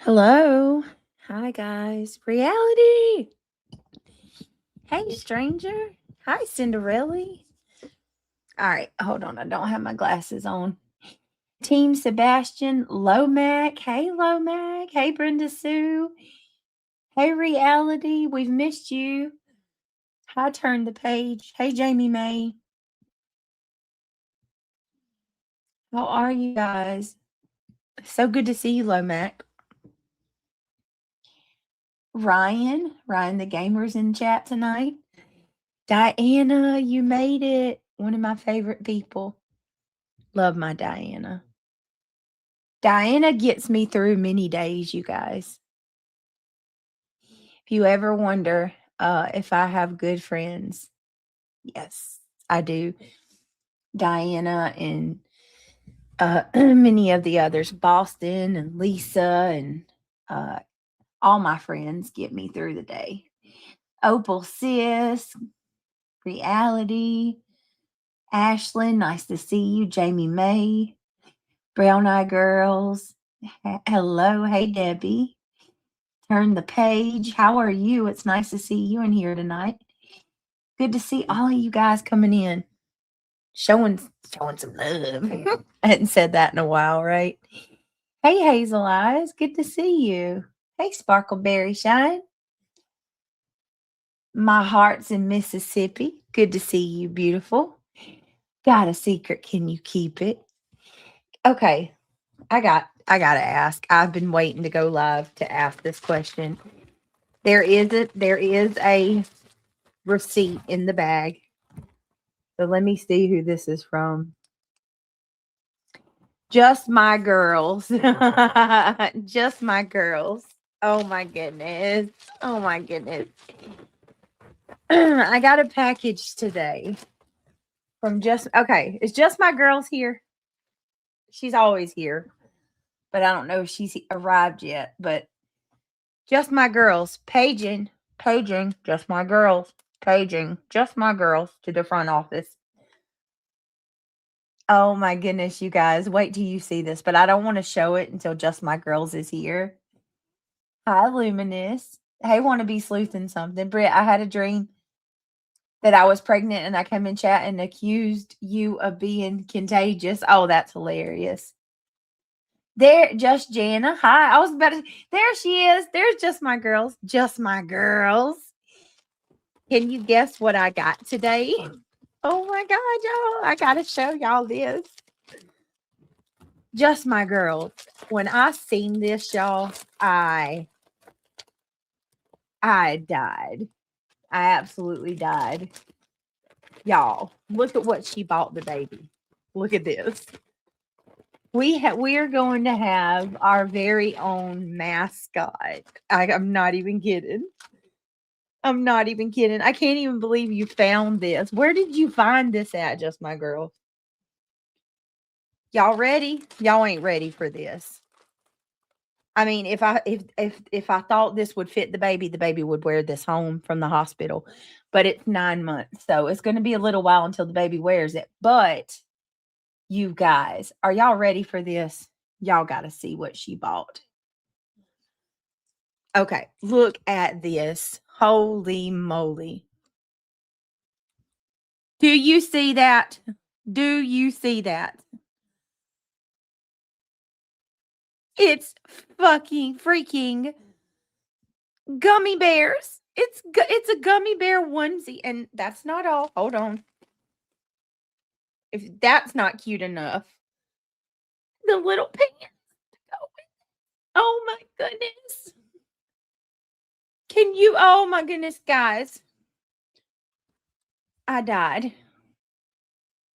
Hello. Hi, guys. Reality. Hey, stranger. Hi, Cinderella. All right, hold on. I don't have my glasses on. Team Sebastian, Lomac. Hey, Lomac. Hey, Brenda Sue. Hey, Reality. We've missed you. Hi, Turn the Page. Hey, Jamie May. How are you guys? So good to see you, Lomac. Ryan the gamer's in chat tonight. Diana, you made it. One of my favorite people. Love my Diana. Diana gets me through many days, you guys. If you ever wonder if I have good friends, yes, I do. Diana and many of the others, Boston and Lisa and all my friends get me through the day. Opal Sis, Reality, Ashlyn, nice to see you. Jamie May, Brown Eye Girls. Hello, hey Debbie. Turn the page. How are you? It's nice to see you in here tonight. Good to see all of you guys coming in. Showing some love. I hadn't said that in a while, right? Hey Hazel Eyes, good to see you. Hey Sparkleberry Shine. My heart's in Mississippi. Good to see you, beautiful. Got a secret, can you keep it? Okay, I gotta ask. I've been waiting to go live to ask this question. There is a receipt in the bag. So let me see who this is from. Just my girls. Just my girls. Oh my goodness. Oh my goodness. I got a package today from okay. Is Just My Girls here? She's always here, but I don't know if she's arrived yet. But Just My Girls, paging, Just My Girls, paging, Just My Girls to the front office. Oh my goodness, you guys, wait till you see this, but I don't want to show it until Just My Girls is here. Hi, Luminous. Hey, want to be sleuthing something. Britt, I had a dream that I was pregnant and I came in chat and accused you of being contagious. Oh, that's hilarious. There, Just Jana. Hi. I was about to, there she is. There's Just My Girls. Just My Girls. Can you guess what I got today? Oh my God, y'all. I got to show y'all this. Just My Girls. When I seen this, y'all, I died. I absolutely died. Y'all, look at what she bought the baby. Look at this. We are going to have our very own mascot. I'm not even kidding. I'm not even kidding. I can't even believe you found this. Where did you find this at, Just My Girl? Y'all ready? Y'all ain't ready for this. I mean, if I thought this would fit the baby would wear this home from the hospital. But it's 9 months, so it's going to be a little while until the baby wears it. But you guys, are y'all ready for this? Y'all got to see what she bought. Okay, look at this. Holy moly. Do you see that? Do you see that? It's fucking freaking gummy bears. It's a gummy bear onesie, and that's not all. Hold on. If that's not cute enough, the little pants. Oh my goodness. Can you? Oh my goodness, guys. I died.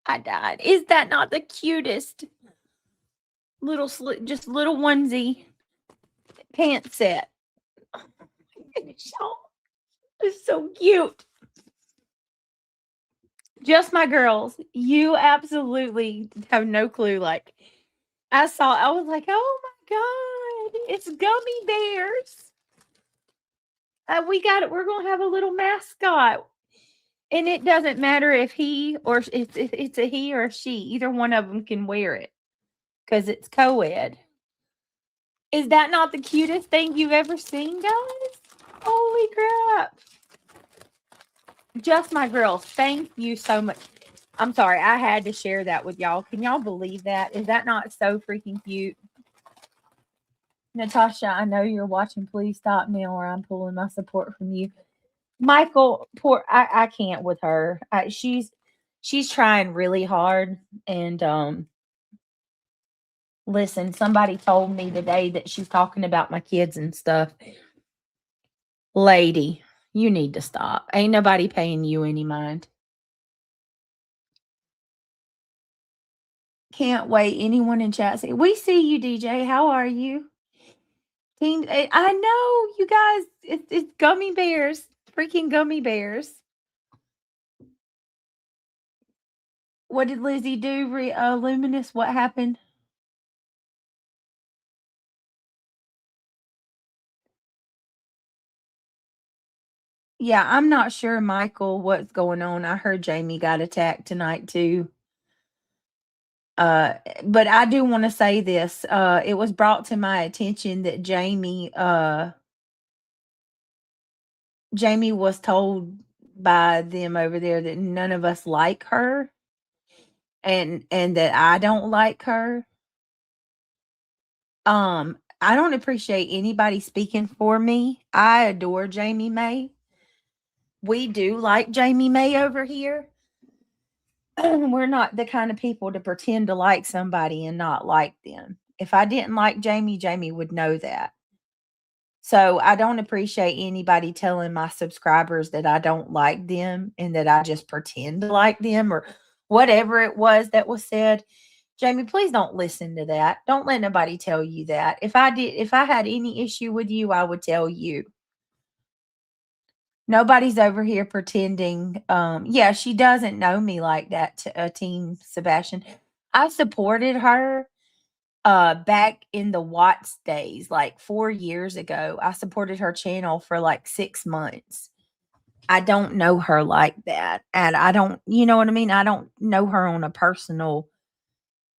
I died. Is that not the cutest little just little onesie pant set? Oh my goodness, y'all. It's so cute. Just My Girls. You absolutely have no clue. Like, I was like, oh my God, it's gummy bears. We're going to have a little mascot. And it doesn't matter if it's a he or a she. Either one of them can wear it because it's co ed. Is that not the cutest thing you've ever seen, guys? Holy crap. Just my girls. Thank you so much. I'm sorry. I had to share that with y'all. Can y'all believe that? Is that not so freaking cute? Natasha, I know you're watching. Please stop now or I'm pulling my support from you. Michael, poor, I can't with her. She's trying really hard. And listen, somebody told me today that she's talking about my kids and stuff. Lady, you need to stop. Ain't nobody paying you any mind. Can't wait. Anyone in chat say, we see you, DJ. How are you? Team, I know, you guys. It's gummy bears. Freaking gummy bears. What did Lizzie do? Luminous, what happened? Yeah, I'm not sure, Michael, what's going on. I heard Jamie got attacked tonight too. But I do want to say this. It was brought to my attention that Jamie was told by them over there that none of us like her and that I don't like her. I don't appreciate anybody speaking for me. I adore Jamie May. We do like Jamie May over here. We're not the kind of people to pretend to like somebody and not like them. If I didn't like Jamie, Jamie would know that. So I don't appreciate anybody telling my subscribers that I don't like them and that I just pretend to like them or whatever it was that was said. Jamie, please don't listen to that. Don't let nobody tell you that. If I had any issue with you, I would tell you. Nobody's over here pretending. Yeah, she doesn't know me like that, Team Sebastian. I supported her back in the Watts days, like 4 years ago. I supported her channel for like 6 months. I don't know her like that. And I don't, you know what I mean? I don't know her on a personal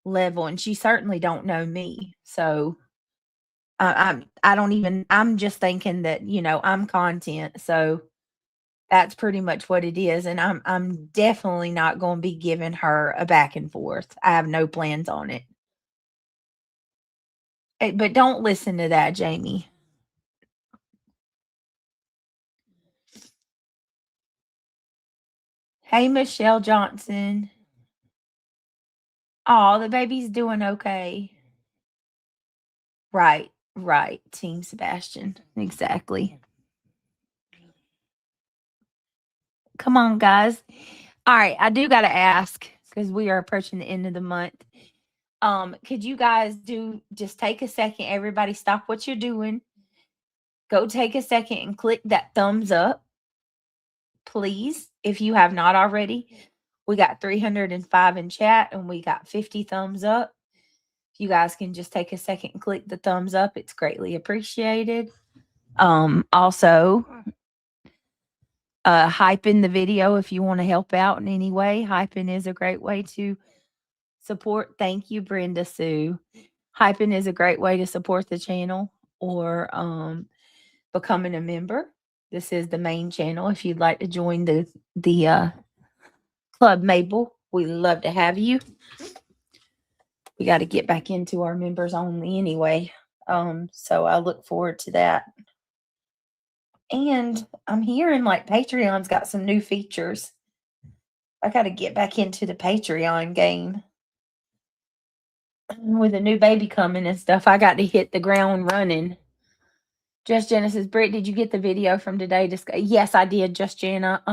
level, and she certainly don't know me. So I don't even, I'm just thinking that, I'm content. So that's pretty much what it is. And I'm definitely not going to be giving her a back and forth. I have no plans on it. But don't listen to that, Jamie. Hey, Michelle Johnson. Oh, the baby's doing okay. Right, right. Team Sebastian. Exactly. Come on, guys. All right, I do got to ask because we are approaching the end of the month. Could you guys just take a second, everybody stop what you're doing. Go take a second and click that thumbs up, please, if you have not already. We got 305 in chat and we got 50 thumbs up. If you guys can just take a second and click the thumbs up, it's greatly appreciated. Also, hyping the video if you want to help out in any way. Hyping is a great way to support. Thank you, Brenda Sue. Hyping is a great way to support the channel or becoming a member. This is the main channel. If you'd like to join the Club Mabel, we love to have you. We got to get back into our members only anyway. So I look forward to that. And I'm hearing like Patreon's got some new features. I got to get back into the Patreon game. With a new baby coming and stuff, I got to hit the ground running. Just Genesis, Britt, did you get the video from today? Yes, I did. Just Jana.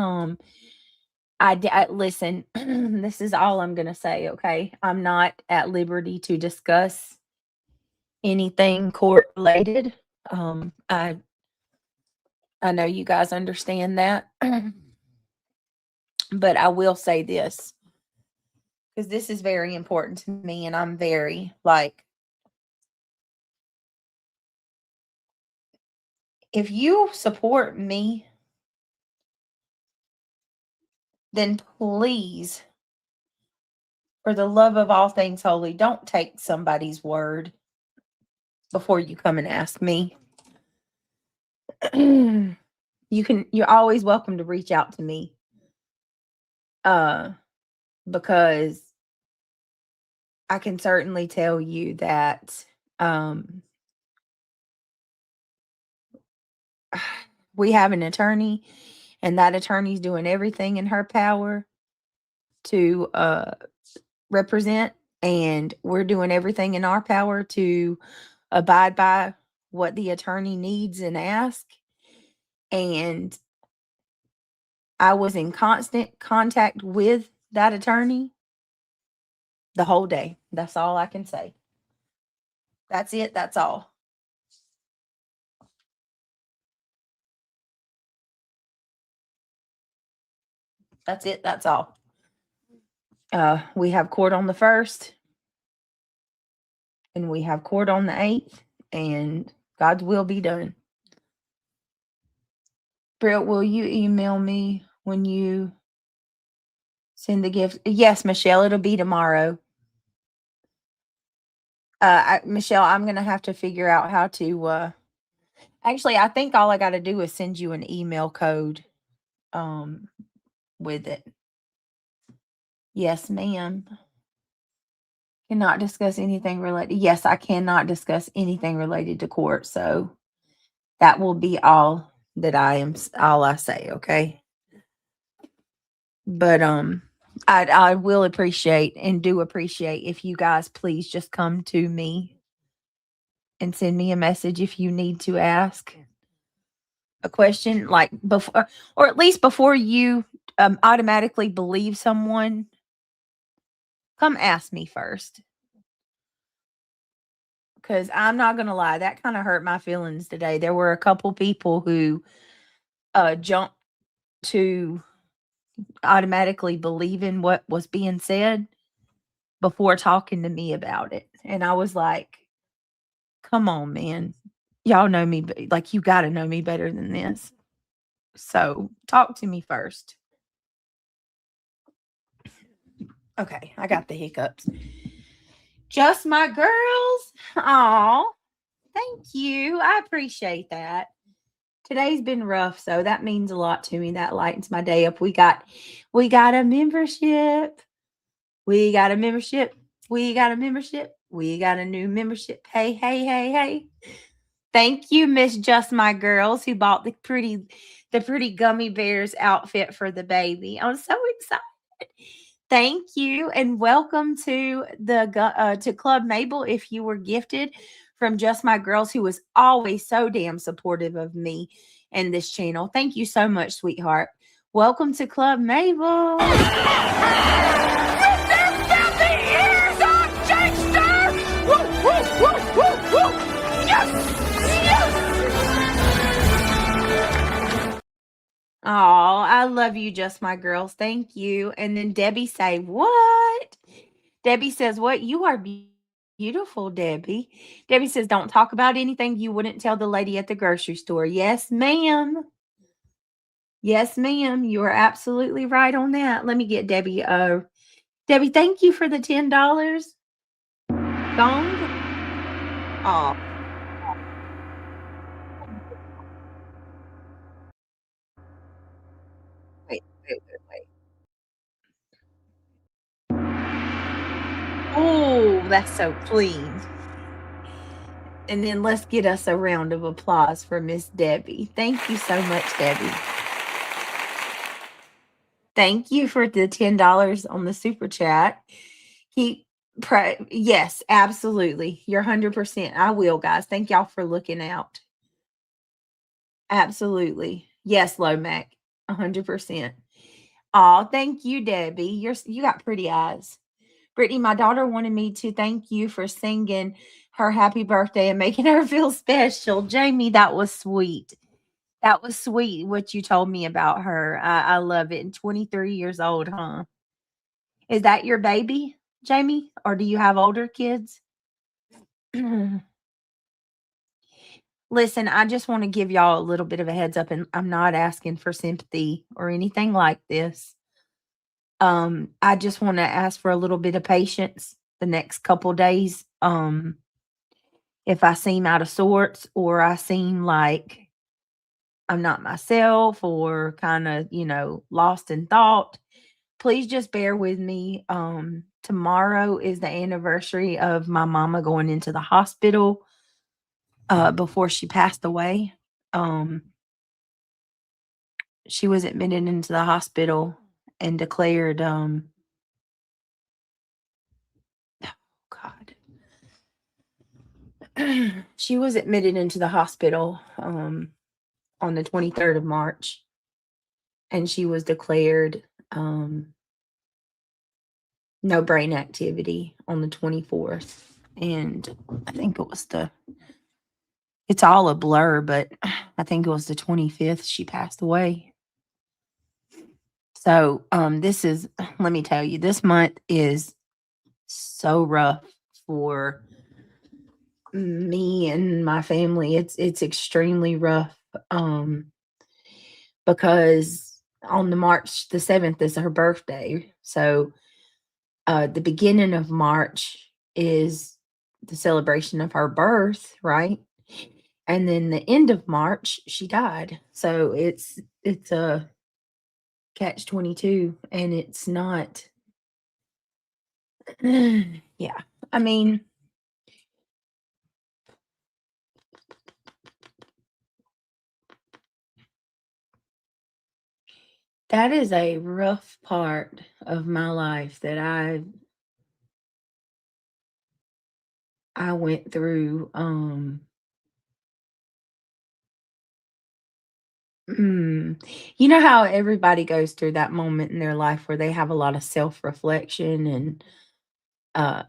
I listen. This is all I'm gonna say. Okay, I'm not at liberty to discuss anything court related. I know you guys understand that, but I will say this because this is very important to me, and I'm very like, if you support me, then please, for the love of all things holy, don't take somebody's word. before you come and ask me. You're always welcome to reach out to me. Because I can certainly tell you that um we have an attorney, and that attorney's doing everything in her power to represent, and we're doing everything in our power to abide by what the attorney needs and ask. And I was in constant contact with that attorney the whole day. That's all I can say. That's it. That's all. That's it. That's all. We have court on the 1st, and we have court on the 8th, and God's will be done. Britt, will you email me when you send the gift? Yes, Michelle, it'll be tomorrow. Michelle, I'm going to have to figure out how to, actually, I think all I got to do is send you an email code, with it. Yes, ma'am. Cannot discuss anything related. Yes, I cannot discuss anything related to court. So that will be all I say. Okay. But, I will appreciate and do appreciate if you guys please just come to me and send me a message if you need to ask a question, like before, or at least before you automatically believe someone. Come ask me first, because I'm not gonna lie, that kind of hurt my feelings today. There were a couple people who jumped to automatically believing what was being said before talking to me about it, and I was like, come on, man. Y'all know me, like, you got to know me better than this. So talk to me first. Okay, I got the hiccups. Just my girls. Oh, thank you. I appreciate that. Today's been rough, so that means a lot to me. That lightens my day up. We got a membership. We got a membership. We got a membership. We got a new membership. Hey, hey, hey, hey. Thank you, Miss Just My Girls, who bought the pretty gummy bears outfit for the baby. I'm so excited. Thank you, and welcome to to Club Mabel. If you were gifted from Just My Girls, who was always so damn supportive of me and this channel. Thank you so much, sweetheart. Welcome to Club Mabel. Oh, I love you, Just My Girls. Thank you. And then Debbie say, what? Debbie says, what? You are beautiful, Debbie. Debbie says, don't talk about anything you wouldn't tell the lady at the grocery store. Yes, ma'am. Yes, ma'am. You are absolutely right on that. Let me get Debbie. Debbie, thank you for the $10. Gong. Oh. Wait. Oh, that's so clean. And then let's get us a round of applause for Miss Debbie. Thank you so much, Debbie. Thank you for the $10 on the super chat. Yes, absolutely. You're 100%. I will, guys. Thank y'all for looking out. Absolutely. Yes, Lomac. 100%. Oh, thank you, Debbie. You got pretty eyes. Brittany, my daughter wanted me to thank you for singing her happy birthday and making her feel special. Jamie, that was sweet. That was sweet what you told me about her. I love it. And 23 years old, huh? Is that your baby, Jamie? Or do you have older kids? Listen, I just want to give y'all a little bit of a heads up, and I'm not asking for sympathy or anything like this. I just want to ask for a little bit of patience the next couple days. if I seem out of sorts or I seem like I'm not myself or kind of, lost in thought, please just bear with me. Tomorrow is the anniversary of my mama going into the hospital before she passed away. Um, she was admitted into the hospital and declared, God, she was admitted into the hospital on the 23rd of March, and she was declared no brain activity on the 24th. And I think it's all a blur, but I think it was the 25th she passed away. So, let me tell you, this month is so rough for me and my family. It's extremely rough, because on the March the 7th is her birthday. So, the beginning of March is the celebration of her birth, right? And then the end of March, she died. So it's a catch 22, and it's not. Yeah. I mean, that is a rough part of my life that I went through. You know how everybody goes through that moment in their life where they have a lot of self-reflection and uh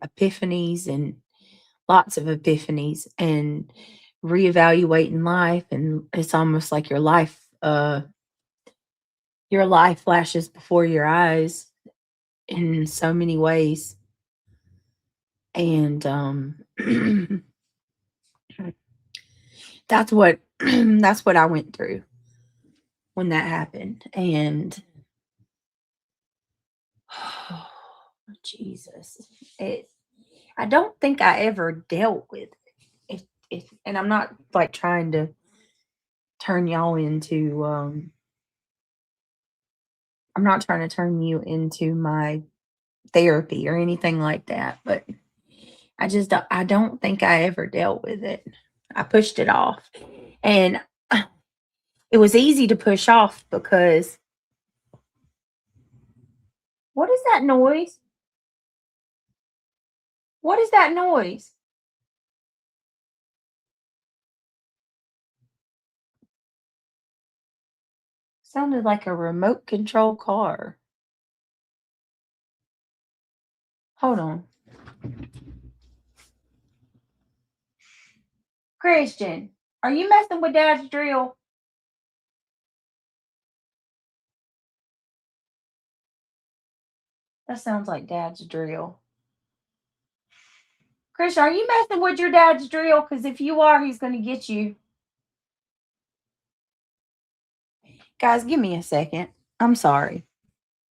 epiphanies, and lots of epiphanies, and reevaluating life, and it's almost like your life flashes before your eyes in so many ways. And that's what that's what I went through when that happened. And Jesus, it I don't think I ever dealt with it. And I'm not like trying to turn y'all into I'm not trying to turn you into my therapy or anything like that, but I don't think I ever dealt with it. I pushed it off. And it was easy to push off because what is that noise? What is that noise? Sounded like a remote control car. Hold on. Christian, are you messing with Dad's drill? That sounds like Dad's drill. Christian, are you messing with your dad's drill? Because if you are, he's going to get you. Guys, give me a second. I'm sorry.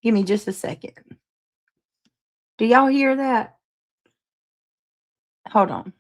Give me just a second. Do y'all hear that? Hold on.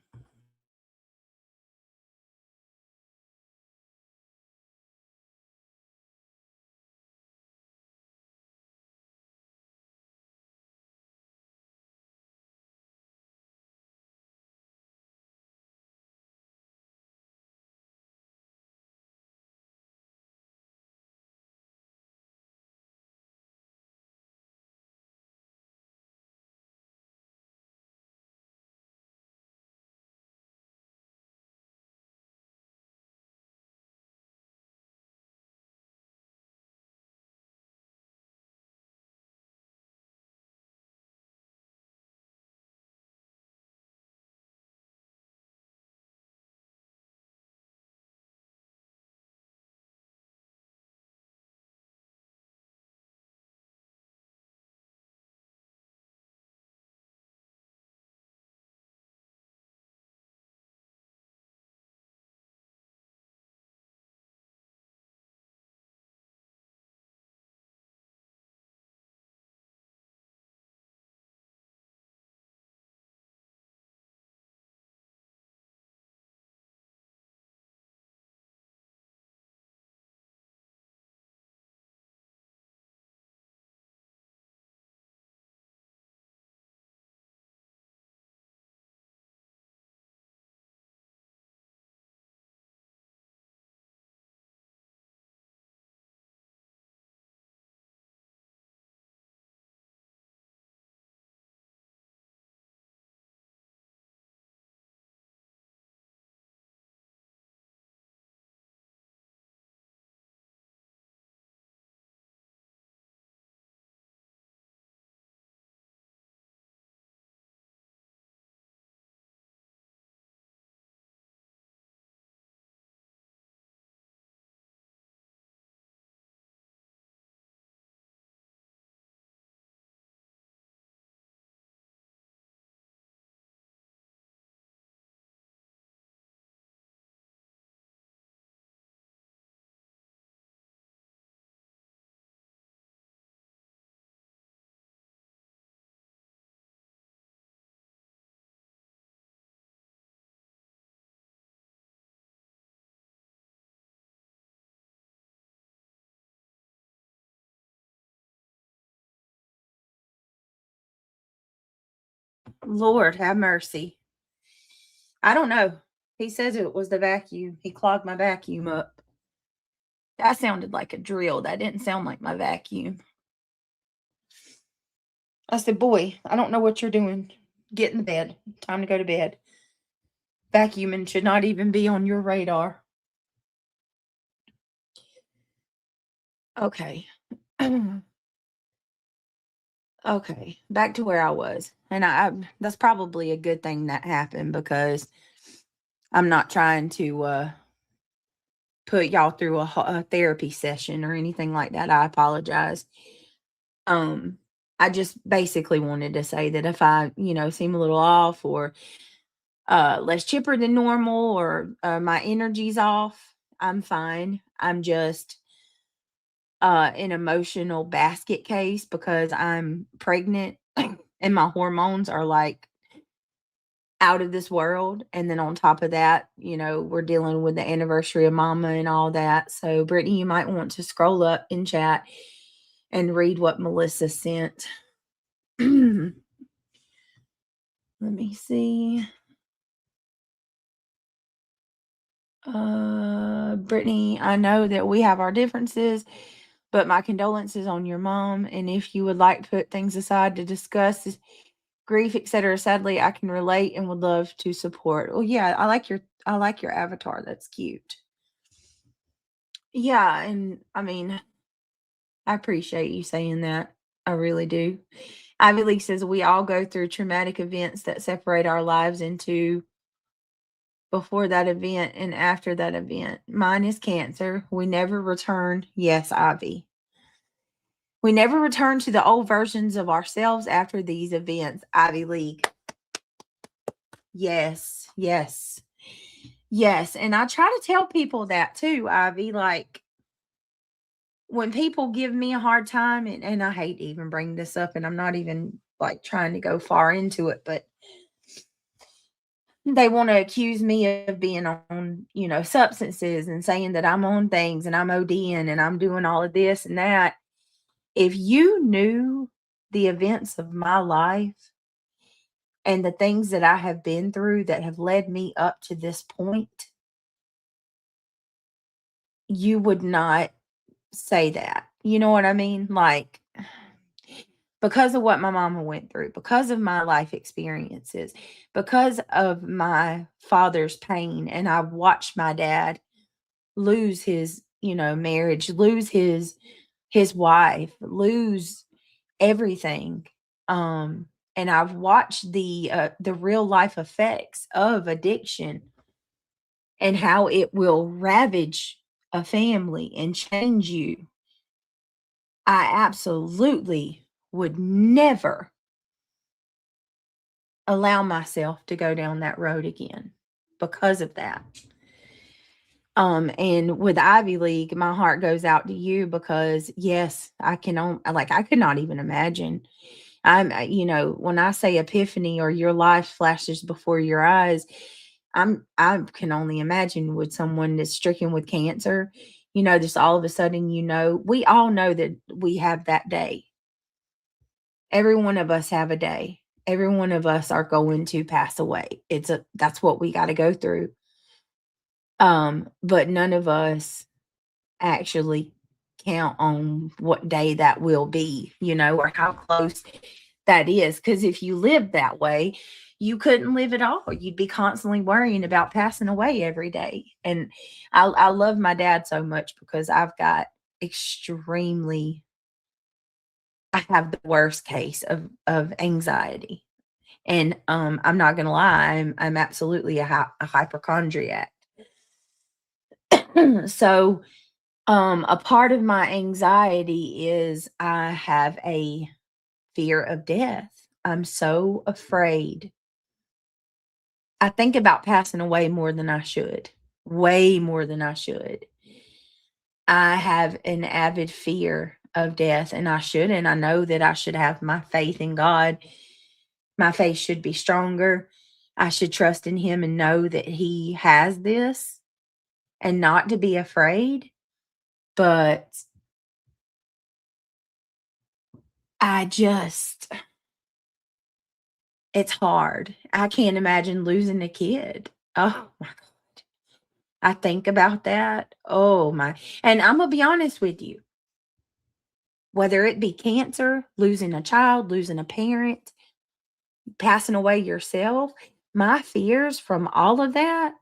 Lord have mercy. I don't know. He says it was the vacuum. He clogged my vacuum up. That sounded like a drill. That didn't sound like my vacuum. I said, boy, I don't know what you're doing. Get in the bed. Time to go to bed. Vacuuming should not even be on your radar. Okay. Okay. Back to where I was. And I that's probably a good thing that happened, because I'm not trying to put y'all through a therapy session or anything like that. I apologize. Um, I just basically wanted to say that if I, seem a little off, or less chipper than normal, or my energy's off, I'm fine. I'm just an emotional basket case because I'm pregnant and my hormones are like out of this world. And then on top of that, we're dealing with the anniversary of mama and all that. So, Brittany, you might want to scroll up in chat and read what Melissa sent. Let me see. Brittany, I know that we have our differences, but my condolences on your mom. And if you would like to put things aside to discuss grief, etc., sadly, I can relate and would love to support. Well, yeah, I like your avatar. That's cute. Yeah, and I mean, I appreciate you saying that. I really do. Ivy League says we all go through traumatic events that separate our lives into before that event and after that event. Mine is cancer. We never return. Yes, Ivy. We never return to the old versions of ourselves after these events. Ivy League. Yes, yes, yes. And I try to tell people that too, Ivy. Like, when people give me a hard time, and I hate to even bring this up, and I'm not even like trying to go far into it, but they want to accuse me of being on, substances, and saying that I'm on things and I'm ODing and I'm doing all of this and that. If you knew the events of my life and the things that I have been through that have led me up to this point, you would not say that. You know what I mean? Like, because of what my mama went through, because of my life experiences, because of my father's pain, and I've watched my dad lose his, marriage, lose his wife, lose everything. And I've watched the real life effects of addiction and how it will ravage a family and change you. I absolutely would never allow myself to go down that road again because of that. And with Ivy League, my heart goes out to you, because yes, I could not even imagine. When I say epiphany or your life flashes before your eyes, I can only imagine with someone that's stricken with cancer, just all of a sudden, we all know that we have that day. Every one of us have a day. Every one of us are going to pass away. That's what we got to go through. But none of us actually count on what day that will be, or how close that is. Because if you lived that way, you couldn't live at all. You'd be constantly worrying about passing away every day. And I love my dad so much because I've got I have the worst case of anxiety. And I'm not gonna lie, I'm absolutely a hypochondriac. So a part of my anxiety is I have a fear of death. I'm so afraid. I think about passing away more than I should, way more than I should. I have an avid fear of death, and I should, and I know that I should have my faith in God. My faith should be stronger. I should trust in Him and know that He has this and not to be afraid. But I just, It's hard. I can't imagine losing a kid. Oh my god. I think about that. Oh my. And I'm gonna be honest with you, whether it be cancer, losing a child, losing a parent, passing away yourself, my fears from all of that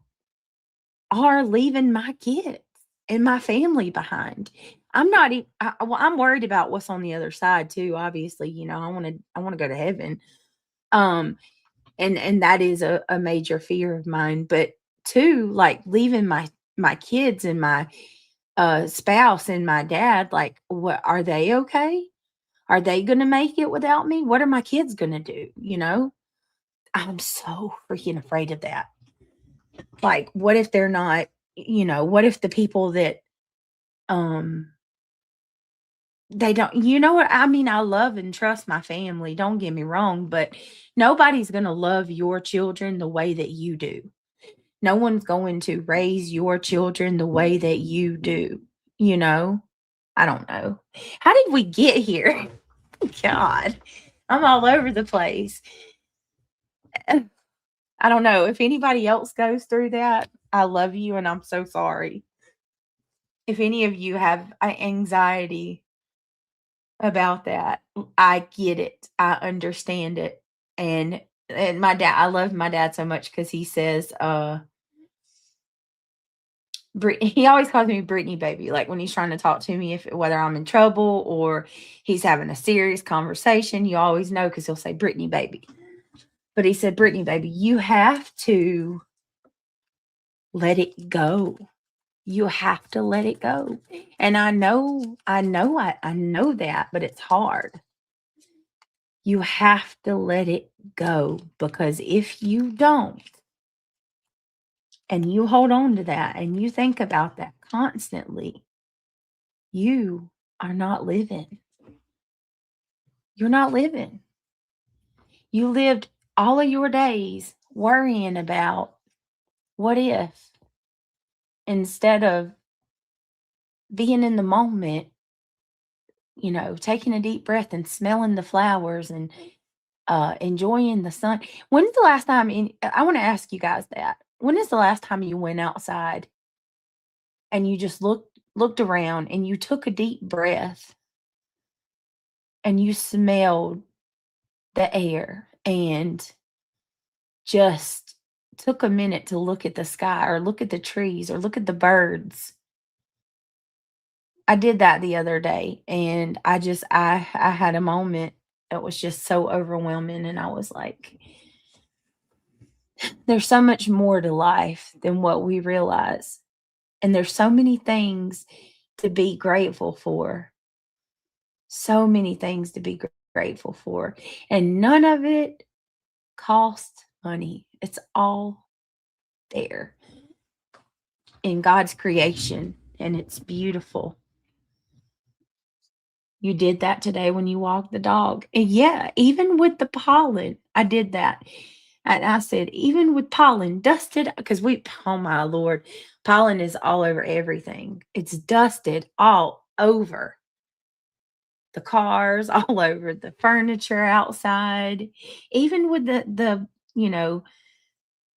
are leaving my kids and my family behind. I'm not well, I'm worried about what's on the other side too, obviously, I want to go to heaven. Um and that is a major fear of mine, but two, like leaving my kids and my spouse and my dad, like what are they okay? Are they going to make it without me? What are my kids going to do? I'm so freaking afraid of that. Like, what if they're not, what if the people that, um, they don't, you know what? I mean, I love and trust my family. Don't get me wrong, but nobody's going to love your children the way that you do. No one's going to raise your children the way that you do, you know? I don't know. How did we get here? God, I'm all over the place. I don't know. If anybody else goes through that, I love you and I'm so sorry. If any of you have anxiety about that, I get it. I understand it. And my dad, I love my dad so much because he says, he always calls me Brittany baby, like when he's trying to talk to me, if whether I'm in trouble or he's having a serious conversation, you always know because he'll say Brittany baby. But he said, Brittany baby, you have to let it go. You have to let it go. And I know that, but it's hard. You have to let it go because if you don't, and you hold on to that and you think about that constantly, you are not living. You're not living. You lived all of your days worrying about what if instead of being in the moment, taking a deep breath and smelling the flowers and enjoying the sun. When's the last time I want to ask you guys that. When is the last time you went outside and you just looked around and you took a deep breath and you smelled the air and just took a minute to look at the sky or look at the trees or look at the birds? I did that the other day and I had a moment that was just so overwhelming and I was like, there's so much more to life than what we realize. And there's so many things to be grateful for. So many things to be grateful for. And none of it costs money. It's all there in God's creation and it's beautiful. You did that today when you walked the dog. And yeah, even with the pollen, I did that. And I said, even with pollen dusted, because oh my Lord, pollen is all over everything. It's dusted all over the cars, all over the furniture outside, even with the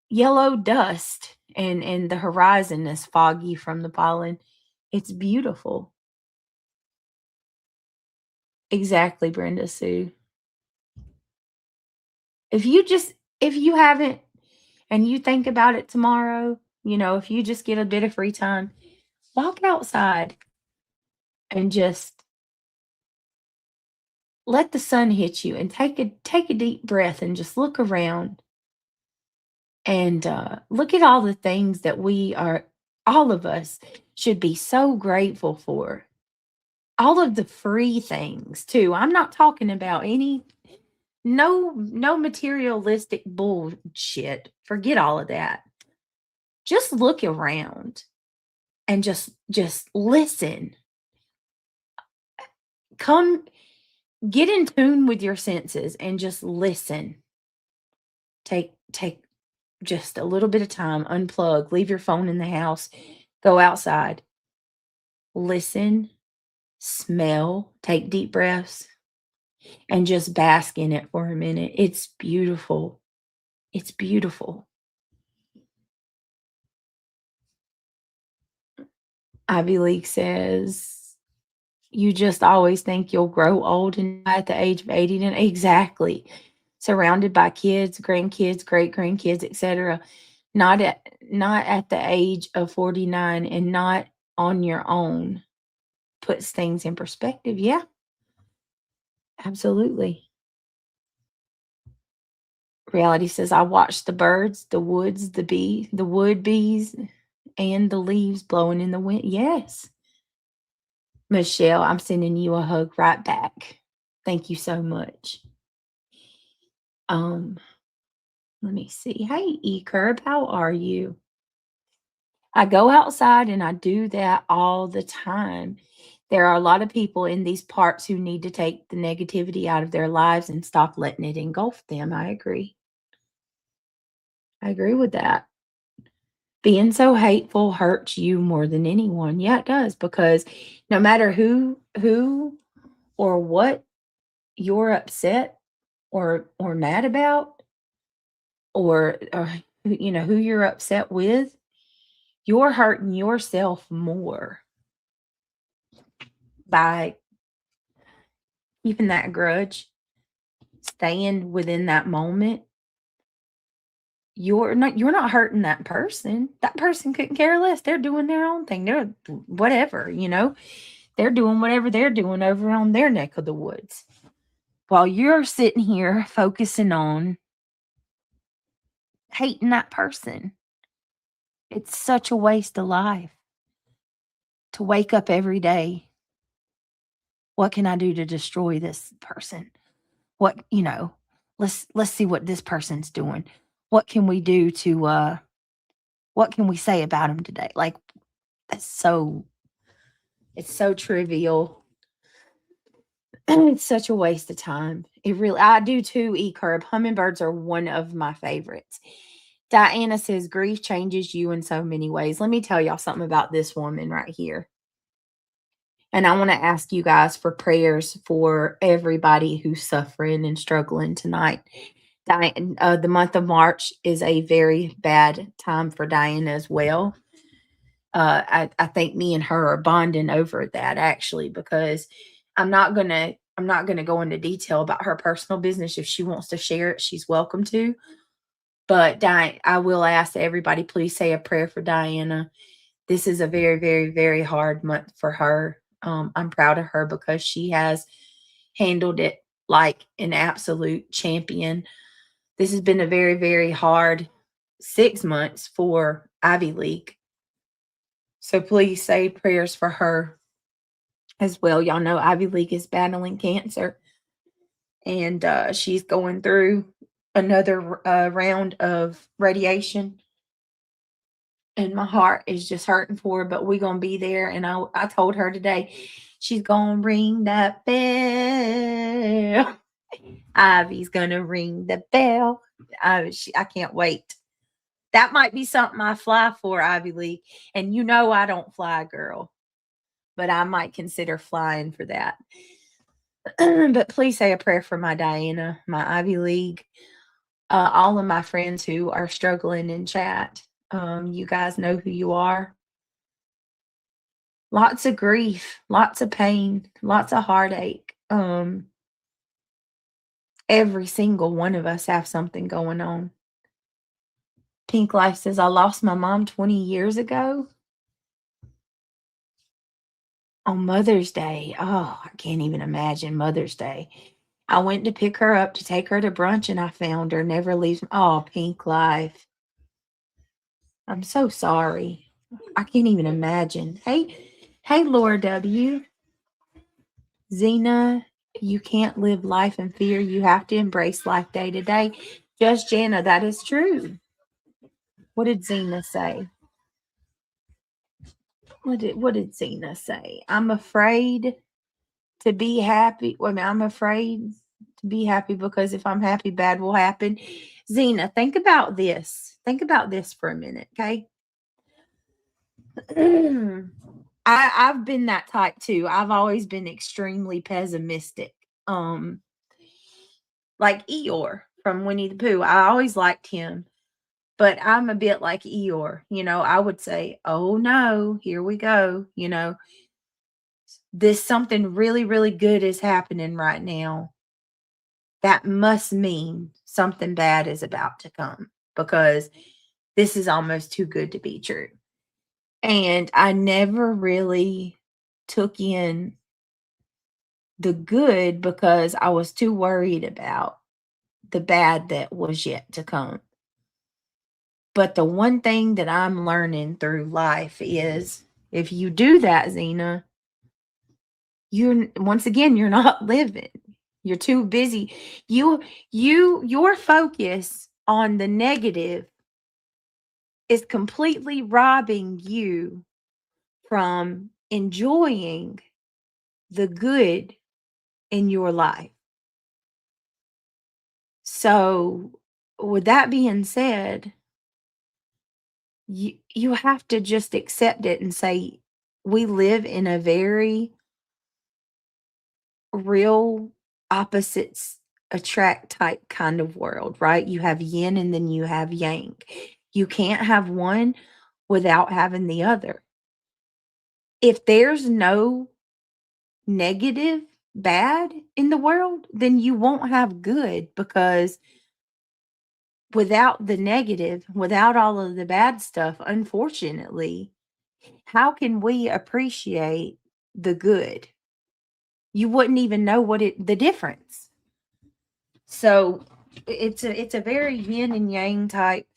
yellow dust and the horizon is foggy from the pollen. It's beautiful. Exactly, Brenda Sue. If you haven't and you think about it tomorrow, if you just get a bit of free time, walk outside and just let the sun hit you and take a deep breath and just look around and look at all the things that all of us should be so grateful for. All of the free things too. I'm not talking about no materialistic bullshit. Forget all of that. Just look around and just listen. Come get in tune with your senses and just listen. Take just a little bit of time, unplug, leave your phone in the house, go outside. Listen, smell, take deep breaths, and just bask in it for a minute. It's beautiful. It's beautiful. Ivy League says, you just always think you'll grow old and die at the age of 80. And exactly. Surrounded by kids, grandkids, great grandkids, etc. Not at the age of 49 and not on your own puts things in perspective. Yeah, absolutely. Reality says, I watch the birds, the woods, the wood bees, and the leaves blowing in the wind. Yes. Michelle, I'm sending you a hug right back. Thank you so much. Um, Let me see. Hey, E-Curb, how are you? I go outside and I do that all the time. There are a lot of people in these parts who need to take the negativity out of their lives and stop letting it engulf them. I agree. I agree with that. Being so hateful hurts you more than anyone. Yeah, it does, because no matter who or what you're upset or mad about, or who you're upset with, you're hurting yourself more by keeping that grudge, staying within that moment. You're not hurting that person. That person couldn't care less. They're doing their own thing. They're whatever. They're doing whatever they're doing over on their neck of the woods. While you're sitting here focusing on hating that person. It's such a waste of life to wake up every day. What can I do to destroy this person? Let's see what this person's doing. What can we do to what can we say about him today? Like, that's so it's so trivial. It's such a waste of time. I do too, E-Curb. Hummingbirds are one of my favorites. Diana says, grief changes you in so many ways. Let me tell y'all something about this woman right here. And I want to ask you guys for prayers for everybody who's suffering and struggling tonight. The month of March is a very bad time for Diana as well. I think me and her are bonding over that, actually, because I'm not gonna go into detail about her personal business. If she wants to share it, she's welcome to. But I will ask that everybody please say a prayer for Diana. This is a very, very, very hard month for her. I'm proud of her because she has handled it like an absolute champion. This has been a very, very hard 6 months for Ivy League. So please say prayers for her as well. Y'all know Ivy League is battling cancer, and she's going through another round of radiation. And my heart is just hurting for her, but we're going to be there. And I told her today, she's going to ring that bell. Ivy's going to ring the bell. I can't wait. That might be something I fly for, Ivy League. And I don't fly, girl, but I might consider flying for that. But please say a prayer for my Diana, my Ivy League, all of my friends who are struggling in chat. You guys know who you are. Lots of grief, lots of pain, lots of heartache. Every single one of us have something going on. Pink Life says, I lost my mom 20 years ago on Mother's Day. Oh, I can't even imagine Mother's Day. I went to pick her up to take her to brunch and I found her. Never leaves. Oh, Pink Life. I'm so sorry. I can't even imagine. Hey, Laura W. Zena, you can't live life in fear. You have to embrace life day to day. Just Jana, that is true. What did Zena say? What did Zena say? I'm afraid to be happy. I'm afraid to be happy because if I'm happy, bad will happen. Zena, think about this. Think about this for a minute, okay? I've been that type too. I've always been extremely pessimistic. like Eeyore from Winnie the Pooh. I always liked him, but I'm a bit like Eeyore. I would say, "Oh no, here we go." This something really, really good is happening right now. That must mean something bad is about to come because this is almost too good to be true. And I never really took in the good because I was too worried about the bad that was yet to come. But the one thing that I'm learning through life is if you do that, Zena, once again, you're not living. You're too busy. Your focus on the negative is completely robbing you from enjoying the good in your life. So, with that being said, you have to just accept it and say, we live in a very real opposites attract type kind of world, right? You have yin and then you have yang. You can't have one without having the other. If there's no negative, bad in the world, then you won't have good because without the negative, without all of the bad stuff, unfortunately, how can we appreciate the good? You wouldn't even know the difference. So it's a very yin and yang type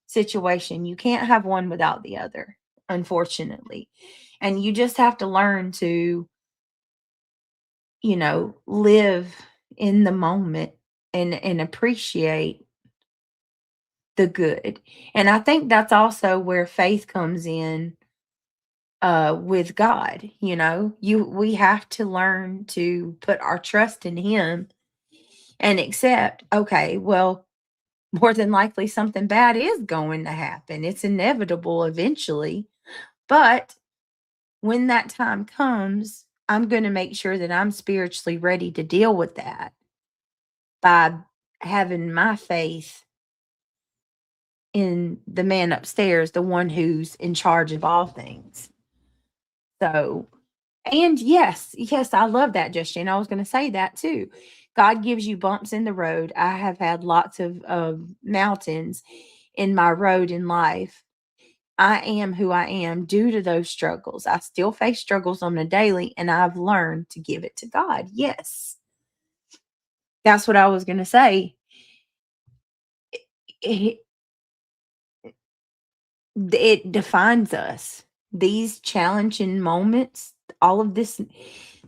situation. You can't have one without the other, unfortunately. And you just have to learn to, live in the moment and appreciate the good. And I think that's also where faith comes in with God. We have to learn to put our trust in him and accept, okay, well, more than likely something bad is going to happen. It's inevitable eventually. But when that time comes, I'm going to make sure that I'm spiritually ready to deal with that by having my faith in the man upstairs, the one who's in charge of all things. So, and yes, I love that, Justine. I was going to say that too. God gives you bumps in the road. I have had lots of mountains in my road in life. I am who I am due to those struggles. I still face struggles on a daily, and I've learned to give it to God. Yes. That's what I was going to say. It, it defines us. These challenging moments, all of this.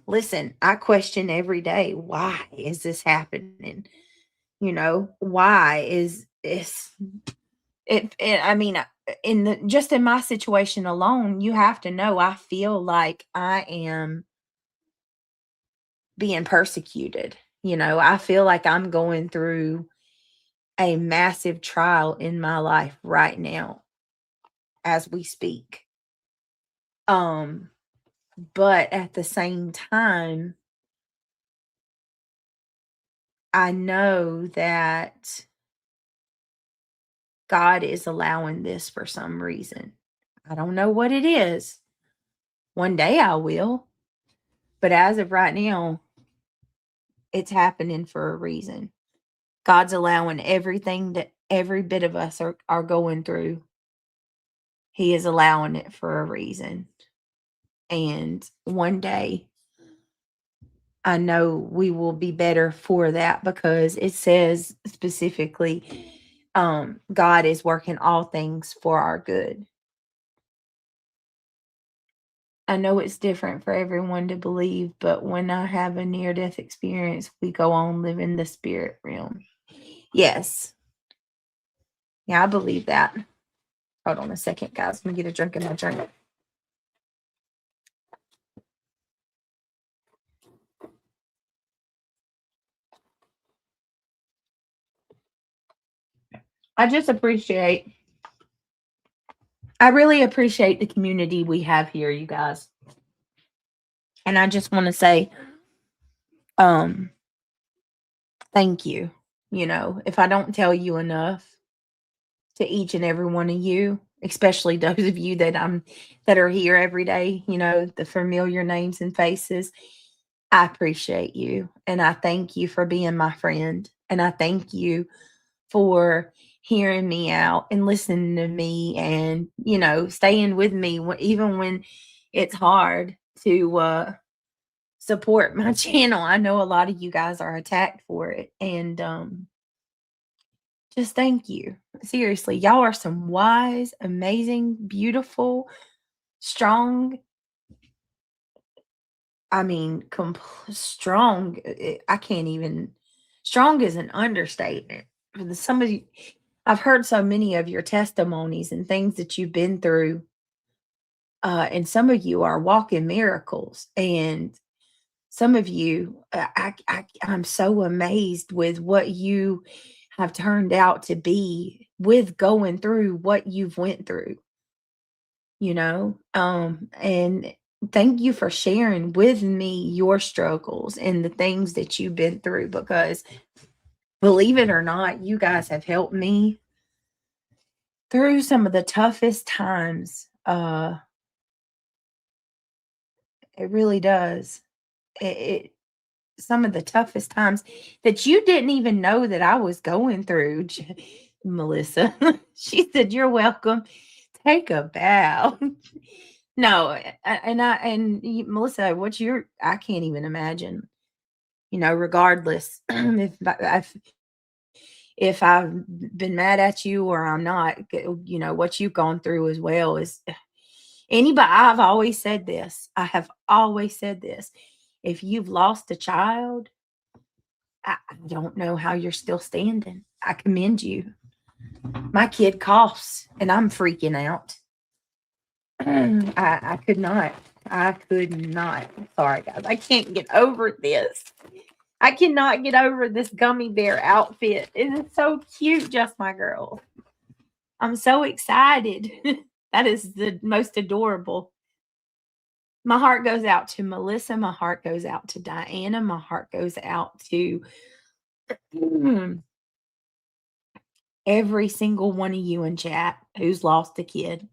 Listen, I question every day, why is this happening? Why is this? I mean, just in my situation alone, you have to know I feel like I am being persecuted. I feel like I'm going through a massive trial in my life right now as we speak. But at the same time, I know that God is allowing this for some reason. I don't know what it is. One day I will. But as of right now, it's happening for a reason. God's allowing everything that every bit of us are going through. He is allowing it for a reason. And one day, I know we will be better for that because it says specifically, God is working all things for our good. I know it's different for everyone to believe, but when I have a near death experience, we go on living the spirit realm. Yes. Yeah, I believe that. Hold on a second, guys. Let me get a drink in my drink. I really appreciate the community we have here, you guys. And I just want to say, um, Thank you. If I don't tell you enough to each and every one of you, especially those of you that are here every day, the familiar names and faces, I appreciate you. And I thank you for being my friend. And I thank you for hearing me out and listening to me and, staying with me even when it's hard to support my channel. I know a lot of you guys are attacked for it. And just thank you. Seriously, y'all are some wise, amazing, beautiful, strong. I mean, strong. I can't even. Strong is an understatement. Some of you, I've heard so many of your testimonies and things that you've been through, and some of you are walking miracles, and some of you, I'm so amazed with what you have turned out to be with going through what you've went through, and thank you for sharing with me your struggles and the things that you've been through, because believe it or not, you guys have helped me through some of the toughest times. It really does. It some of the toughest times that you didn't even know that I was going through. Melissa, she said, "You're welcome. Take a bow." No, Melissa, I can't even imagine. Regardless, if I've been mad at you or I'm not, what you've gone through as well is anybody. I've always said this. I have always said this. If you've lost a child, I don't know how you're still standing. I commend you. My kid coughs and I'm freaking out. I could not. I could not. Sorry, guys. I can't get over this. I cannot get over this gummy bear outfit. It is so cute, just my girl. I'm so excited. That is the most adorable. My heart goes out to Melissa. My heart goes out to Diana. My heart goes out to every single one of you in chat who's lost a kid.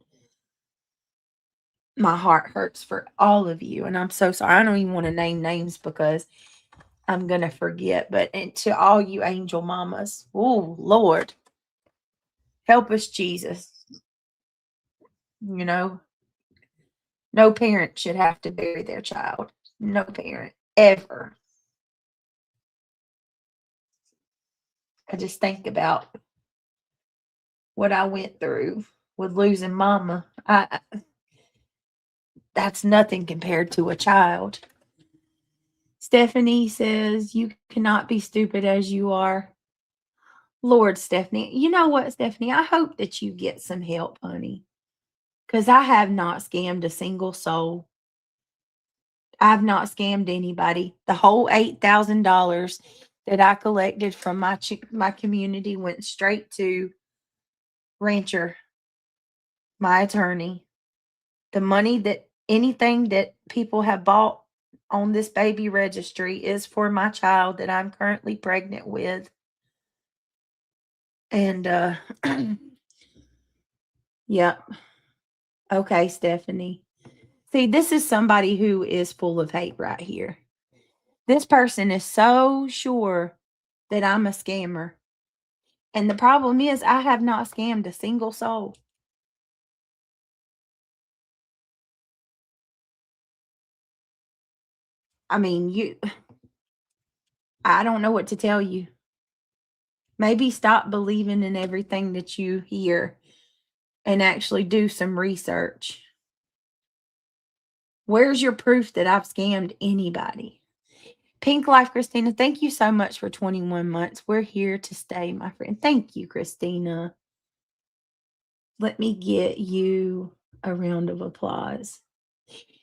My heart hurts for all of you, and I'm so sorry. I don't even want to name names because I'm going to forget, but to all you angel mamas, oh, Lord, help us, Jesus. No parent should have to bury their child. No parent, ever. I just think about what I went through with losing mama. That's nothing compared to a child. Stephanie says, "You cannot be stupid as you are." Lord, Stephanie, you know what, Stephanie? I hope that you get some help, honey, because I have not scammed a single soul. I've not scammed anybody. The whole $8,000 that I collected from my community went straight to Rancher, my attorney. The money that anything that people have bought on this baby registry is for my child that I'm currently pregnant with. And yep. Okay, Stephanie. See, this is somebody who is full of hate right here. This person is so sure that I'm a scammer. And the problem is I have not scammed a single soul. I mean, I don't know what to tell you. Maybe stop believing in everything that you hear and actually do some research. Where's your proof that I've scammed anybody? Pink Life Christina, thank you so much for 21 months. We're here to stay, my friend. Thank you, Christina. Let me get you a round of applause.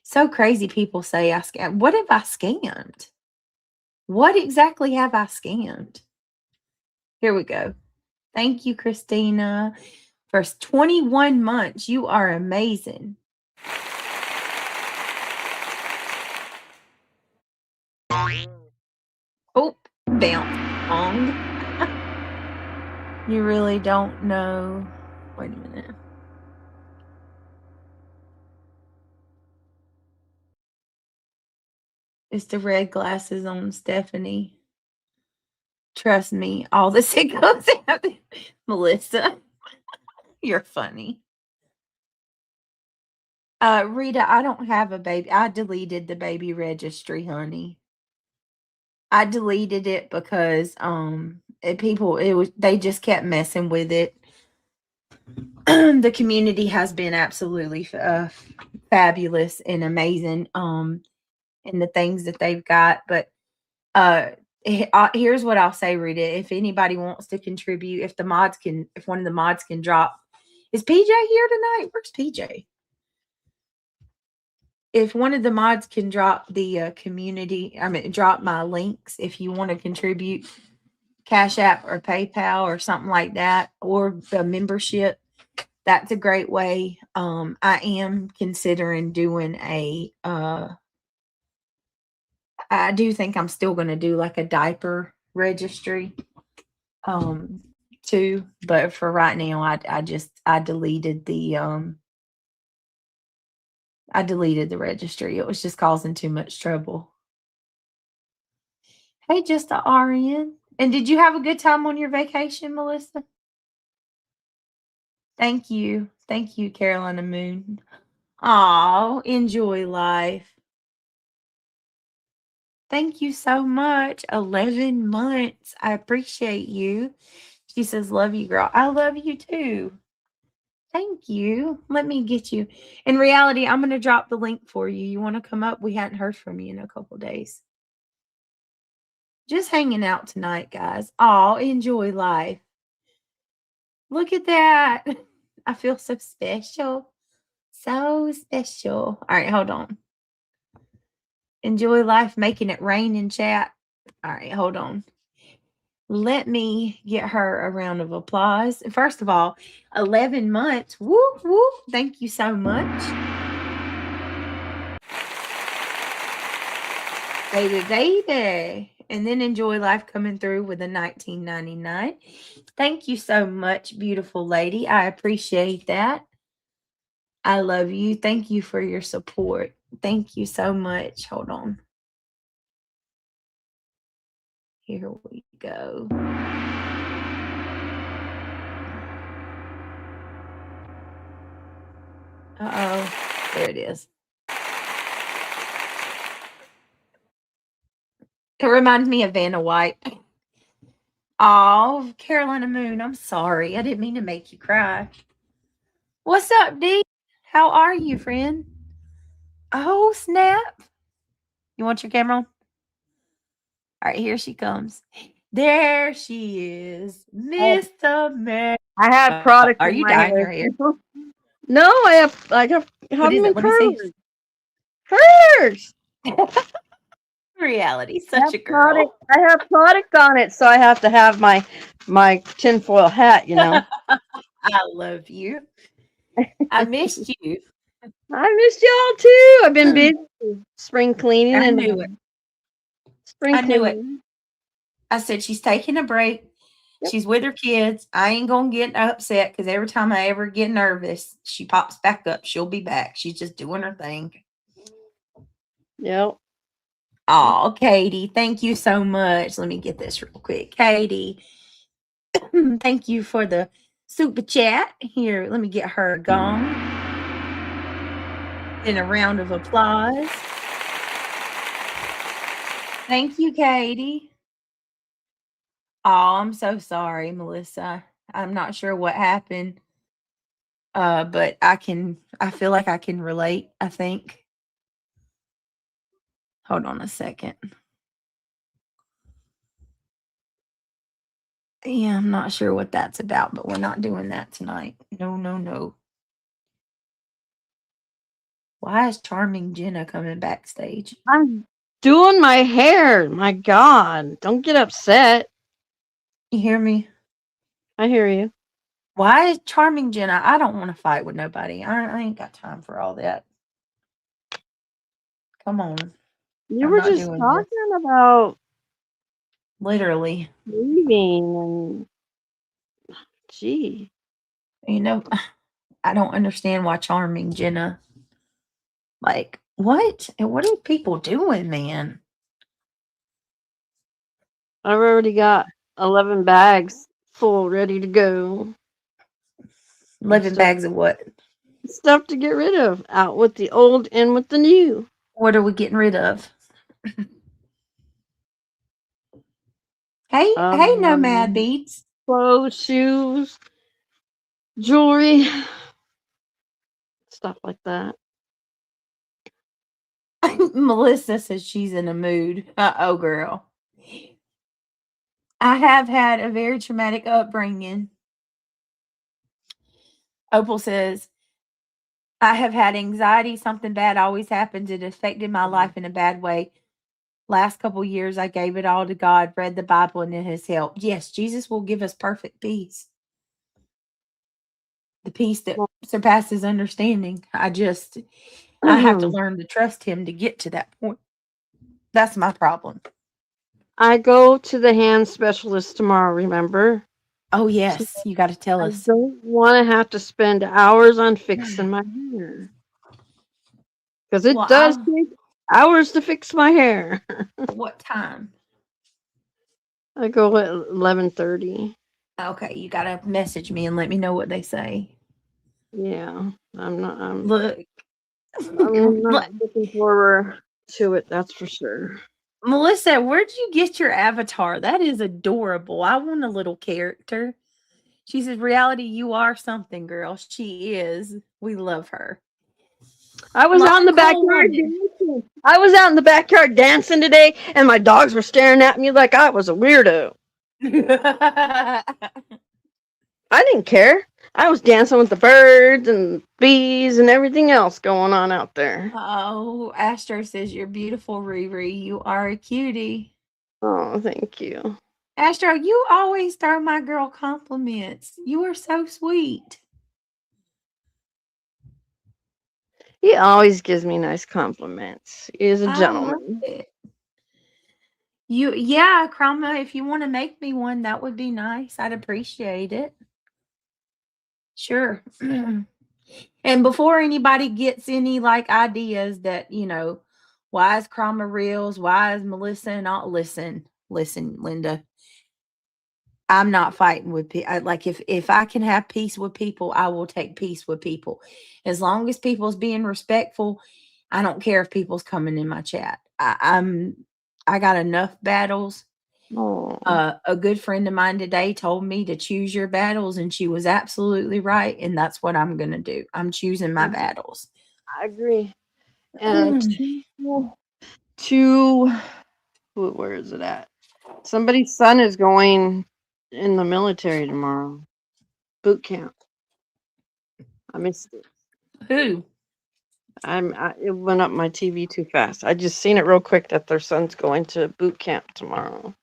So crazy people say I scammed. What have I scammed? What exactly have I scammed? Here we go. Thank you, Christina. For 21 months, you are amazing. Oh, bounce. wrong. You really don't know. Wait a minute. It's the red glasses on Stephanie. Trust me, all the sickos have it. Melissa, you're funny. Rita, I don't have a baby. I deleted the baby registry, honey. I deleted it because they just kept messing with it. The community has been absolutely fabulous and amazing in the things that they've got, but here's what I'll say, Rita. If anybody wants to contribute, if one of the mods can drop, is PJ here tonight? Where's PJ? If one of the mods can drop the drop my links if you want to contribute, Cash App or PayPal or something like that, or the membership, that's a great way. I am considering doing I do think I'm still going to do like a diaper registry, too. But for right now, I deleted the registry. It was just causing too much trouble. Hey, just a RN. And did you have a good time on your vacation, Melissa? Thank you. Thank you, Carolina Moon. Aw, enjoy life. Thank you so much. 11 months. I appreciate you. She says, love you, girl. I love you too. Thank you. Let me get you. In reality, I'm going to drop the link for you. You want to come up? We hadn't heard from you in a couple days. Just hanging out tonight, guys. Oh, enjoy life. Look at that. I feel so special. So special. All right, hold on. Enjoy life, making it rain in chat. All right, hold on. Let me get her a round of applause. First of all, 11 months. Woo, woo. Thank you so much. Baby. And then enjoy life coming through with a 1999. Thank you so much, beautiful lady. I appreciate that. I love you. Thank you for your support. Thank you so much. Hold on. Here we go. Uh-oh. There it is. It reminds me of Vanna White. Oh, Carolina Moon, I'm sorry. I didn't mean to make you cry. What's up, D? How are you, friend? Oh, snap. You want your camera on? All right, here she comes. There she is, Miss America. I had product Are in you my dyeing hair. your hair? No, I have What is them it? in Let me see. curlers. Reality, such a Product. girl. I have product on it, so I have to have my tinfoil hat. I love you. I missed you. I missed y'all too. I've been busy spring cleaning I and knew it. spring I knew it. cleaning. I said she's taking a break. Yep. She's with her kids. I ain't gonna get upset because every time I ever get nervous, she pops back up. She'll be back. She's just doing her thing. Yep. Oh, Katie, thank you so much. Let me get this real quick. Katie, thank you for the super chat. Here, let me get her a gong and a round of applause. Thank you, Katie. Oh, I'm so sorry, Melissa. I'm not sure what happened. But I feel like I can relate, I think. Hold on a second. Yeah, I'm not sure what that's about, but we're not doing that tonight. No. Why is Charming Jenna coming backstage? I'm doing my hair. My God, don't get upset. You hear me? I hear you. Why is Charming Jenna? I don't want to fight with nobody. I ain't got time for all that. Come on. You I'm were not just doing this. talking about literally. leaving and gee. You know, I don't understand why charming Jenna. Like, what? And what are people doing, man? I've already got 11 bags full ready to go. 11 bags of what? Stuff to get rid of. Out with the old, in with the new. What are we getting rid of? Hey, Nomad Beats. Clothes, shoes, jewelry, stuff like that. Melissa says she's in a mood. Oh, girl. I have had a very traumatic upbringing. Opal says, I have had anxiety. Something bad always happens. It affected my life in a bad way. Last couple years, I gave it all to God, read the Bible, and it has helped. Yes, Jesus will give us perfect peace. The peace that surpasses understanding. I have to learn to trust him to get to that point. That's my problem. I go to the hand specialist tomorrow, remember? Oh, yes. You got to tell I us. don't want to have to spend hours on fixing my hair. Because it does take hours to fix my hair. What time? I go at 11:30. Okay, you got to message me and let me know what they say. Yeah, I'm not looking forward to it, that's for sure. Melissa, where'd you get your avatar? That is adorable. I want a little character. She says, reality, you are something, girl. She is. We love her. I was out in the backyard dancing. I was out in the backyard dancing today, and my dogs were staring at me like I was a weirdo. I didn't care. I was dancing with the birds and bees and everything else going on out there. Oh, Astro says, you're beautiful, Riri. You are a cutie. Oh, thank you. Astro, you always throw my girl compliments. You are so sweet. He always gives me nice compliments. He is a gentleman. I love it. Yeah, Croma, if you want to make me one, that would be nice. I'd appreciate it. Sure. And before anybody gets any like ideas that, why is Croma Reels? Why is Melissa and all? Listen, Linda. I'm not fighting with people. Like if I can have peace with people, I will take peace with people. As long as people's being respectful, I don't care if people's coming in my chat. I got enough battles. Oh. A good friend of mine today told me to choose your battles, and she was absolutely right. And that's what I'm gonna do. I'm choosing my battles. I agree. And where is it at? Somebody's son is going in the military tomorrow. Boot camp. I missed it. Who? It went up my TV too fast. I just seen it real quick that their son's going to boot camp tomorrow.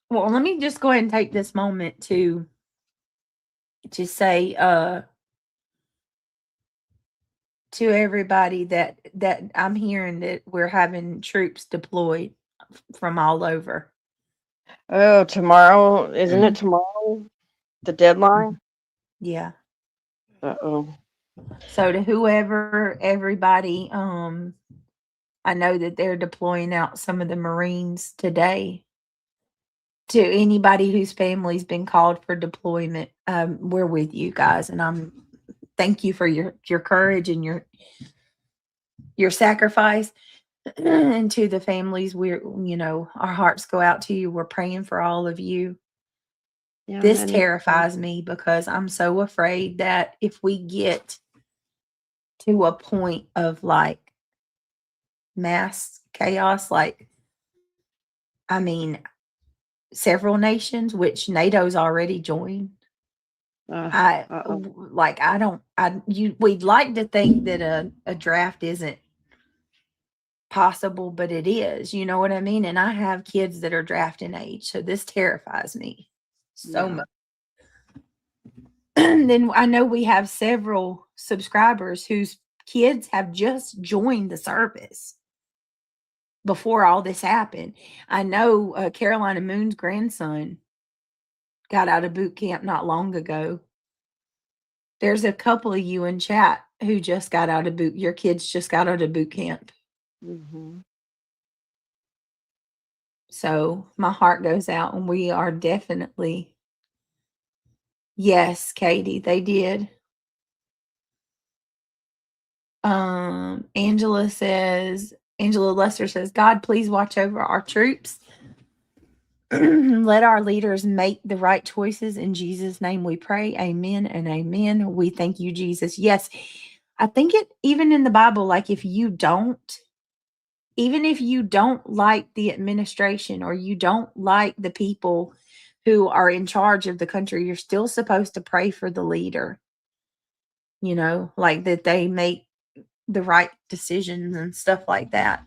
Well, let me just go ahead and take this moment to say to everybody that I'm hearing that we're having troops deployed from all over. Oh, tomorrow, isn't it tomorrow? The deadline? Yeah. Uh-oh. So to everybody, I know that they're deploying out some of the Marines today. To anybody whose family's been called for deployment, we're with you guys, and thank you for your courage and your sacrifice. And to the families, our hearts go out to you. We're praying for all of you. Yeah, this terrifies me because I'm so afraid that if we get to a point of like mass chaos, several nations, which NATO's already joined. We'd like to think that a draft isn't possible, but it is, you know what I mean? And I have kids that are drafting age, so this terrifies me so much. And then I know we have several subscribers whose kids have just joined the service. before all this happened. I know Carolina Moon's grandson got out of boot camp not long ago. There's a couple of you in chat who just got out of your kids just got out of boot camp. Mm-hmm. So my heart goes out, and we are definitely, yes, Katie, they did. Angela Lester says, God, please watch over our troops. Let our leaders make the right choices. In Jesus' name we pray. Amen and amen. We thank you, Jesus. Yes, I think it, even in the Bible, like even if you don't like the administration or you don't like the people who are in charge of the country, you're still supposed to pray for the leader, like that they make the right decisions and stuff like that.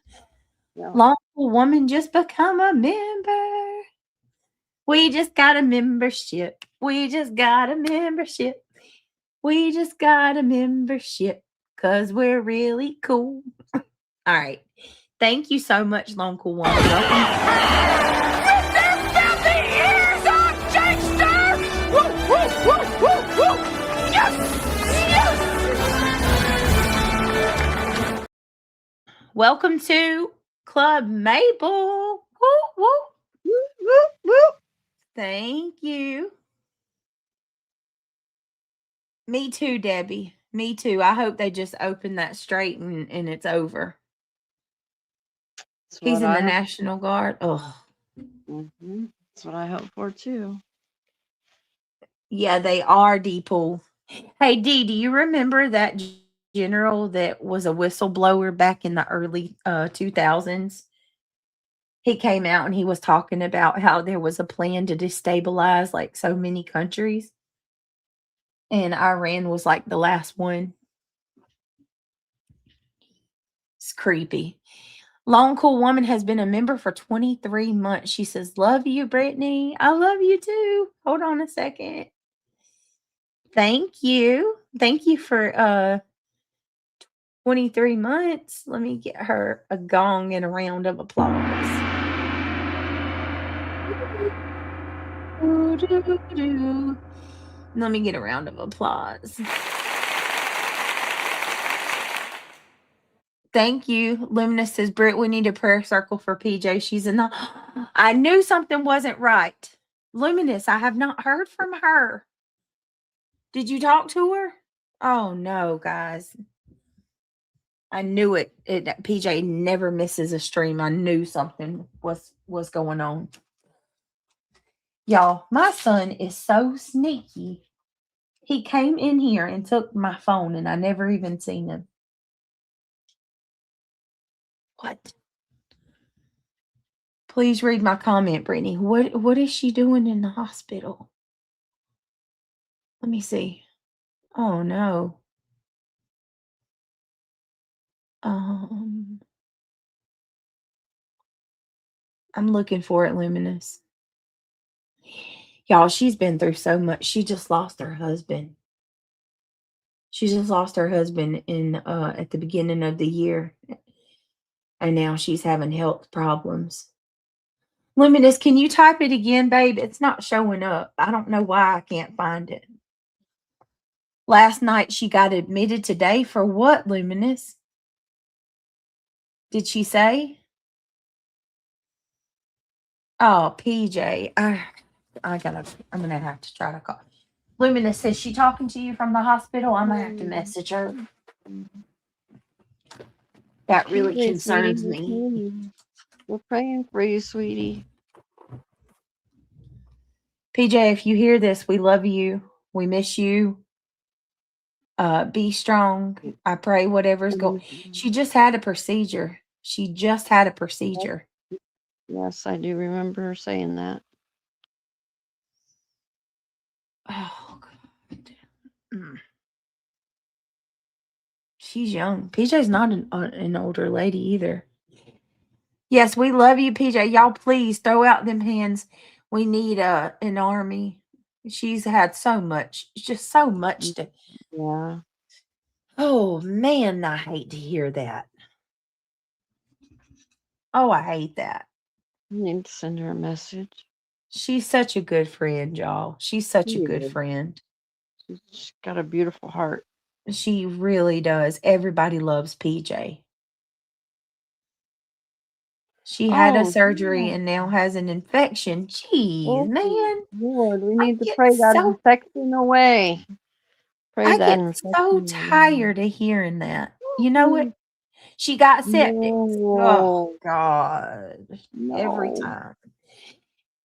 Yeah. Lawful woman, just become a member. We just got a membership. We just got a membership. We just got a membership because we're really cool. All right. Thank you so much, Lone Cool Woman. Welcome to Club Maple. Woo, woo. Woo, woo, woo. Thank you. Me too, Debbie. Me too. I hope they just open that straight and it's over. He's in the National Guard. Oh. Mm-hmm. That's what I hope for too. Yeah, they are, D-Pool. Hey, Dee, do you remember that general that was a whistleblower back in the early 2000s? He came out and he was talking about how there was a plan to destabilize like so many countries. And Iran was like the last one. It's creepy. Lone Cool Woman has been a member for 23 months. She says, love you, Brittany. I love you too. Hold on a second. Thank you. Thank you for 23 months. Let me get her a gong and a round of applause. Let me get a round of applause. Thank you. Luminous says, Britt, we need a prayer circle for PJ. She's in the... I knew something wasn't right. Luminous, I have not heard from her. Did you talk to her? Oh, no, guys. I knew it. PJ never misses a stream. I knew something was going on. Y'all, my son is so sneaky. He came in here and took my phone, and I never even seen him. What? Please read my comment, Brittany. What is she doing in the hospital? Let me see. Oh, no. I'm looking for it, Luminous. Y'all, she's been through so much. She just lost her husband. She just lost her husband in at the beginning of the year. And now she's having health problems. Luminous, can you type it again, babe? It's not showing up. I don't know why I can't find it. Last night she got admitted today for what, Luminous? Did she say? Oh, PJ. I'm gonna have to try to call. Luminous, is she talking to you from the hospital? I'm gonna have to message her. That really concerns me. We're praying for you, sweetie. PJ, if you hear this, we love you. We miss you. Be strong. I pray whatever's going. She just had a procedure. Yes, I do remember her saying that. Oh, God. She's young. PJ's not an older lady either. Yes, we love you, PJ. Y'all, please throw out them hands. We need an army. She's had so much. It's just so much to. Yeah. Oh man, I hate to hear that. Oh, I hate that. I need to send her a message. She's such a good friend, y'all. She's such a She good is. friend. She's got a beautiful heart. She really does. Everybody loves PJ. She had a Oh, surgery yeah. and now has an infection. Jeez, Oh, man. Lord, we I need to get pray that so infection away. Pray I that get infection so away. tired of hearing that. You know what? She got septic. Oh No, God. Every no. time.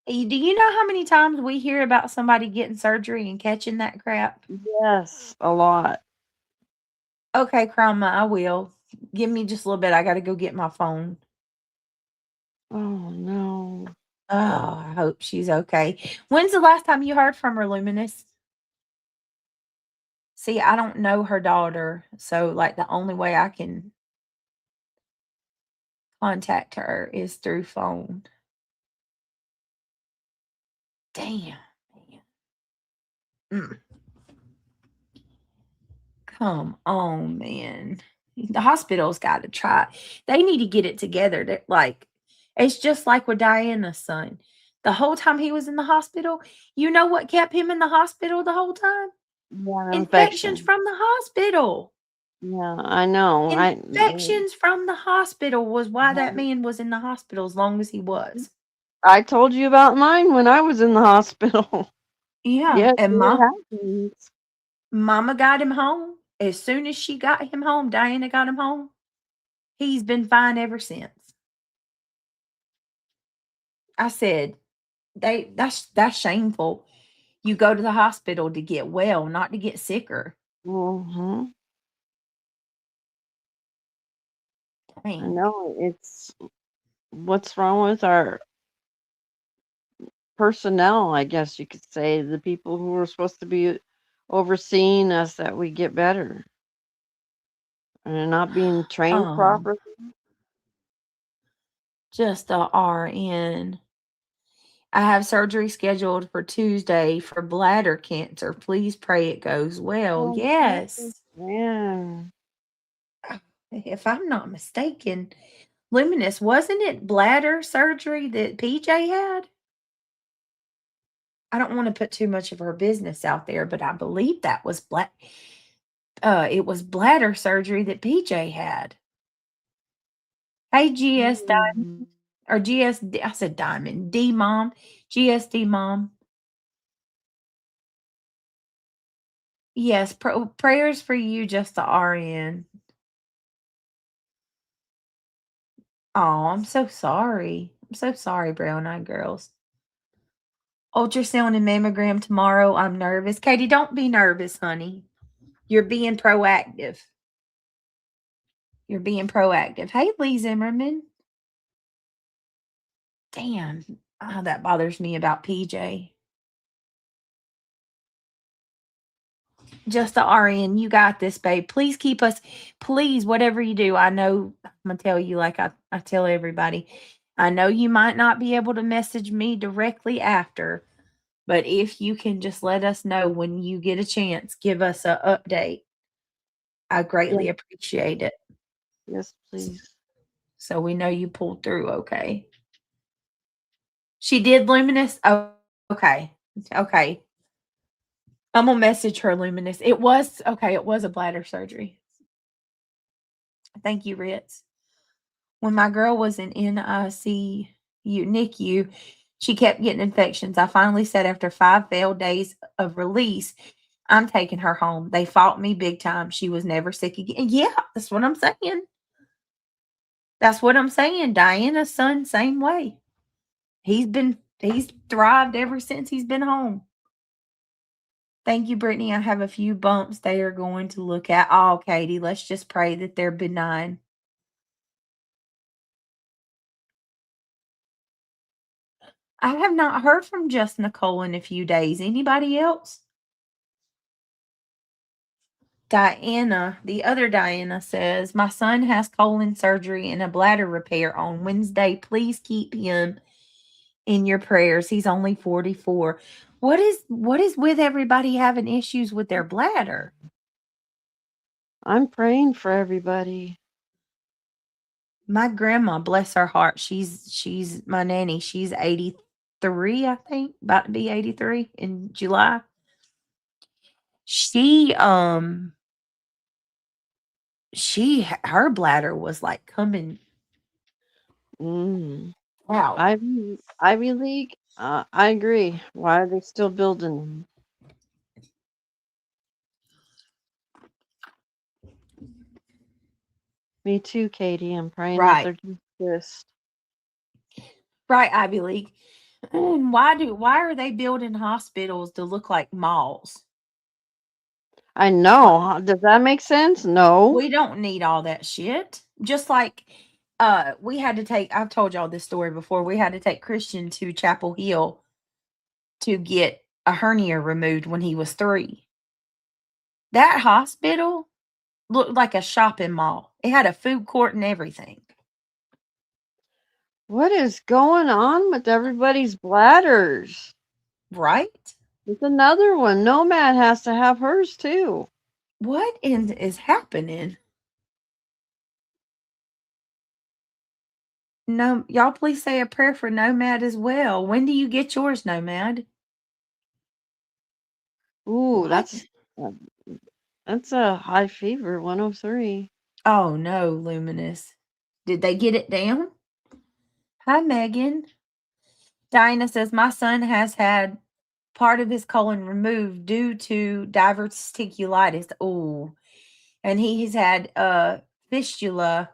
Do you know how many times we hear about somebody getting surgery and catching that crap? Yes, a lot. Okay, Croma, I will. Give me just a little bit. I gotta go get my phone. Oh, no. Oh, I hope she's okay. When's the last time you heard from her, Luminous? See, I don't know her daughter, so like the only way I can contact her is through phone. Damn. Mm. Come on, man. The hospital's got to try. They need to get it together. Like, it's just like with Diana's son. The whole time he was in the hospital, you know what kept him in the hospital the whole time? Yeah, Infections infection. from the hospital. Yeah, I know. Infections from the hospital was why that man was in the hospital as long as he was. I told you about mine when I was in the hospital. Yeah, Yes, and it happens. mama got him home. As soon as she got him home, Diana got him home. He's been fine ever since. I said, that's shameful. You go to the hospital to get well, not to get sicker. Mm-hmm. I Dang. know. It's what's wrong with our personnel, I guess you could say, the people who are supposed to be overseeing us, that we get better and they're not being trained Um, properly. just a RN. I have surgery scheduled for Tuesday for bladder cancer. Please pray it goes well. Oh, Yes. man. If I'm not mistaken, Luminous, wasn't it bladder surgery that PJ had? I don't want to put too much of her business out there, but I believe that was it was bladder surgery that PJ had. Hey, GS Diamond, Mhm. or GSD, I said Diamond, D Mom, GSD Mom. Yes, prayers for you, just the RN. Oh, I'm so sorry. I'm so sorry, brown eyed girls. Ultrasound and mammogram tomorrow. I'm nervous. Katie, don't be nervous, honey. You're being proactive. You're being proactive. Hey, Lee Zimmerman. Damn. Oh, that bothers me about PJ. Just the RN. You got this, babe. Please keep us, please, whatever you do. I know I'm going to tell you, like I tell everybody, I know you might not be able to message me directly after, but if you can just let us know when you get a chance, give us an update. I Yes, greatly appreciate it. yes, please. So we know you pulled through okay. She did Luminous? Oh, okay. Okay. I'm gonna message her Luminous. It was okay, it was a bladder surgery. Thank you, Ritz. When my girl was in NICU, NICU, she kept getting infections. I finally said after 5 failed days of release, I'm taking her home. They fought me big time. She was never sick again. Yeah, that's what I'm saying. That's what I'm saying. Diana's son, same way. He's thrived ever since he's been home. Thank you, Brittany. I have a few bumps they are going to look at. Oh, Katie, let's just pray that they're benign. I have not heard from just Nicole in a few days. Anybody else? Diana, the other Diana says, my son has colon surgery and a bladder repair on Wednesday. Please keep him in your prayers. He's only 44. What is with everybody having issues with their bladder? I'm praying for everybody. My grandma, bless her heart, she's my nanny. She's 83, I think, about to be 83 in July. She her bladder was like coming out. Ivy League. I agree. Why are they still building them? Me too, Katie. I'm praying that Right. they're just. Right, Ivy League. Why are they building hospitals to look like malls? I know. Does that make sense? No. We don't need all that shit. Just like we had to take I've told y'all this story before. We had to take Christian to Chapel Hill to get a hernia removed when he was 3. That hospital looked like a shopping mall. It had a food court and everything. What is going on with everybody's bladders? Right? It's another one. Nomad has to have hers too. What is happening? No, y'all please say a prayer for Nomad as well. When do you get yours, Nomad? Ooh, What? that's a high fever 103. Oh no, Luminous. Did they get it down? Hi, Megan. Diana says my son has had part of his colon removed due to diverticulitis. Oh, and he has had a fistula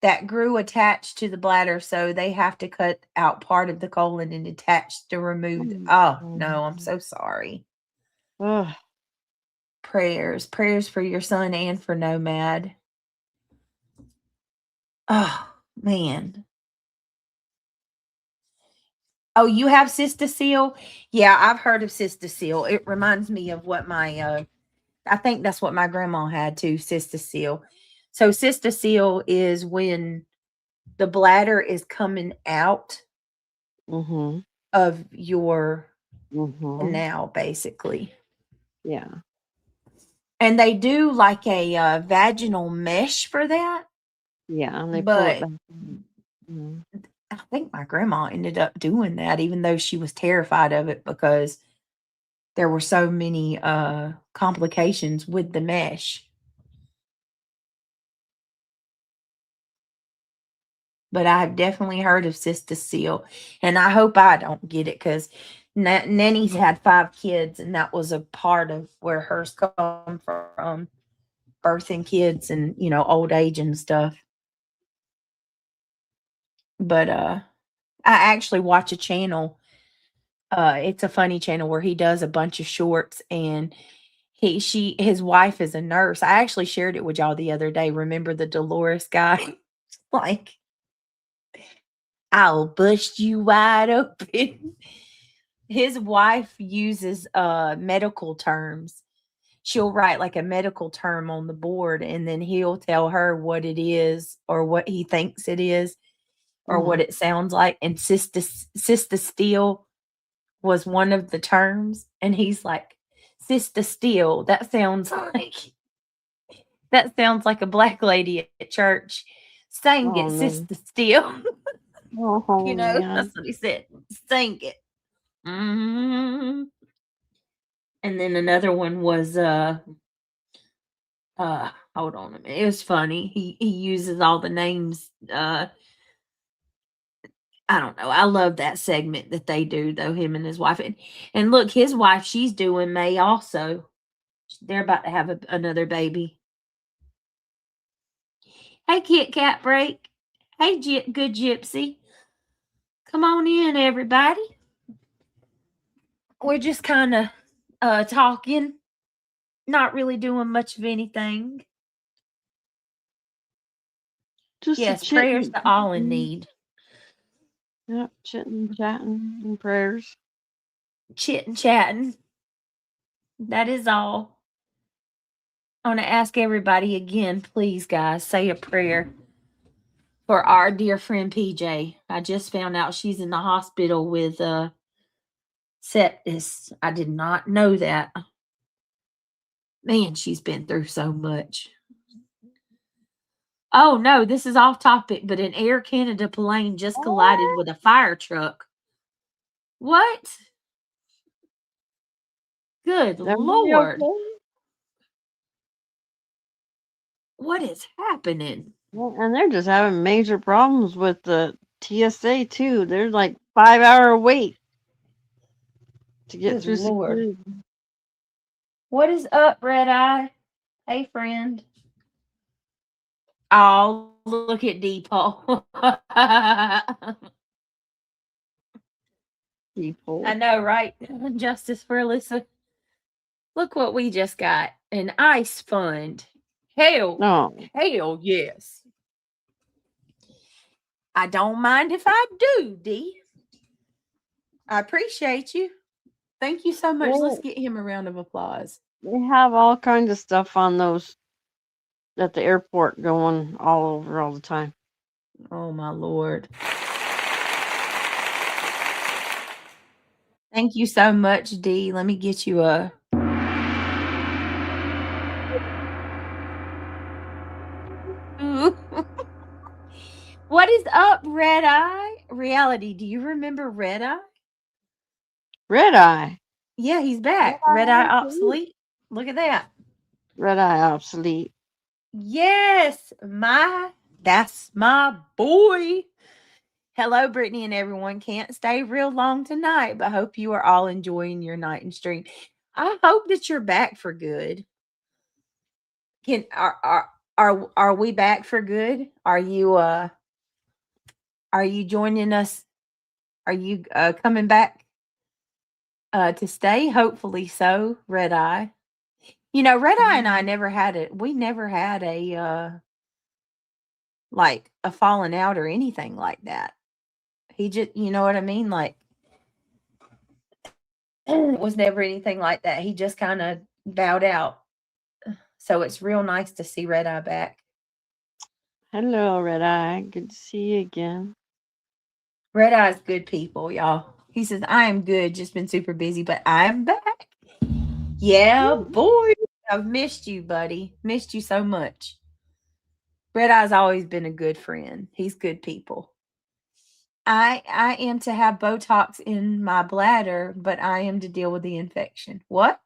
that grew attached to the bladder, so they have to cut out part of the colon and attach the removed. Oh no, I'm so sorry. Ugh. Prayers for your son and for Nomad. Oh man. Oh, you have cystocele? Yeah, I've heard of cystocele. It reminds me of what my I think that's what my grandma had too, cystocele. So cystocele is when the bladder is coming out Mm-hmm. of your Mm-hmm. canal, basically. Yeah. And they do like a vaginal mesh for that, Yeah. And they pull it but back. Mm-hmm. I think my grandma ended up doing that, even though she was terrified of it because there were so many complications with the mesh. But I've definitely heard of cystocele, and I hope I don't get it because Nanny's had 5 kids, and that was a part of where hers come from, birthing kids and old age and stuff. But I actually watch a channel. It's a funny channel where he does a bunch of shorts, and his wife is a nurse. I actually shared it with y'all the other day. Remember the Dolores guy? Like, I'll bust you wide open. His wife uses medical terms. She'll write like a medical term on the board, and then he'll tell her what it is or what he thinks it is or what it sounds like. And Sister Steel was one of the terms, and he's like, Sister Steel, that sounds like a black lady at church. Sing Oh it, no. Sister Steel. Oh man. That's what he said. Sing it. Mhm. And then another one was hold on a minute. It was funny. He uses all the names. I don't know. I love that segment that they do though, him and his wife. And look, his wife, she's due in May also. They're about to have another baby. Hey, Kit Kat Break. Hey, good Gypsy. Come on in, everybody. We're just kind of talking, not really doing much of anything. Just a Yes, prayers chitting. to all in need. Yep, chitting, chatting, and prayers. Chit and chatting. That is all. I want to ask everybody again, please, guys, say a prayer for our dear friend PJ. I just found out she's in the hospital with sepsis. I did not know that. Man, she's been through so much. Oh no, this is off topic, but an Air Canada plane just collided with a fire truck. What? Good Everybody Lord. okay? What is happening? Well, and they're just having major problems with the TSA too. There's like 5 hour wait to get Good through Lord. security. What is up, Red Eye? Hey, friend. Oh, look at Deepo. People. I know, right? Justice for Alyssa. Look what we just got. An ice fund. Hell, No. hell yes. I don't mind if I do, Dee. I appreciate you. Thank you so much. Let's get him a round of applause. They have all kinds of stuff on those at the airport going all over all the time. Oh my Lord. Thank you so much, Dee. Let me get you a Ooh. What is up, Red Eye? Reality, do you remember Red Eye? Red Eye. Yeah, he's back. Red Eye obsolete. Look at that. Red Eye obsolete. Yes, that's my boy. Hello, Brittany and everyone. Can't stay real long tonight, but hope you are all enjoying your night and stream. I hope that you're back for good. Are we back for good? Are you joining us? Are you coming back to stay? Hopefully so, Red Eye. You know, Red Eye and I never had it. We never had a like a falling out or anything like that. He just, you know what I mean? Like, it was never anything like that. He just kind of bowed out. So it's real nice to see Red Eye back. Hello, Red Eye. Good to see you again. Red Eye's good people, y'all. He says, I am good, just been super busy, but I'm back. Yeah, boy. I've missed you, buddy. Missed you so much. Red Eye's always been a good friend. He's good people. I am to have Botox in my bladder, but I am to deal with the infection. What?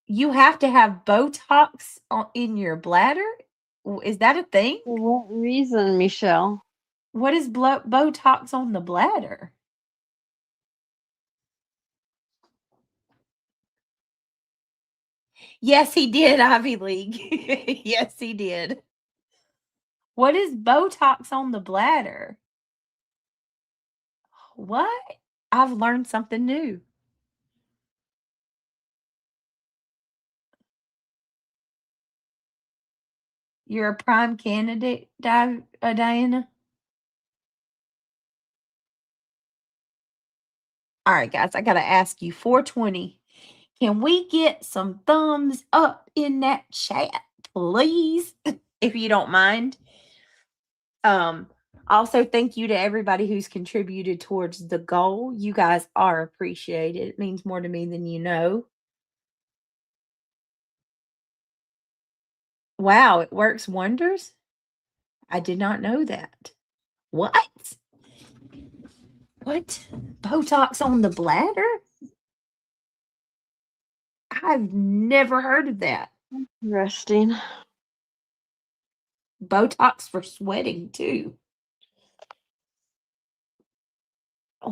You have to have Botox in your bladder? Is that a thing? For what reason, Michelle? What is Botox on the bladder? Yes, he did, Ivy League. Yes, he did. What is Botox on the bladder? What? I've learned something new. You're a prime candidate, Diana? All right, guys, I got to ask you 420. Can we get some thumbs up in that chat, please? If you don't mind. Also, thank you to everybody who's contributed towards the goal. You guys are appreciated. It means more to me than you know. Wow, it works wonders. I did not know that. What? What? Botox on the bladder? I've never heard of that. Resting. Botox for sweating too.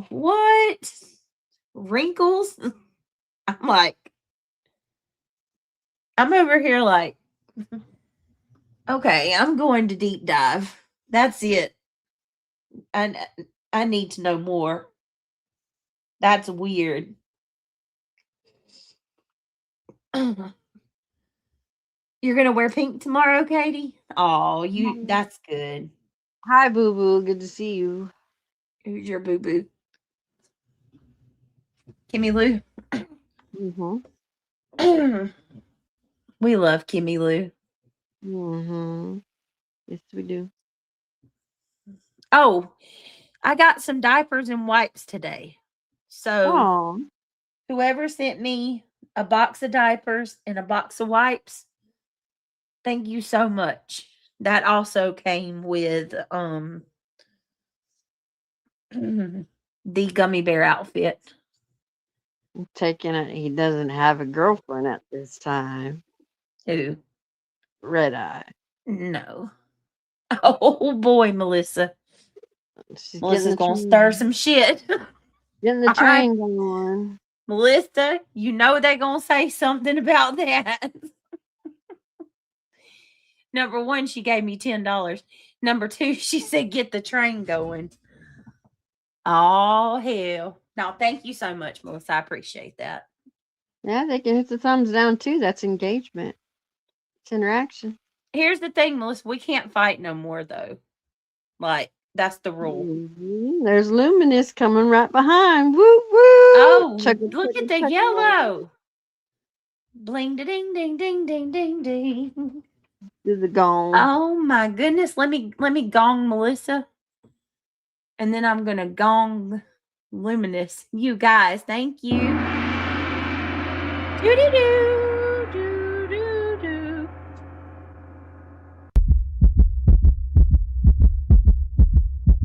What? Wrinkles? I'm over here like, okay, I'm going to deep dive. That's it. And I need to know more. That's weird. You're gonna wear pink tomorrow, Katie? Oh, that's good. Hi, Boo Boo. Good to see you. Who's your boo boo? Kimmy Lou. We love Kimmy Lou. Yes, we do. Oh, I got some diapers and wipes today. So whoever sent me a box of diapers and a box of wipes, Thank you so much. That also came with the gummy bear outfit. I'm taking it he doesn't have a girlfriend at this time. Who? Red Eye. No. Oh boy, Melissa. She's Melissa's gonna stir some shit. getting the All right. train going. Melissa, you know they're gonna say something about that. Number one, she gave me $10. Number two, she said, get the train going. Oh, hell. No, thank you so much, Melissa. I appreciate that. Yeah, they can hit the thumbs down too. That's engagement. It's interaction. Here's the thing, Melissa. We can't fight no more, though. Like, that's the rule. There's Luminous coming right behind. Woo woo! Oh, Chugga, look chugga, at the chugga. yellow. Bling, ding, ding, ding, ding, ding, ding. Do the gong. Oh my goodness. Let me gong Melissa. And then I'm gonna gong Luminous. You guys, thank you. Doo doo doo doo doo doo.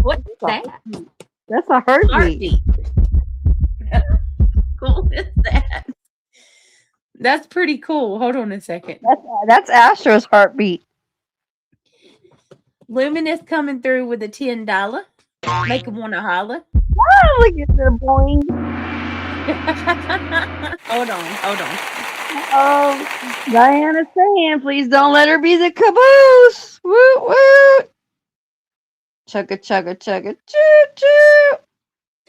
What's that? That's a heartbeat. Heartbeat. Cool is that? That's pretty cool. Hold on a second. That's Astro's heartbeat. Luminous coming through with a $10. Make him want to holler. Oh, look at the boing. Hold on. Oh, Diana's saying, please don't let her be the caboose. Woo woo. Chugga chugga chugga choo choo.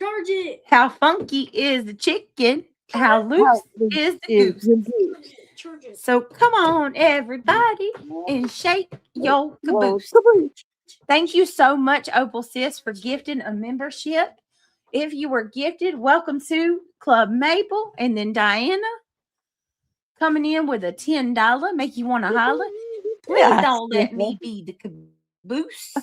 Charge it. How funky is the chicken? How loose is the goose? So come on, everybody, and shake your caboose. Thank you so much, Opal Sis, for gifting a membership. If you were gifted, welcome to Club Maple. And then Diana coming in with a $10, make you want to holler. Please don't let me be the caboose.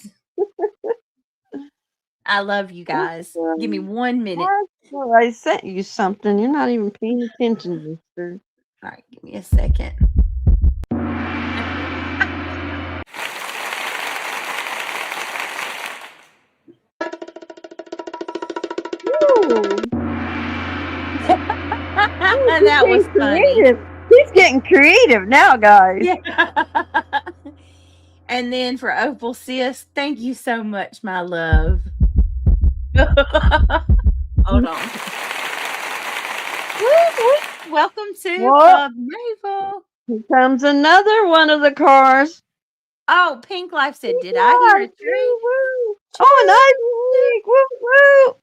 I love you guys. Give me 1 minute. Well, I sent you something. You're not even paying attention, mister. All right, give me a second. That was funny. He's getting creative now, guys. Yeah. And then for Opal Sis, thank you so much, my love. Hold on. Welcome to Club Maple. Here comes another one of the cars. Oh, Pink Life said, did I hear a tree? Oh, an Ivy League. Woo woo.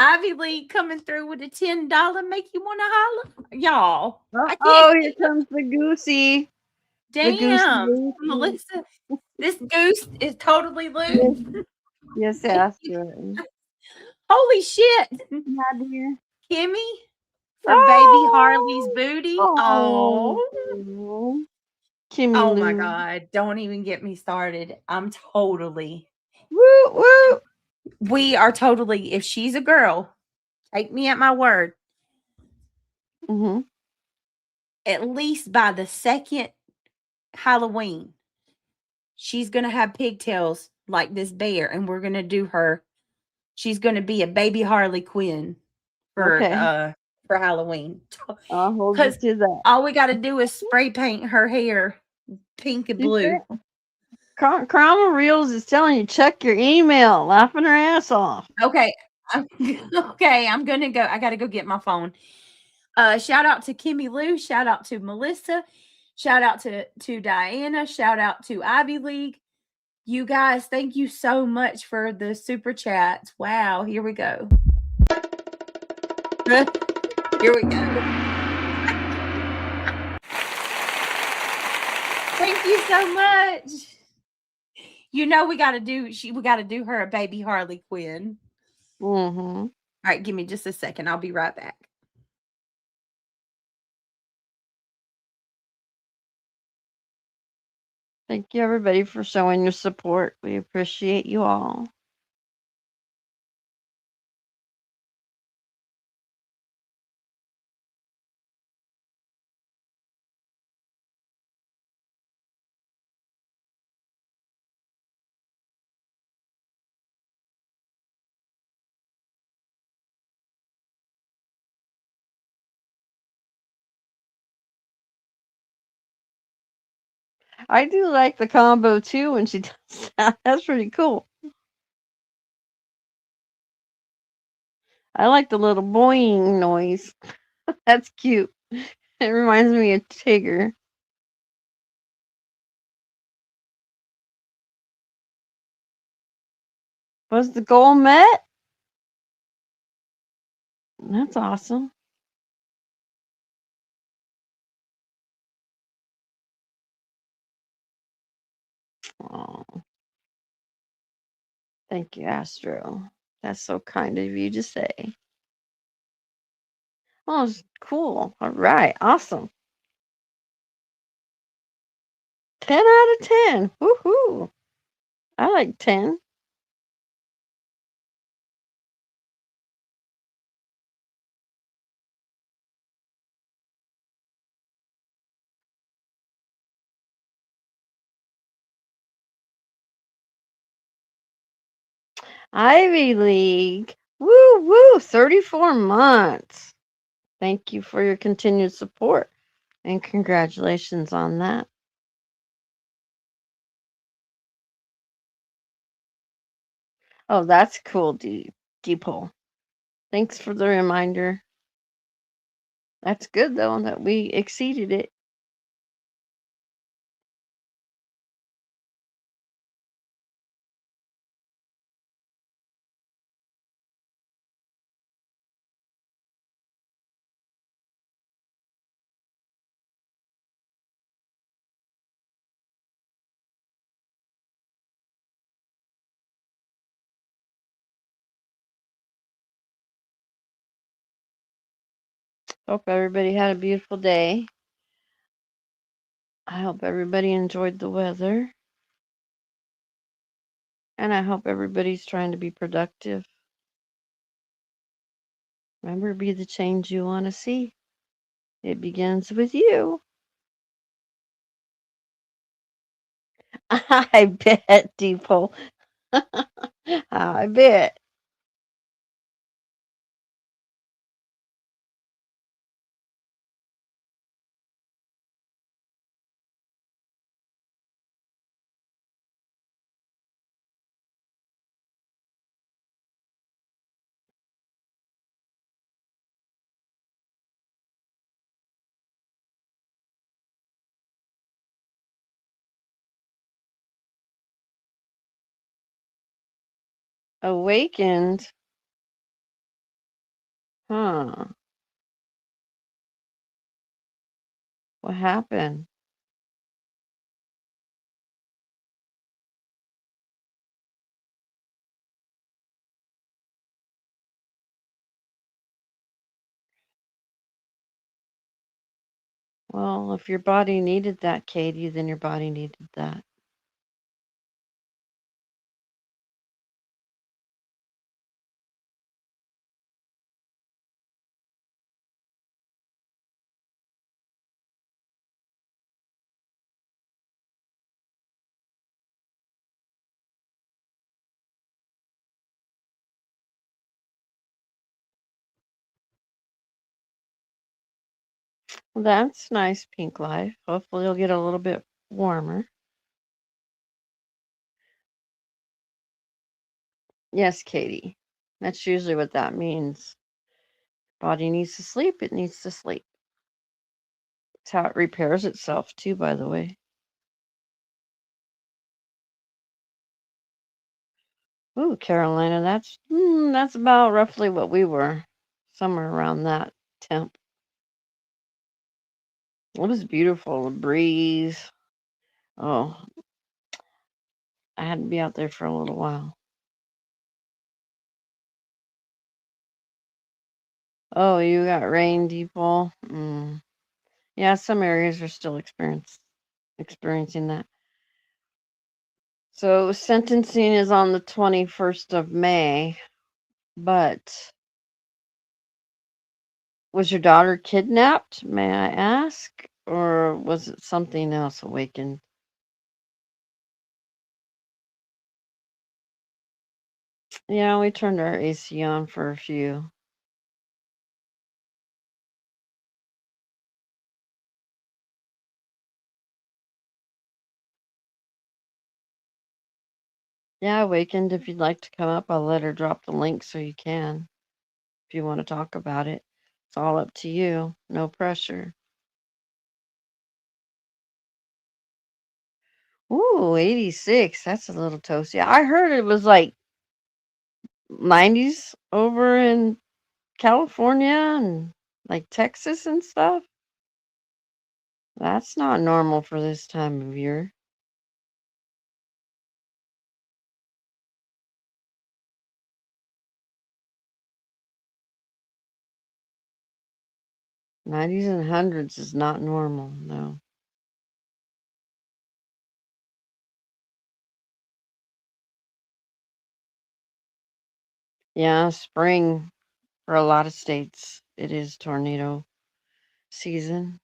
Ivy League coming through with a $10, make you want to holler? Y'all. Oh, here comes the goosey. Damn, Melissa, this goose is totally loose. Yes, Astro. Holy shit. My dear. Kimmy for baby Harley's booty. Oh. Kimmy Oh Lou. my God. Don't even get me started. I'm totally. Woo woo. We are totally, if she's a girl, take me at my word. Mm-hmm. At least by the second Halloween, she's going to have pigtails like this bear, and we're going to do her. She's going to be a baby Harley Quinn for Halloween. I'll hold you to that. All we got to do is spray paint her hair pink and blue. Karma Reels is telling you, check your email, laughing her ass off. Okay. I'm going to go. I got to go get my phone. Shout out to Kimmy Lou. Shout out to Melissa. Shout out to Diana. Shout out to Ivy League. You guys, thank you so much for the super chats. Wow, here we go. Here we go. Thank you so much. You know we got to do her a baby Harley Quinn. Mm-hmm. All right, give me just a second. I'll be right back. Thank you, everybody, for showing your support. We appreciate you all. I do like the combo too when she does that. That's pretty cool. I like the little boing noise. That's cute. It reminds me of Tigger. Was the goal met? That's awesome. Oh, thank you, Astro. That's so kind of you to say. Oh, it's cool. All right, awesome. 10 out of 10. Woohoo! I like 10. Ivy League. Woo woo! 34 months. Thank you for your continued support and congratulations on that. Oh, that's cool, Deepole. Thanks for the reminder. That's good though that we exceeded it. Hope everybody had a beautiful day. I hope everybody enjoyed the weather. And I hope everybody's trying to be productive. Remember, be the change you want to see. It begins with you. I bet, Deepo. I bet. Awakened. Huh. What happened? Well, if your body needed that, Katie, then your body needed that. Well, that's nice, Pink Life. Hopefully, you'll get a little bit warmer. Yes, Katie. That's usually what that means. Body needs to sleep, it needs to sleep. It's how it repairs itself, too, by the way. Ooh, Carolina, that's about roughly what we were, somewhere around that temp. It was beautiful, the breeze. Oh, I had to be out there for a little while. Oh, you got rain, people. Yeah, some areas are still experiencing that. So sentencing is on the 21st of May, but was your daughter kidnapped, may I ask? Or was it something else awakened? Yeah, we turned our AC on for a few. Yeah, Awakened, if you'd like to come up, I'll let her drop the link so you can. If you want to talk about it, it's all up to you. No pressure. Ooh, 86. That's a little toasty. I heard it was like 90s over in California and like Texas and stuff. That's not normal for this time of year. Nineties and hundreds is not normal, no. Yeah, spring for a lot of states. It is tornado season.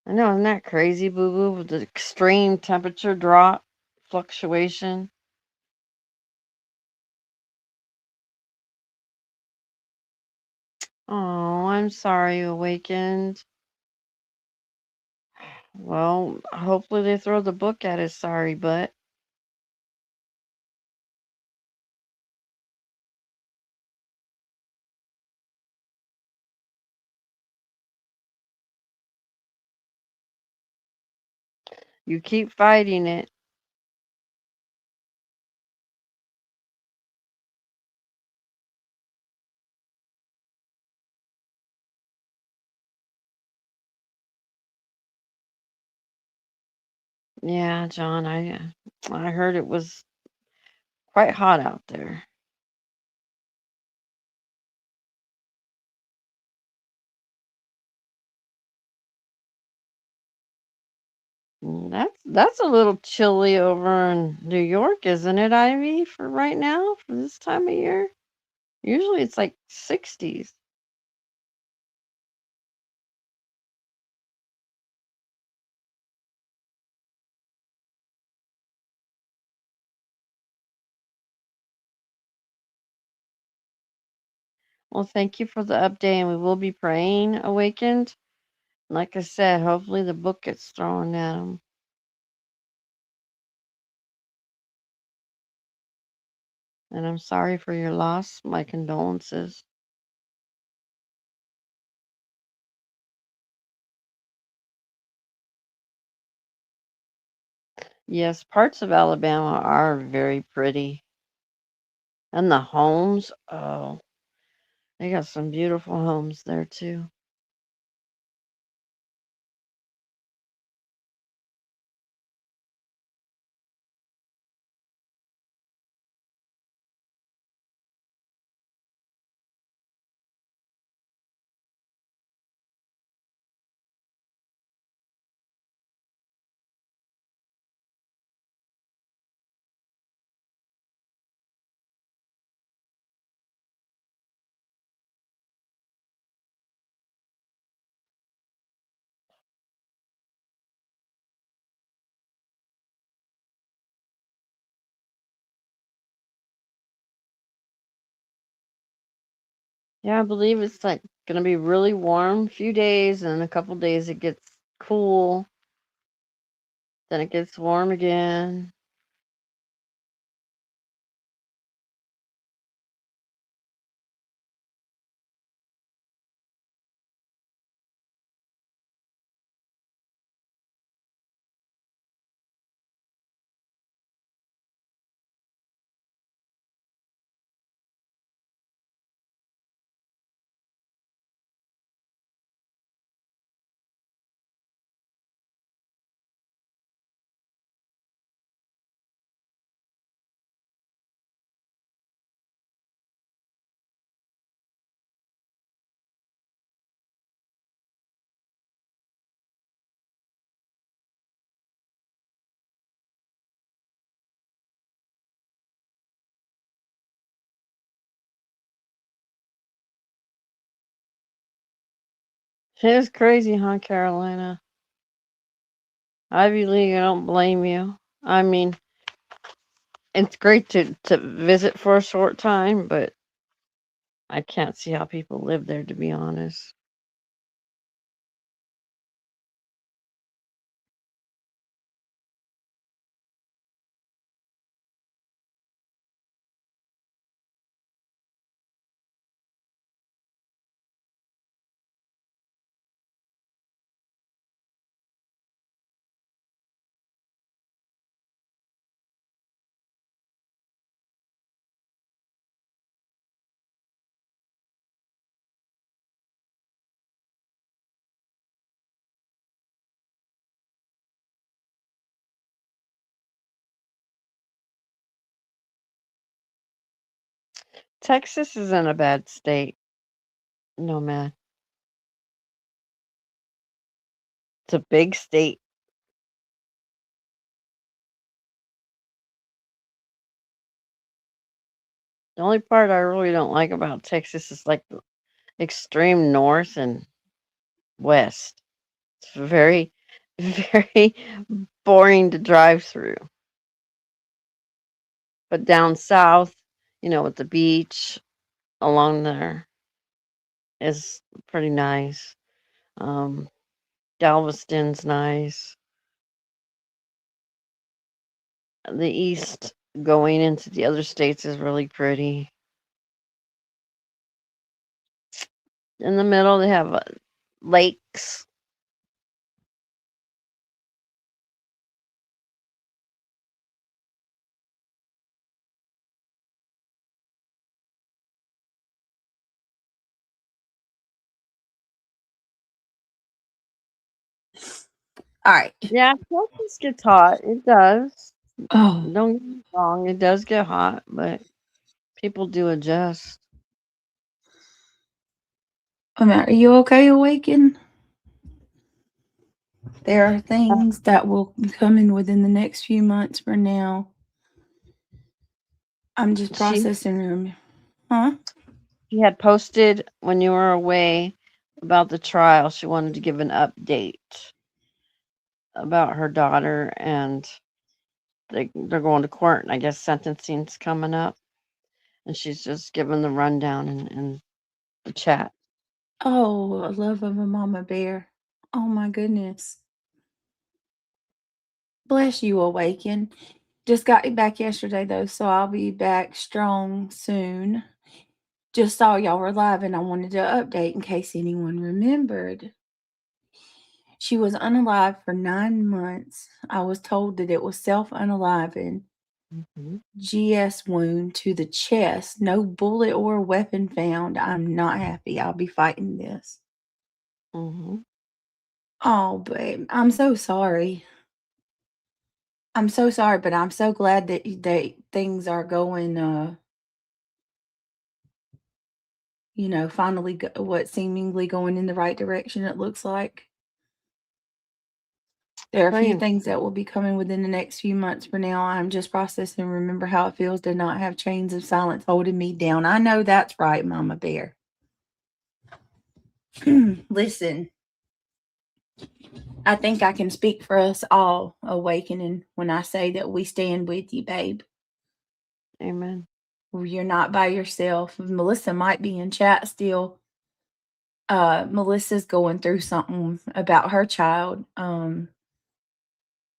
I know, isn't that crazy, Boo Boo, with the extreme temperature drop fluctuation? Oh, I'm sorry you awakened. Well, hopefully they throw the book at his sorry butt. You keep fighting it. Yeah, John, I heard it was quite hot out there. That's a little chilly over in New York, isn't it, Ivy, for right now, for this time of year? Usually it's like 60s. Well, thank you for the update, and we will be praying awakened. Like I said, hopefully the book gets thrown at him. And I'm sorry for your loss. My condolences. Yes, parts of Alabama are very pretty. And the homes, oh, they got some beautiful homes there too. Yeah, I believe it's like gonna be really warm a few days, and in a couple days it gets cool, then it gets warm again. It was crazy, huh, Carolina? Ivy League, I don't blame you. I mean, it's great to visit for a short time, but I can't see how people live there, to be honest. Texas isn't a bad state. No, man. It's a big state. The only part I really don't like about Texas is like the extreme north and west. It's very, very boring to drive through. But down south, with the beach along there is pretty nice. Um, Galveston's nice. The east going into the other states is really pretty. In the middle, they have lakes. All right. Yeah, Texas gets hot. It does. Oh, Don't get me wrong, it does get hot, but people do adjust. are you okay, Awaken? There are things that will be coming within the next few months for now. I'm just She processing them. Huh? she had posted when you were away about the trial. She wanted to give an update about her daughter, and they're going to court, and I guess sentencing's coming up. And she's just giving the rundown in the chat. Oh, a love of a mama bear. Oh my goodness. Bless you, Awaken. Just got back yesterday though, so I'll be back strong soon. Just saw y'all were live and I wanted to update in case anyone remembered. She was unalive for 9 months. I was told that it was self-unaliving. Mm-hmm. GS wound to the chest. No bullet or weapon found. I'm not happy. I'll be fighting this. Mm-hmm. Oh, babe. I'm so sorry. I'm so sorry, but I'm so glad that things are going, finally what seemingly going in the right direction, it looks like. There are a few Praying. things that will be coming within the next few months for now. I'm just processing and remember how it feels to not have chains of silence holding me down. I know that's right, Mama Bear. Listen, I think I can speak for us all, Awakening, when I say that we stand with you, babe. Amen. You're not by yourself. Melissa might be in chat still. Melissa's going through something about her child.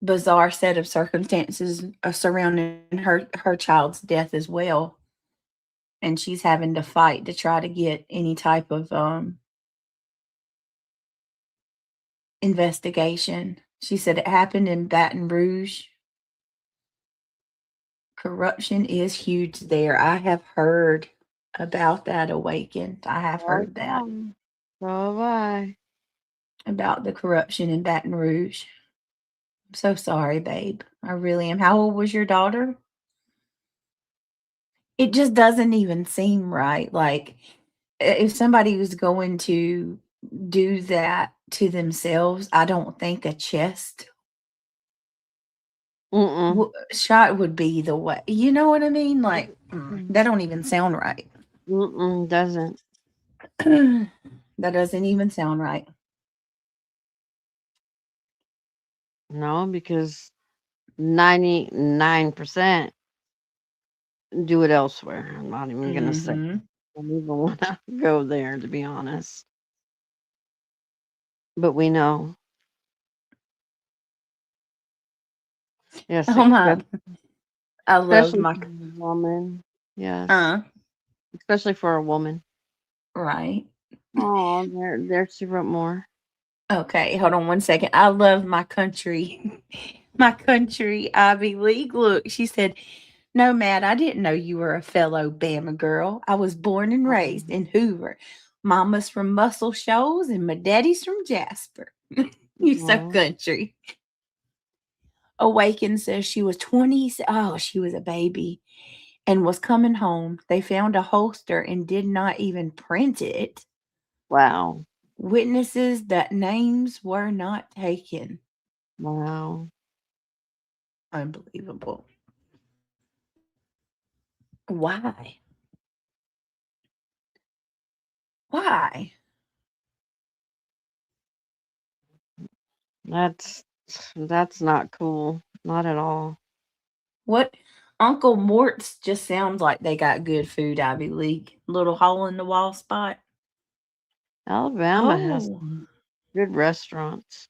Bizarre set of circumstances surrounding her child's death as well, and she's having to fight to try to get any type of investigation. She said it happened in Baton Rouge. Corruption is huge there. I have heard about that, Awakened. I have heard that So have I. about the corruption in Baton Rouge. I'm so sorry, babe. I really am. How old was your daughter? It just doesn't even seem right. Like, if somebody was going to do that to themselves, I don't think a chest shot would be the way. You know what I mean? Like, that don't even sound right. Doesn't. That doesn't even sound right. No, because 99% do it elsewhere. I'm not even going to say. I don't even want to go there, to be honest. But we know. Yes, Oh my! I love especially my for a woman. Yes, especially for a woman. right. Oh, there she wrote more. Okay, hold on 1 second. I love my country. My country Ivy League. Look, she said, "No, Matt, I didn't know you were a fellow Bama girl. I was born and raised in Hoover. Mama's from Muscle Shoals and my daddy's from Jasper." You so country. Awaken says she was 20. Oh, she was a baby. and was coming home. They found a holster and did not even print it. Wow. Witnesses that names were not taken. Wow. Unbelievable. Why? Why? That's not cool. Not at all. What? Uncle Mort's just sounds like they got good food, Ivy League. Little hole in the wall spot. Alabama has Oh. good restaurants.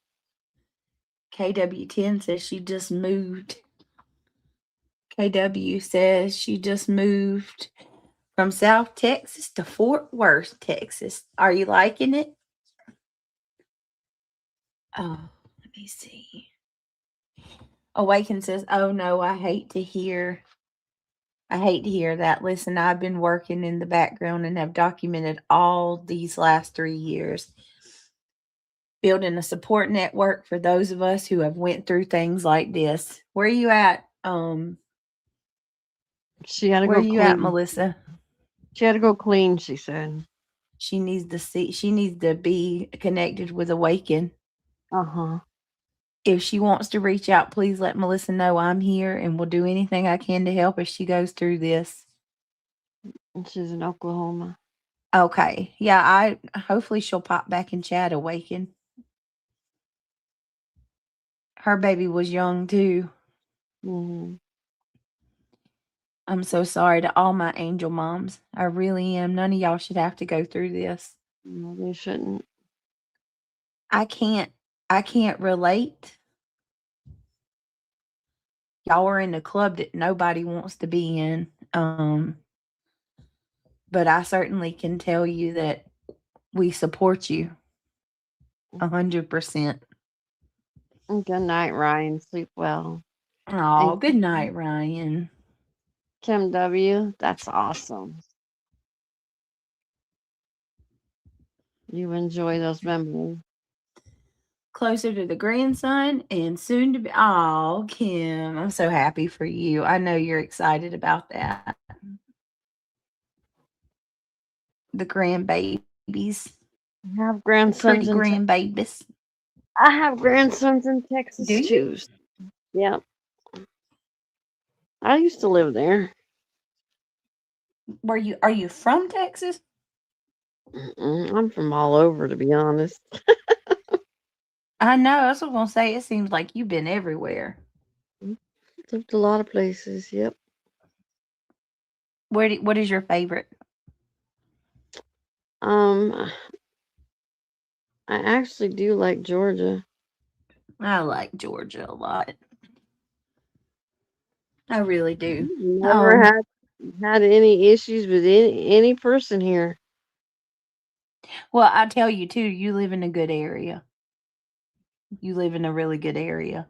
KW10 says she just moved. KW says she just moved from South Texas to Fort Worth, Texas. Are you liking it? Oh, let me see. Awaken says, "Oh no, I hate to hear that. Listen, I've been working in the background and have documented all these last 3 years, building a support network for those of us who have went through things like this." Where are you at? She had to Where are go you at, clean. Melissa? She had to go clean, she said. She needs to be connected with Awaken. Uh-huh. If she wants to reach out, please let Melissa know I'm here and will do anything I can to help if she goes through this. And she's in Oklahoma. Okay. Yeah, I hopefully she'll pop back and chat. Awaken. Her baby was young too. Mm-hmm. I'm so sorry to all my angel moms. I really am. None of y'all should have to go through this. No, they shouldn't. I can't relate. Y'all are in a club that nobody wants to be in. But I certainly can tell you that we support you 100%. Good night, Ryan. Sleep well. Oh, And good night, Ryan. Kim W., that's awesome. You enjoy those memories. Closer to the grandson and soon to be. Oh, Kim, I'm so happy for you. I know you're excited about that. The grandbabies, I have the pretty grandsons in grandbabies. I have grandsons in Do Texas you? too. Yeah. I used to live there. Are you from Texas? I'm from all over, to be honest. I know. I was gonna say it seems like you've been everywhere. Lived a lot of places. Yep. What is your favorite? Um, I actually do like Georgia. I like Georgia a lot. I really do. Never had any issues with any person here. Well, I tell you too, you live in a good area. You live in a really good area.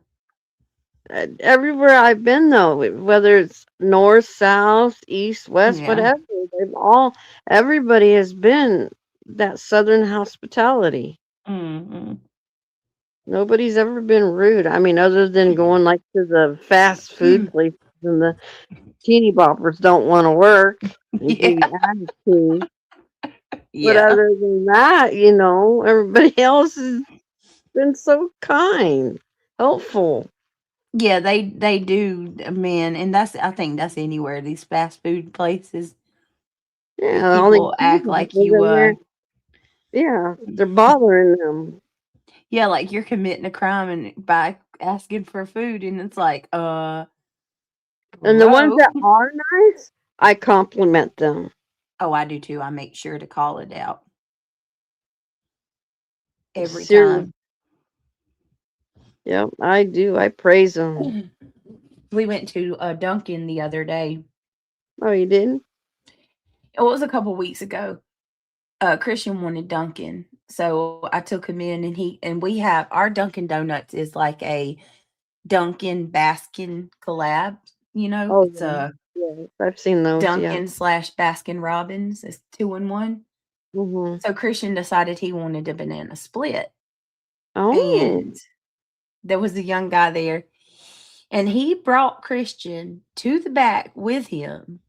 Everywhere I've been though, whether it's north, south, east, west, Yeah. whatever, everybody has been that southern hospitality. Mm-hmm. Nobody's ever been rude. I mean, other than going like to the fast food places and the teeny boppers don't want to work and give Yeah. you attitude. But Yeah. other than that, everybody else has been so kind, helpful. Yeah, they do, man, and I think that's anywhere, these fast food places. Yeah, all these People act teeny like boppers you in there. Yeah, they're bothering them. yeah, like you're committing a crime and by asking for food and it's like, And the ones bro. that are nice, I compliment them. Oh, I do too. I make sure to call it out every Seriously. time. Yep, I do. I praise them. We went to Dunkin' the other day. Oh, you didn't? It was a couple weeks ago. Christian wanted Dunkin', so I took him in, and we have our Dunkin' Donuts is like a Dunkin' Baskin collab. Oh, It's yeah. a Yes, I've seen those. Yeah. Dunkin' slash Baskin Robbins. It's 2 in 1. Hmm. So Christian decided he wanted a banana split, Oh, and there was a young guy there, and he brought Christian to the back with him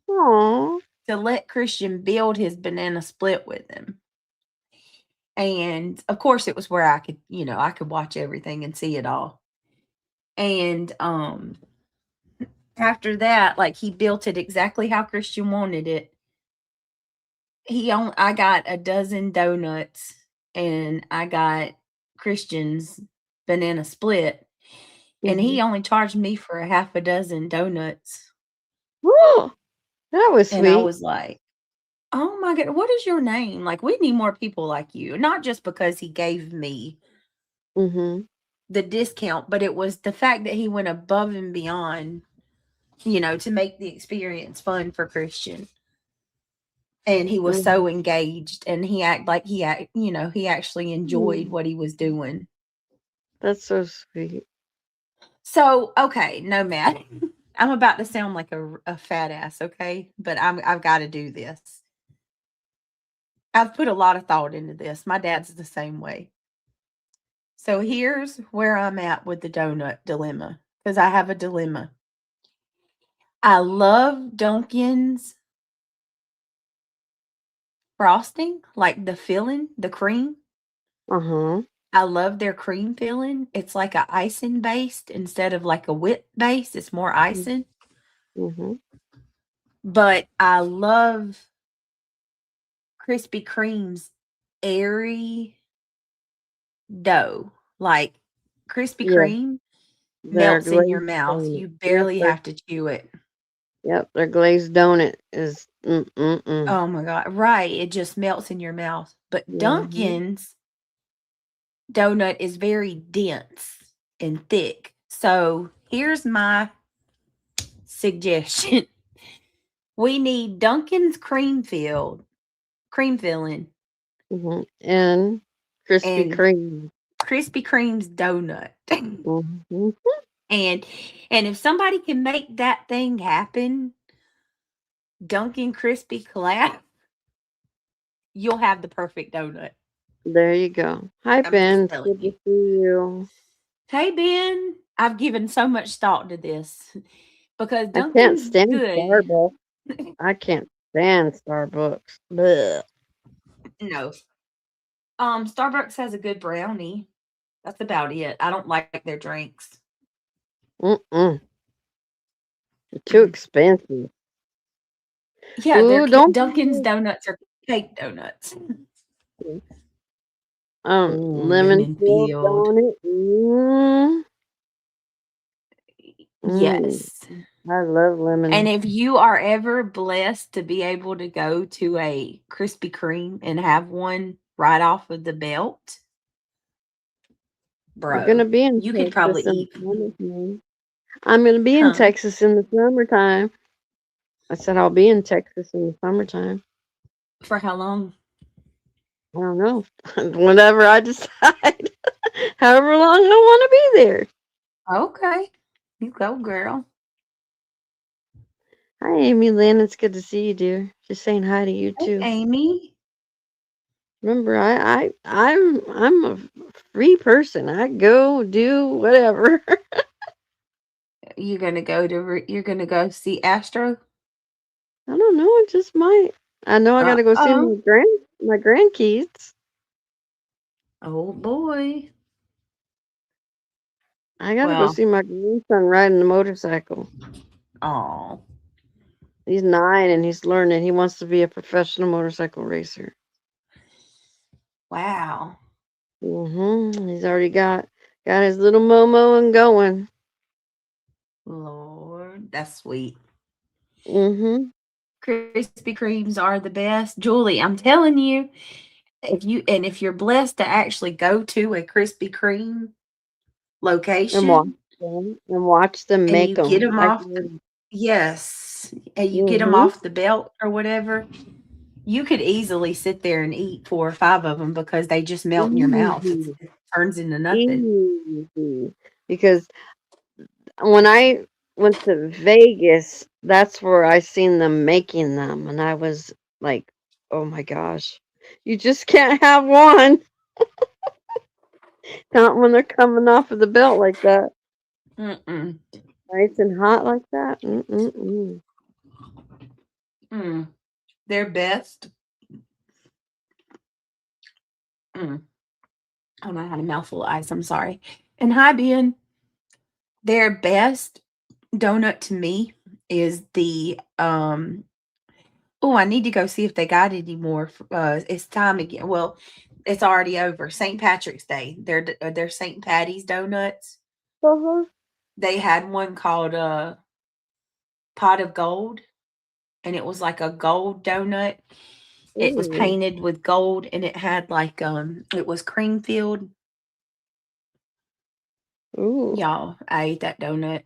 Aw. to let Christian build his banana split with him. And of course it was where I could, I could watch everything and see it all. And after that, like he built it exactly how Christian wanted it. I got a dozen donuts and I got Christian's banana split. And he Mhm. only charged me for a half a dozen donuts. Oh, that was And I sweet. was like, oh my God, what is your name? Like, we need more people like you. Not just because he gave me Mhm. the discount, but it was the fact that he went above and beyond, to make the experience fun for Christian. And he was Mhm. so engaged and he act like he actually enjoyed Mm. what he was doing. That's so sweet. So, okay, no, Matt. I'm about to sound like a fat ass, okay? But I've got to do this. I've put a lot of thought into this. My dad's the same way. So here's where I'm at with the donut dilemma because I have a dilemma. I love Dunkin's frosting, like the filling, the cream. Uh-huh. I love their cream filling. It's like a icing based instead of like a whip base. It's more icing. Mhm. But I love Krispy Kreme's airy dough. Like Krispy Yeah, Kreme their melts in your glazed mouth. donut. You Yep, barely their have to chew it. their glazed donut is mm-mm-mm. Oh my God. Right. It just melts in your mouth. But Mhm. Dunkin's donut is very dense and thick. So here's my suggestion. We need Dunkin's cream filling, Mhm. And Krispy and Kreme. Krispy Kreme's donut. Mhm. and and if somebody can make that thing happen, Dunkin' Crispy collab, you'll have the perfect donut. There you go. Hi, I'm Ben. just It's telling good to you. see you. Hey Ben, I've given so much thought to this because I can't Dunkin's stand good. Starbucks. I can't stand Starbucks. Blech. No. Starbucks has a good brownie. That's about it. I don't like their drinks. Mm-mm. They're too expensive. Yeah, Ooh, don't Dunkin's donuts are cake donuts. Ooh, lemon lemon filled filled. donut. Mm. Yes. I love And lemon. if you are ever blessed to be able to go to a Krispy Kreme and have one right off of the belt, We're bro, gonna be in you could probably Texas in the eat. summertime. I'm gonna be in Huh? Texas in the summertime. I said I'll be in Texas in the summertime. For how long? I don't know. Whenever I decide. However long I want to be there. Okay. You go, girl. Hi, Amy Lynn. It's good to see you, dear. Just saying hi to you Hey, too. Amy. Remember, I'm a free person. I go do whatever. You're gonna go see Astro? I don't know. I just might. I know I got to go see Oh. my grandkids. Oh boy. I got to go Well, see my grandson riding a motorcycle. oh. He's 9 and he's learning. He wants to be a professional motorcycle racer. Wow. He's already got his little Momo and going. Lord, that's sweet. Mhm. Krispy Kremes are the best. Julie, I'm telling you, if you're blessed to actually go to a Krispy Kreme And watch location them and make you get them. them off yes, and you get them Mhm. off the belt or whatever, you could easily sit there and eat 4 or 5 of them because they just melt in your mouth. Easy. It turns into nothing. Easy. Because when I went to Vegas, that's where I seen them making them, and I was like, "Oh my gosh, you just can't have one, not when they're coming off of the belt like that, Mm-mm. nice and hot like that." Mm-mm-mm. Mm. Their best. Mm. Oh, I had a mouthful of ice. I'm sorry. And hi, Ben. Their best donut to me is the Oh, I need to go see if they got any more. It's time again. Well, it's already over. St. Patrick's Day. They're St. Patty's donuts. Uh-huh. They had one called Pot of Gold, and it was like a gold donut. It was Ooh. painted with gold, and it had like it was cream filled. Ooh. Y'all, I ate that donut.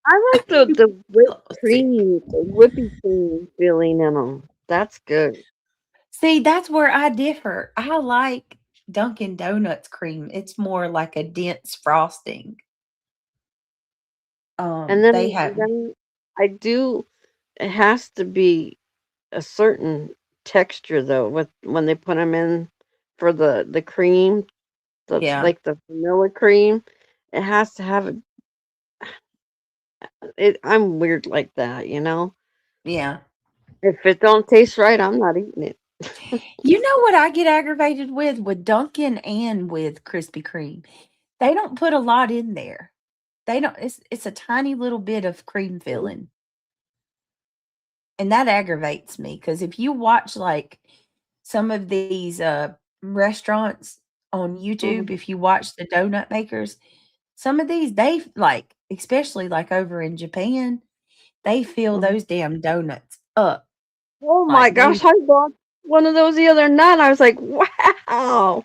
I like the whipped Let's see. cream, the whippy cream feeling in them. That's good. See, that's where I differ. I like Dunkin' Donuts cream. It's more like a dense frosting. And They then have then I do. It has to be a certain texture though. With when they put them in for the cream, the yeah, like the vanilla cream, it has to have it. I'm weird like that, you know. yeah. If it don't taste right, I'm not eating it. You know what I get aggravated with Dunkin' and with Krispy Kreme? They don't put a lot in there. They don't it's a tiny little bit of cream filling, and that aggravates me because if you watch, like, some of these, restaurants on YouTube, Mhm, if you watch the donut makers, some of these, they like, especially, like, over in Japan, they fill mhm. those damn donuts up. Oh my Like, they gosh, I bought one of those the other night. I was like, wow,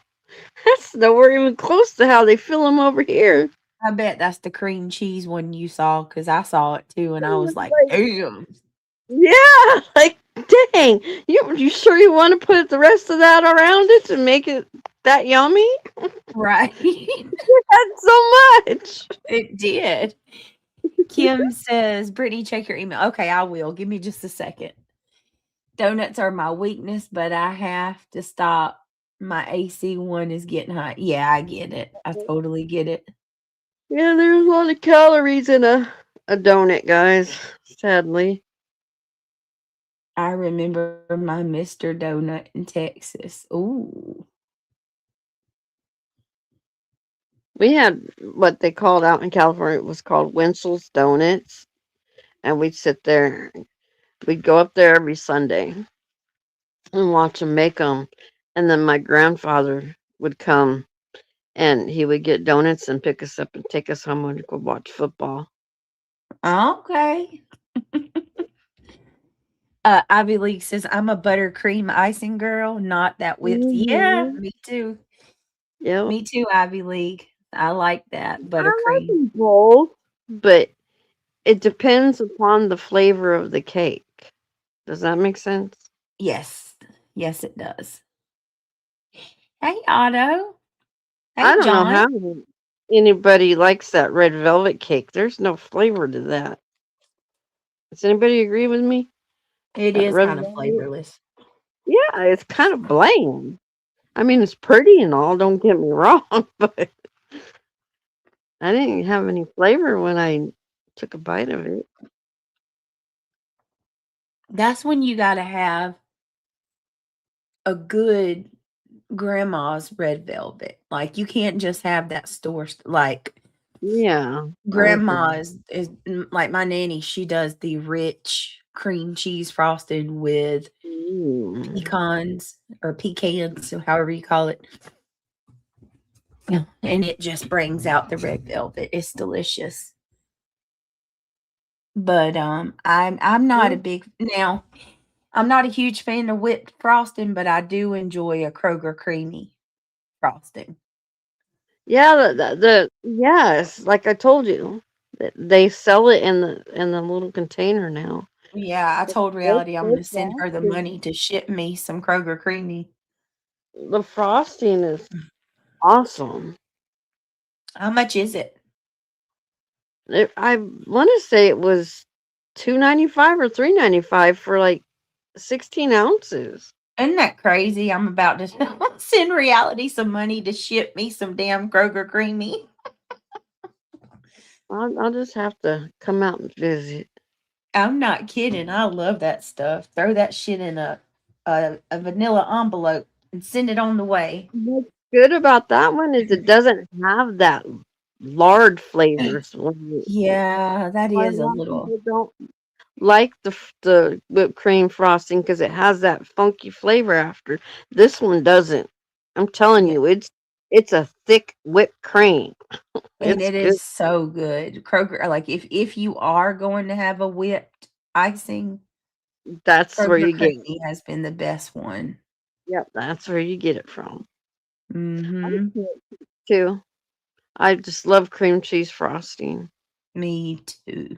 that's nowhere even close to how they fill them over here. I bet that's the cream cheese one you saw because I saw it too, and It I was was like, like, "Damn." yeah, like, dang, you sure you want to put the rest of that around it to make it that yummy? Right. That's so much. It did. Kim says, "Brittany, check your email." Okay, I will. Give me just a second. Donuts are my weakness, but I have to stop. My AC one is getting hot. Yeah, I get it. I totally get it. Yeah, there's a lot of calories in a donut, guys. Sadly, I remember my Mr. Donut in Texas. Ooh. we had what they called out in California. It was called Winsel's Donuts, and we'd sit there. We'd go up there every Sunday and watch them make them, and then my grandfather would come and he would get donuts and pick us up and take us home and go watch football. Okay. Ivy League says, "I'm a buttercream icing girl, not that whipped." Yeah, Hmm. me too. Yep. Me too, Ivy League. I like that I like buttercream. them both, but it depends upon the flavor of the cake. Does that make sense? Yes. Yes, it does. Hey, Otto. I Hey, don't know John. how anybody likes that red velvet cake. There's no flavor to that. Does anybody agree with me? It That is red kind of velvet? flavorless. Yeah, it's kind of bland. I mean, it's pretty and all, don't get me wrong, but I didn't have any flavor when I took a bite of it. That's when you gotta have a good grandma's red velvet. Like, you can't just have that like, Yeah, I agree. grandma's like my nanny, she does the rich cream cheese frosted with Mm. pecans or pecans, so however you call it. Yeah, and it just brings out the red velvet. It's delicious. But I'm not a big now. I'm not a huge fan of whipped frosting, but I do enjoy a Kroger creamy frosting. Yeah, yes, like I told you, they sell it in the little container now. Yeah, I told Those, Reality I'm those gonna send her the frosting, money to ship me some Kroger creamy. the frosting is awesome. How much is it? I want to say it was 2.95 or 3.95 for like 16 ounces. Isn't that crazy? I'm about to send Reality some money to ship me some damn Kroger creamy. I'll just have to come out and visit. I'm not kidding. I love that stuff. Throw that shit in a vanilla envelope and send it on the way. What's good about that one is it doesn't have that lard flavors. Yeah, that Why a is a lot of little. people don't like the whipped cream frosting because it has that funky flavor after. This one doesn't. I'm telling Yeah, you, it's a thick whipped cream. and It's it good. is so good. Kroger, like if you are going to have a whipped icing, That's where Kroger you get it. Creamy has been the best one. Yep, that's where you get it from. I Mhm. do it too. I just love cream cheese frosting. Me too.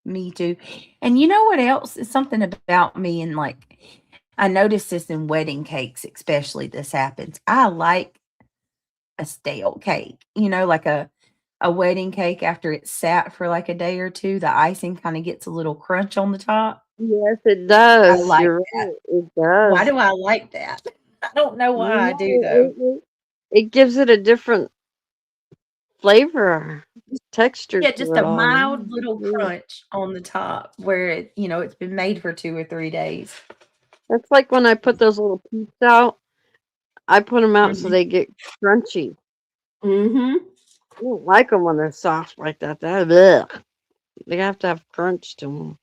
Me too. And you know what else is something about me, and like I notice this in wedding cakes, especially this happens. I like a stale cake, like a wedding cake after it's sat for like a day or two, the icing kind of gets a little crunch on the top. Yes, it I does. like You're that. right. It Why does. do I like that? I don't know why You I do know, though. it gives it a different flavor, texture Yeah, to just it a all. mild little Yeah. crunch on the top where it's been made for 2 or 3 days. That's like when I put those little peeps out. I put them out so Mhm. they get crunchy. Mhm. I don't like them when they're soft like that. Ugh. They have to have crunch to them.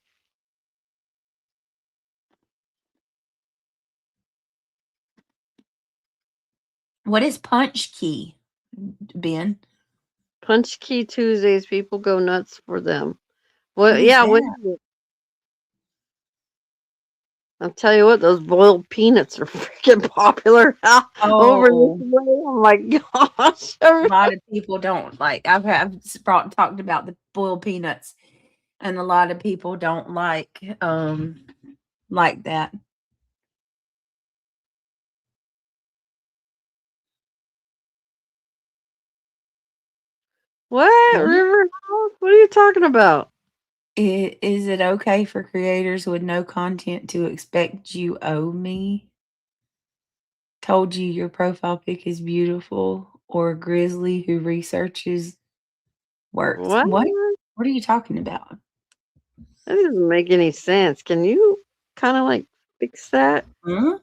What is punch key, Ben? Punch Key Tuesdays, people go nuts for them. What Well, is yeah, what that? is it? I'll tell you what, those boiled peanuts are freaking popular over this Oh, way. Oh my gosh. a lot of people don't like. I've talked about the boiled peanuts, and a lot of people don't like that. What? Mhm. River House? What are you talking about? Is it okay for creators with no content to expect you owe me? Told you your profile pic is beautiful, or a grizzly who researches works. What? What? What are you talking about? That doesn't make any sense. Can you kind of like fix that? Huh?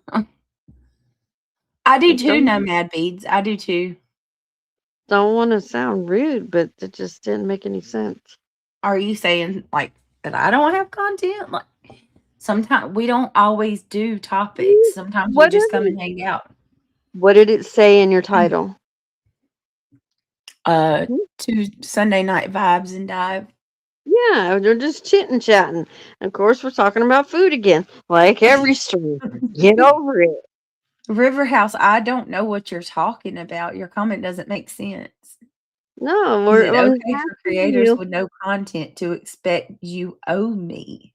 I do I too, don't Nomad Beads. I do too. don't want to sound rude, but it just didn't make any sense. Are you saying like that I don't have content? Like sometimes we don't always do topics. Mm, Sometimes we What just did come and hang out. what did it say in your title? Uh Hmm? to Sunday night vibes and dive. Yeah, they're just chitting chatting. Of course, we're talking about food again, like every stream. Get over it. River House, I don't know what you're talking about. Your comment doesn't make sense. No, Is it I'm okay for asking creators you. with no content to expect you owe me?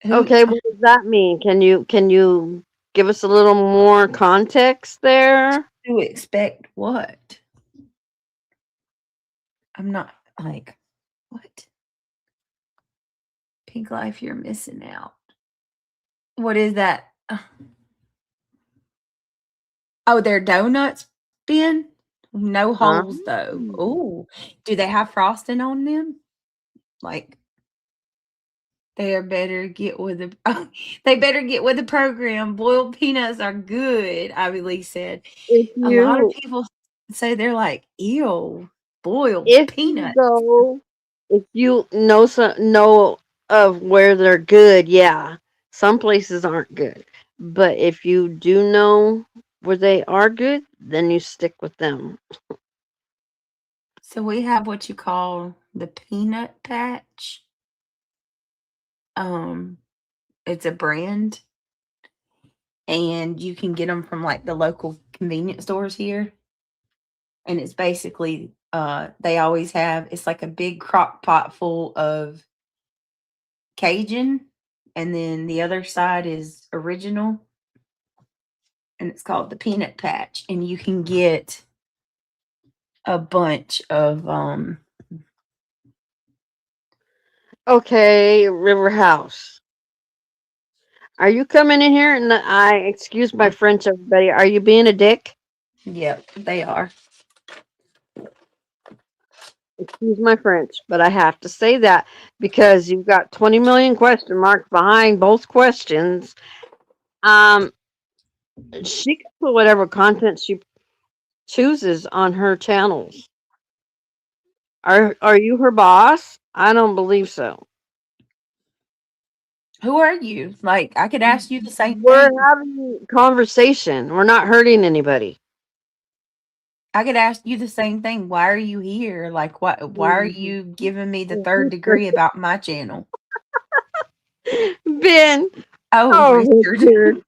Who Okay, what does that mean? Can you give us a little more context there? to expect what? I'm not like what? Pink life, you're missing out. What is that? Oh, they're donuts, Ben? No Uh, holes though. Ooh. Do they have frosting on them? Like they are better get with the they better get with the program. Boiled peanuts are good, I really said. if A lot of you people say they're like, ew, boiled if you peanut. go if you know of where they're good, yeah. Some places aren't good. But if you do know where they are good, then you stick with them. So we have what you call the peanut patch. Um, it's a brand and you can get them from like the local convenience stores here. And it's basically they always have it's like a big crock pot full of Cajun, and then the other side is original, and it's called the peanut patch. And you can get a bunch of Okay, River House. Are you coming in here? And I excuse my French, everybody. Are you being a dick? yep, they are. Excuse my French, but I have to say that because you've got 20 million question marks behind both questions. Um, she can put whatever content she chooses on her channels. Are you her boss? I don't believe so. Who are you? Like, I could ask you the same We're thing. having conversation. We're not hurting anybody. I could ask you the same thing. Why are you here? Like, why are you giving me the third degree about my channel? Ben, Oh, oh Richard. Richard.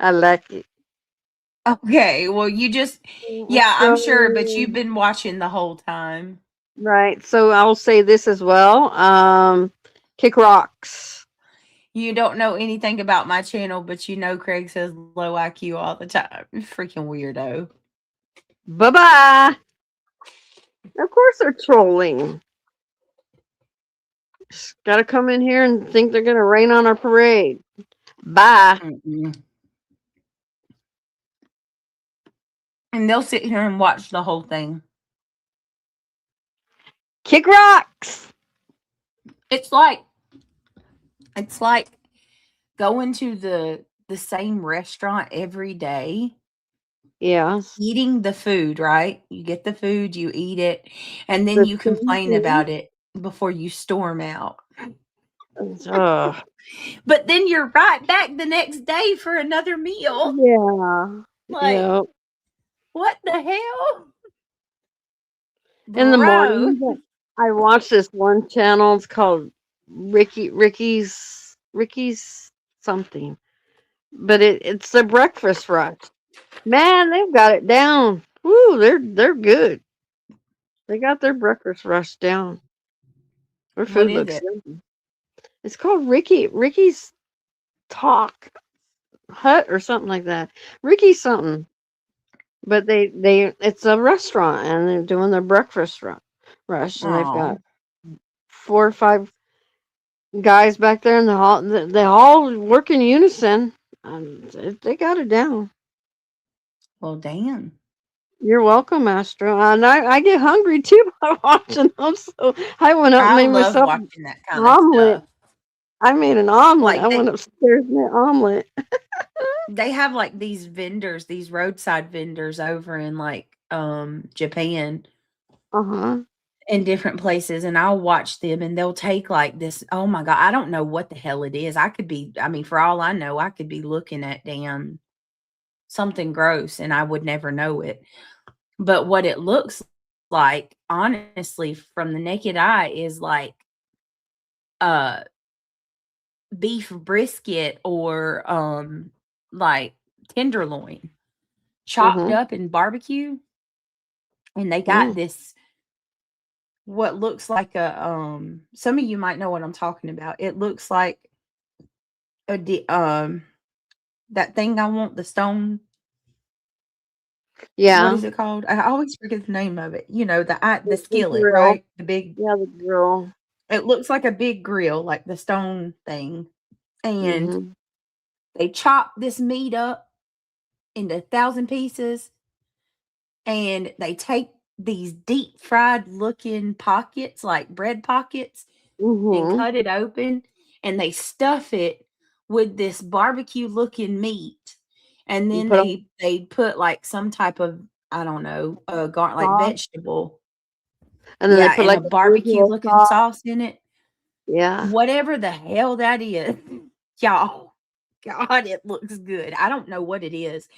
I like it. Okay, well, you just, yeah, I'm sure, but So you've been watching the whole time. right. So I'll say this as well. Kick rocks. You don't know anything about my channel, but you know Craig says low IQ all the time. Freaking weirdo. Bye bye. Of course they're trolling. Just gotta come in here and think they're gonna rain on our parade. Bye. Mm-mm. And they'll sit here and watch the whole thing. Kick rocks. It's like going to the same restaurant every day, Yes. eating the food, right? You get the food, you eat it, and then The you same complain thing. about it before you storm out. Ugh. But then you're right back the next day for another meal. Yeah. Like, Yeah. what the hell? In the Bro. morning, I watch this one channel. It's called Ricky's something, but it's the breakfast rush. Man, they've got it down. Woo, they're good. They got their breakfast rush down. Their What food is looks it? yummy. It's called Ricky's Talk Hut or something like that. Ricky something. But they it's a restaurant and they're doing their rush and they've Oh, got 4 or 5 guys back there in the hall. They all work in unison. They got it down. well, damn. You're welcome, Astro. And I get hungry too by watching them. So I went up and I made love myself an watching that kind of omelet. stuff. I made an omelet. Like I went upstairs and made an omelet. they have like these vendors, these roadside vendors over in like Japan Uh huh. in different places, and I'll watch them and they'll take like this, oh my god, I don't know what the hell it is. I could be, I mean, for all I know, I could be looking at damn something gross and I would never know it. But what it looks like, honestly, from the naked eye is like uh beef brisket or like tenderloin chopped Mhm. up in barbecue, and they got Mm. this what looks like a some of you might know what I'm talking about. It looks like that thing I want, the stone, what Yeah. is it called? I always forget the name of it. You know, the The skillet, grill. right? The big, Yeah, the grill. it looks like a big grill, like the stone thing. And Mhm. they chop this meat up into 1,000 pieces, and they take these deep fried looking pockets, like bread pockets, and Mhm. cut it open, and they stuff it with this barbecue looking meat, and You then put on they put like some type of, I don't know, like sauce, vegetable, and then they yeah, put and a like a barbecue Dijon looking sauce. sauce in it, Yeah. whatever the hell that is. Y'all, god, it looks good. I don't know what it is.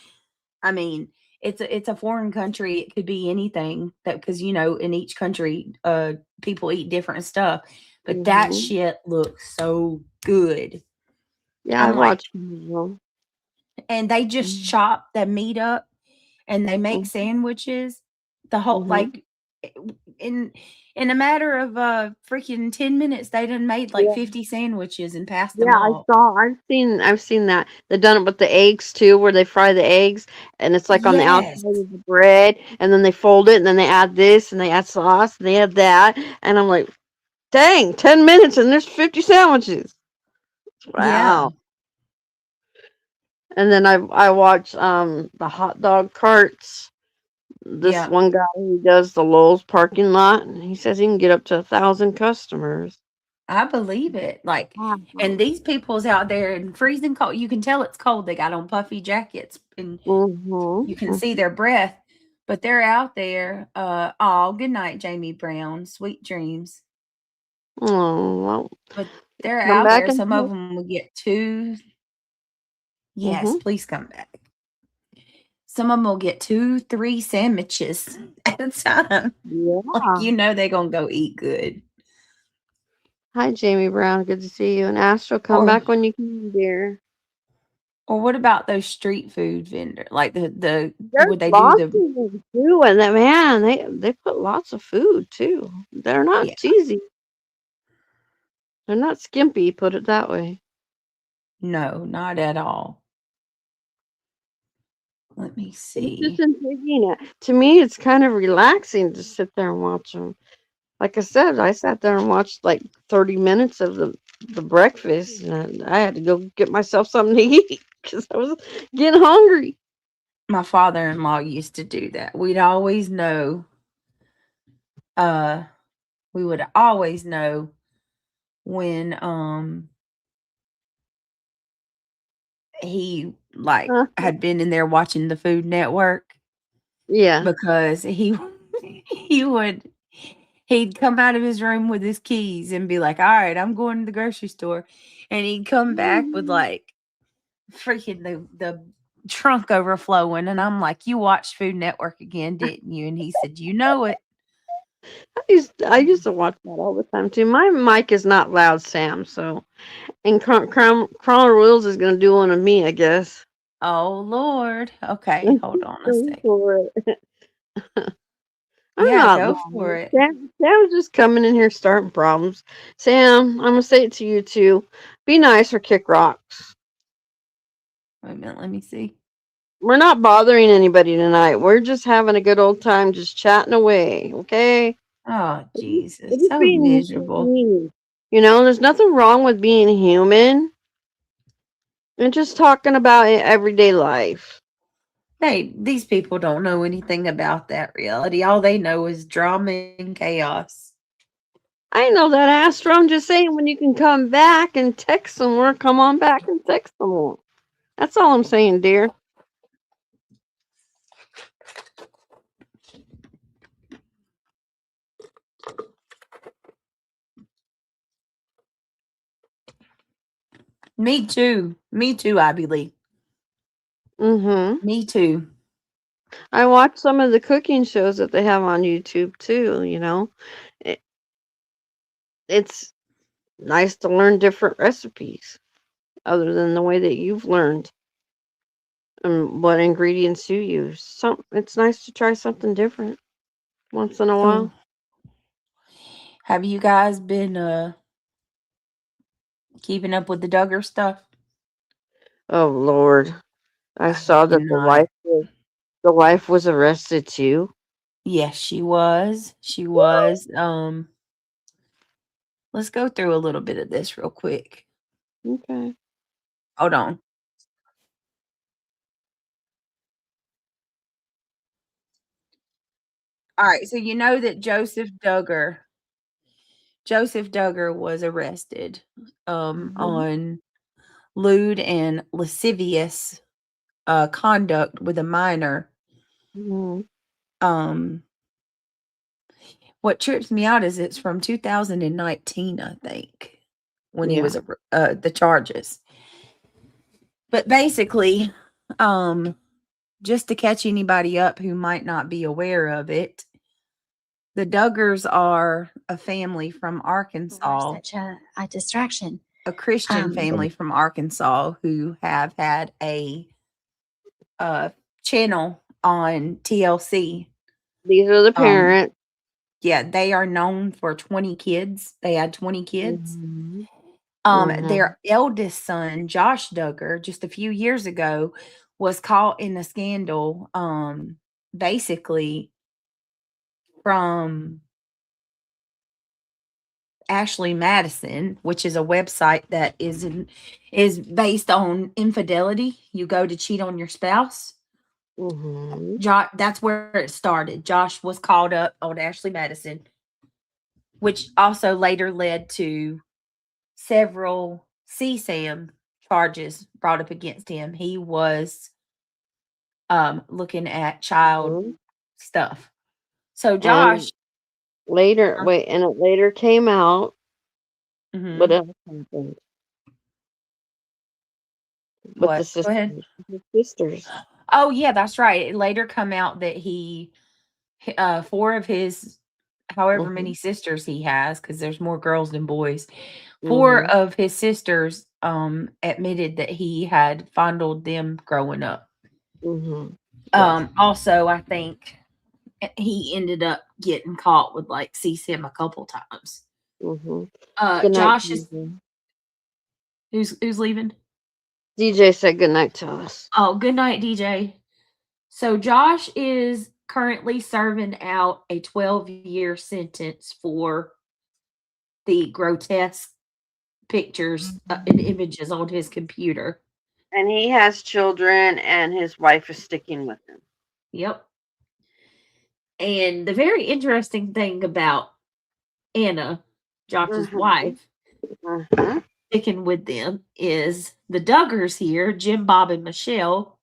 I mean, it's a foreign country. It could be anything, that because you know in each country, people eat different stuff. But that Mhm. shit looks so good. Yeah, I I'm like, watched them. and they just Mhm. chop the meat up and they make sandwiches. The whole Mhm. like in in a matter of freaking 10 minutes, they done made like Yeah. 50 sandwiches and passed Yeah, them I all. saw. I've seen that. They've done it with the eggs too, where they fry the eggs, and it's like on the outside Yes. of the bread, and then they fold it, and then they add this, and they add sauce, and they add that, and I'm like, dang, 10 minutes, and there's 50 sandwiches. Yeah. Wow. And then I watch the hot dog carts. This Yeah, one guy who does the Lowe's parking lot, and he says he can get up to 1,000 customers. I believe it. Like, Wow. and these people's out there in freezing cold. You can tell it's cold. They got on puffy jackets, and Mm-hmm. you can see their breath. But they're out there. Oh, good night, Jamie Brown. Sweet dreams. Oh, well, But they're come out back there. and. Some of them will get two. Yes, Mm-hmm. please come back. Some of them will get 2, 3 sandwiches at a time. Like, Yeah. you know, they're going to go eat good. Hi, Jamie Brown. Good to see you. And Astro, come Or, back when you can, dear. or what about those street food vendors? Like the There's would they do lots of the, them too, and that man, they put lots of food too. They're not yeah, cheesy. They're not skimpy. Put it that way. no, not at all. Let me It's just see. intriguing. To me, it's kind of relaxing to sit there and watch them. Like I said, I sat there and watched like 30 minutes of the breakfast, and I had to go get myself something to eat because I was getting hungry. My father-in-law used to do that. We'd always know, uh, we would always know when, he, like, Huh? had been in there watching the Food Network Yeah. because he would he'd come out of his room with his keys and be like, "All right, I'm going to the grocery store," and he'd come back with like freaking the trunk overflowing, and I'm like, "You watched Food Network again, didn't you?" And he said, "You know it." I used to watch that all the time too. My mic is not loud, Sam. So, and Crawler Wills is gonna do one of me, I guess. Oh Lord. Okay, hold on a Go second. for it. I'm Yeah, not go for bothered. it. Sam's just coming in here starting problems. Sam, I'm gonna say it to you too. Be nice or kick rocks. Wait a minute, let me see. We're not bothering anybody tonight. We're just having a good old time, just chatting away. Okay? Oh We're Jesus, just so being miserable. human. There's nothing wrong with being human and just talking about everyday life. These people don't know anything about that reality. All they know is drama and chaos. I know that, Astro. I'm just saying when you can come back and text some more, come on back and text some more. That's all I'm saying, dear. Me too. Me too, I believe. Mm-hmm. Me too. I watch some of the cooking shows that they have on YouTube too. It, it's nice to learn different recipes other than the way that you've learned and what ingredients you use. It's nice to try something different once in a So, while. have you guys been keeping up with the Duggar stuff? Oh Lord. I I saw that the cannot. wife was arrested too. Yes, she was. She was. Let's go through a little bit of this real quick. Okay. Hold on. All right, so you know that Joseph Duggar was arrested Mhm. on lewd and lascivious conduct with a minor. Mhm. Um, what trips me out is it's from 2019, I think, when he Yeah. was the charges. But basically, um, just to catch anybody up who might not be aware of it, the Duggars are a family from We're Arkansas, such a distraction. a Christian family from Arkansas who have had a uh, channel on TLC. These are the Um, parents. yeah, they are known for 20 kids. They had 20 kids. Mhm. Mhm. Their eldest son, Josh Duggar, just a few years ago, was caught in a scandal, basically from Ashley Madison, which is a website that is based on infidelity. You go to cheat on your spouse. That's where it started. Josh was called up on Ashley Madison, which also later led to several CSAM charges brought up against him. He was looking at child stuff. So Josh and it later came out. What else happened? With the sisters. Go ahead. The sisters. Oh yeah, that's right. It later come out that he 4 of his however many sisters he has, because there's more girls than boys. 4 of his sisters admitted that he had fondled them growing up. Also, I think he ended up getting caught with like CSIM a couple times. Josh is who's leaving? DJ said good night to us. Oh, good night, DJ. So Josh is currently serving out a 12-year sentence for the grotesque pictures and images on his computer. And he has children, and his wife is sticking with him. Yep. And the very interesting thing about Anna, Josh's wife, sticking with them is the Duggars here, Jim, Bob, and Michelle.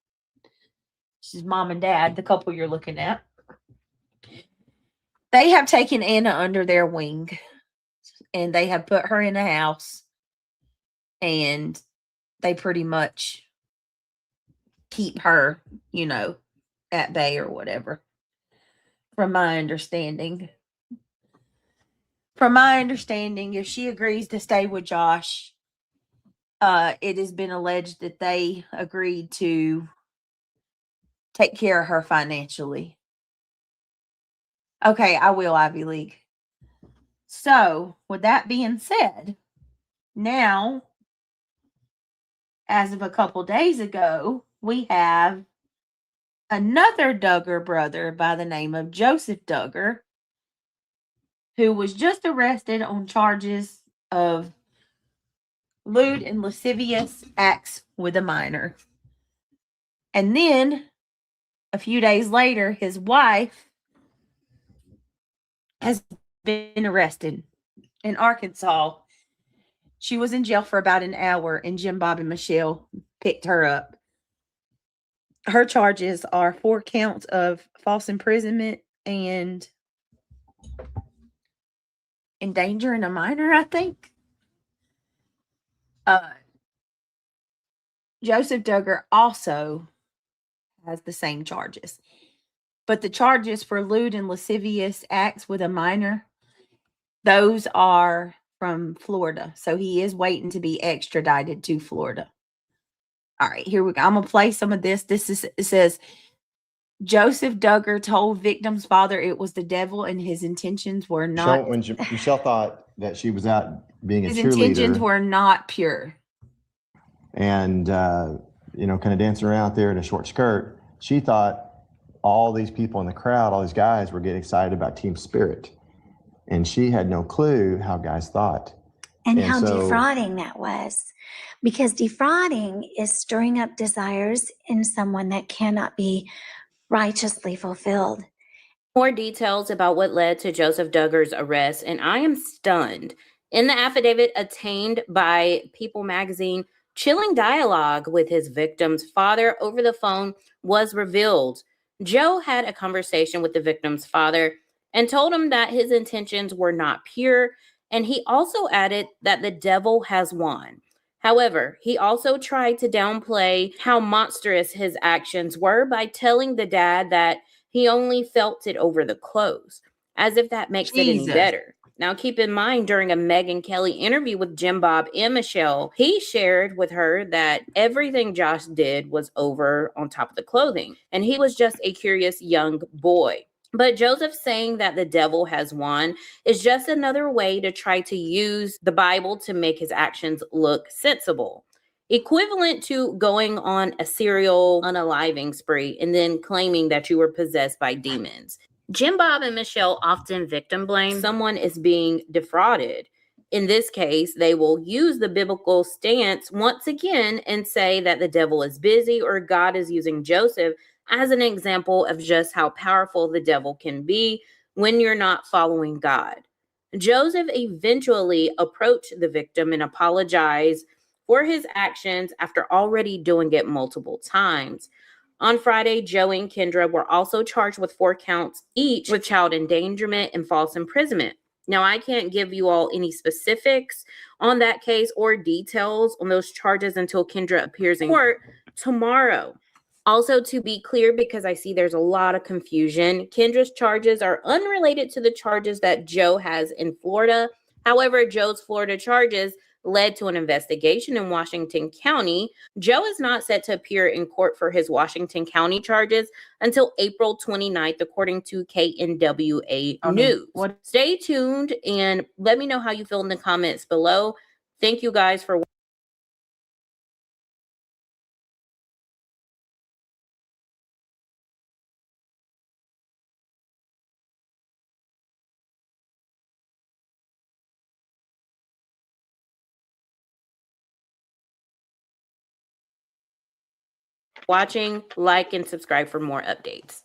She's mom and dad, the couple you're looking at. They have taken Anna under their wing, and they have put her in a house, and they pretty much keep her, at bay or whatever. From my understanding, if she agrees to stay with Josh, it has been alleged that they agreed to take care of her financially. Okay, I will, Ivy League. So, with that being said, now, as of a couple days ago, we have another Duggar brother by the name of Joseph Duggar, who was just arrested on charges of lewd and lascivious acts with a minor. And then, a few days later, his wife has been arrested in Arkansas. She was in jail for about an hour, and Jim, Bob, and Michelle picked her up. Her charges are 4 counts of false imprisonment and endangering a minor, I think. Joseph Duggar also has the same charges. But the charges for lewd and lascivious acts with a minor, those are from Florida. So he is waiting to be extradited to Florida. All right, here we go. I'm going to play some of this. It says, Joseph Duggar told victim's father it was the devil and his intentions were not. So when Michelle thought that she was out being a cheerleader. His intentions were not pure. And, kind of dancing around there in a short skirt, she thought all these people in the crowd, all these guys were getting excited about team spirit. And she had no clue how guys thought. And how defrauding that was. Because defrauding is stirring up desires in someone that cannot be righteously fulfilled. More details about what led to Joseph Duggar's arrest, and I am stunned. In the affidavit obtained by People magazine, chilling dialogue with his victim's father over the phone was revealed. Joe had a conversation with the victim's father and told him that his intentions were not pure, and he also added that the devil has won. However, he also tried to downplay how monstrous his actions were by telling the dad that he only felt it over the clothes, as if that makes it any better. Now, keep in mind, during a Megyn Kelly interview with Jim, Bob, and Michelle, he shared with her that everything Josh did was over on top of the clothing, and he was just a curious young boy. But Joseph saying that the devil has won is just another way to try to use the Bible to make his actions look sensible. Equivalent to going on a serial unaliving spree and then claiming that you were possessed by demons. Jim, Bob, and Michelle often victim blame someone is being defrauded. In this case, they will use the biblical stance once again and say that the devil is busy or God is using Joseph as an example of just how powerful the devil can be when you're not following God. Joseph eventually approached the victim and apologized for his actions after already doing it multiple times. On Friday, Joe and Kendra were also charged with 4 counts each with child endangerment and false imprisonment. Now, I can't give you all any specifics on that case or details on those charges until Kendra appears in court tomorrow. Also, to be clear, because I see there's a lot of confusion, Kendra's charges are unrelated to the charges that Joe has in Florida. However, Joe's Florida charges led to an investigation in Washington County. Joe is not set to appear in court for his Washington County charges until April 29th, according to KNWA News. Stay tuned and let me know how you feel in the comments below. Thank you guys for watching. Like and subscribe for more updates.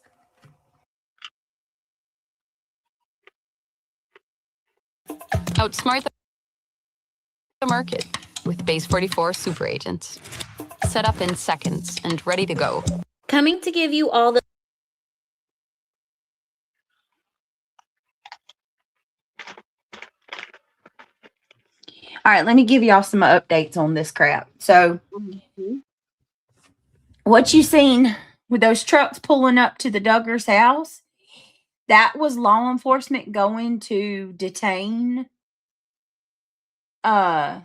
Outsmart the market with Base 44 super agents. Set up in seconds and ready to go. Coming to give you all the All right, let me give y'all some updates on this crap. So, what you seen with those trucks pulling up to the Duggars house, that was law enforcement going to detain I'm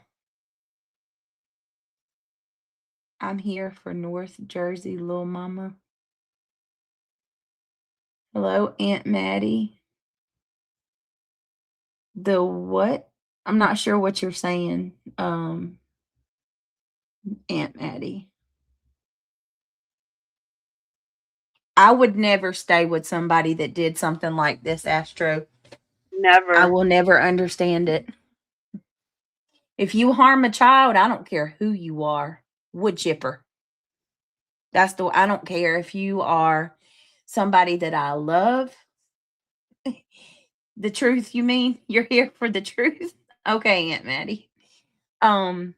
here for North Jersey, little mama. Hello, Aunt Maddie. The what? I'm not sure what you're saying, Aunt Maddie. I would never stay with somebody that did something like this, Astro. Never. I will never understand it. If you harm a child, I don't care who you are. Wood chipper. I don't care if you are somebody that I love. The truth, you mean? You're here for the truth? Okay, Aunt Maddie. I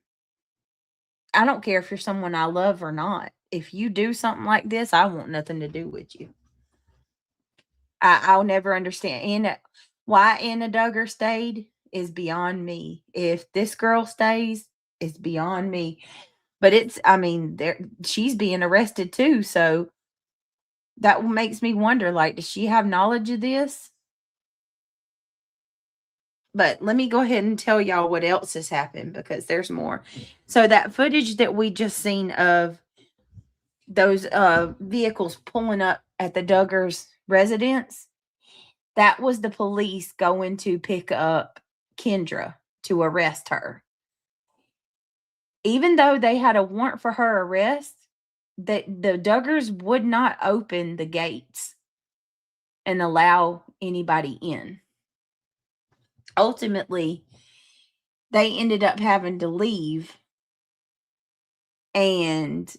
don't care if you're someone I love or not. If you do something like this, I want nothing to do with you. I'll never understand. Why Anna Duggar stayed is beyond me. If this girl stays, it's beyond me. But she's being arrested too, so that makes me wonder, like, does she have knowledge of this? But let me go ahead and tell y'all what else has happened, because there's more. So that footage that we just seen of those vehicles pulling up at the Duggars residence, that was the police going to pick up Kendra to arrest her. Even though they had a warrant for her arrest, the Duggars would not open the gates and allow anybody in. Ultimately, they ended up having to leave, and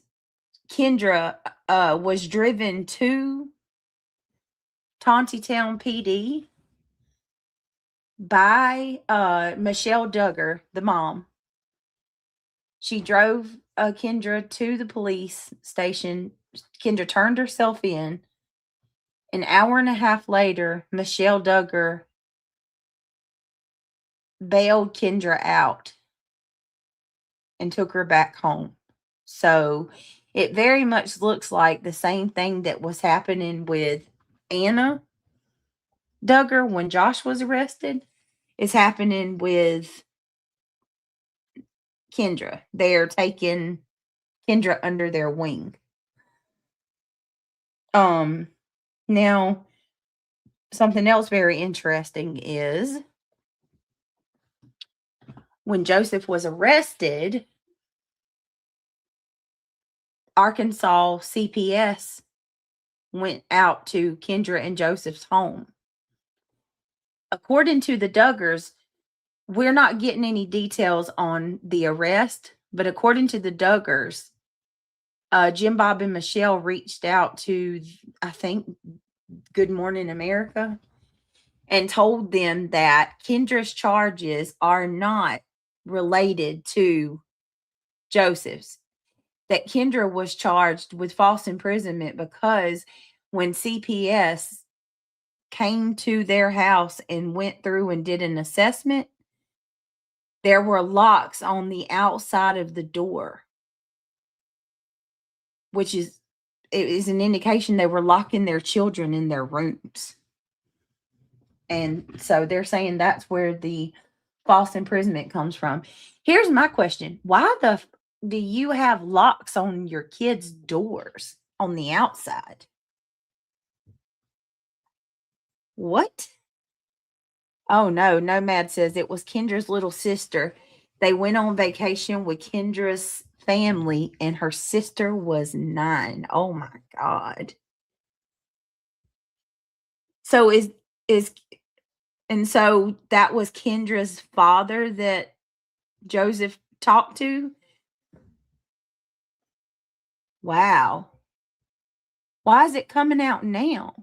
Kendra was driven to Tontitown PD by Michelle Duggar, the mom. She drove Kendra to the police station. Kendra turned herself in. An hour and a half later, Michelle Duggar bailed Kendra out and took her back home. So it very much looks like the same thing that was happening with Anna Duggar when Josh was arrested is happening with Kendra. They're taking Kendra under their wing. Now, something else very interesting is when Joseph was arrested, Arkansas CPS went out to Kendra and Joseph's home. According to the Duggars, we're not getting any details on the arrest, but according to the Duggars, Jim Bob and Michelle reached out to, I think, Good Morning America, and told them that Kendra's charges are not related to Joseph's. That Kendra was charged with false imprisonment because when CPS came to their house and went through and did an assessment, there were locks on the outside of the door, which is an indication they were locking their children in their rooms. And so they're saying that's where the false imprisonment comes from. Here's my question. Why do you have locks on your kids' doors on the outside? What? Oh, no. Nomad says it was Kendra's little sister. They went on vacation with Kendra's family, and her sister was 9. Oh, my God. So and so that was Kendra's father that Joseph talked to? Wow. Why is it coming out now?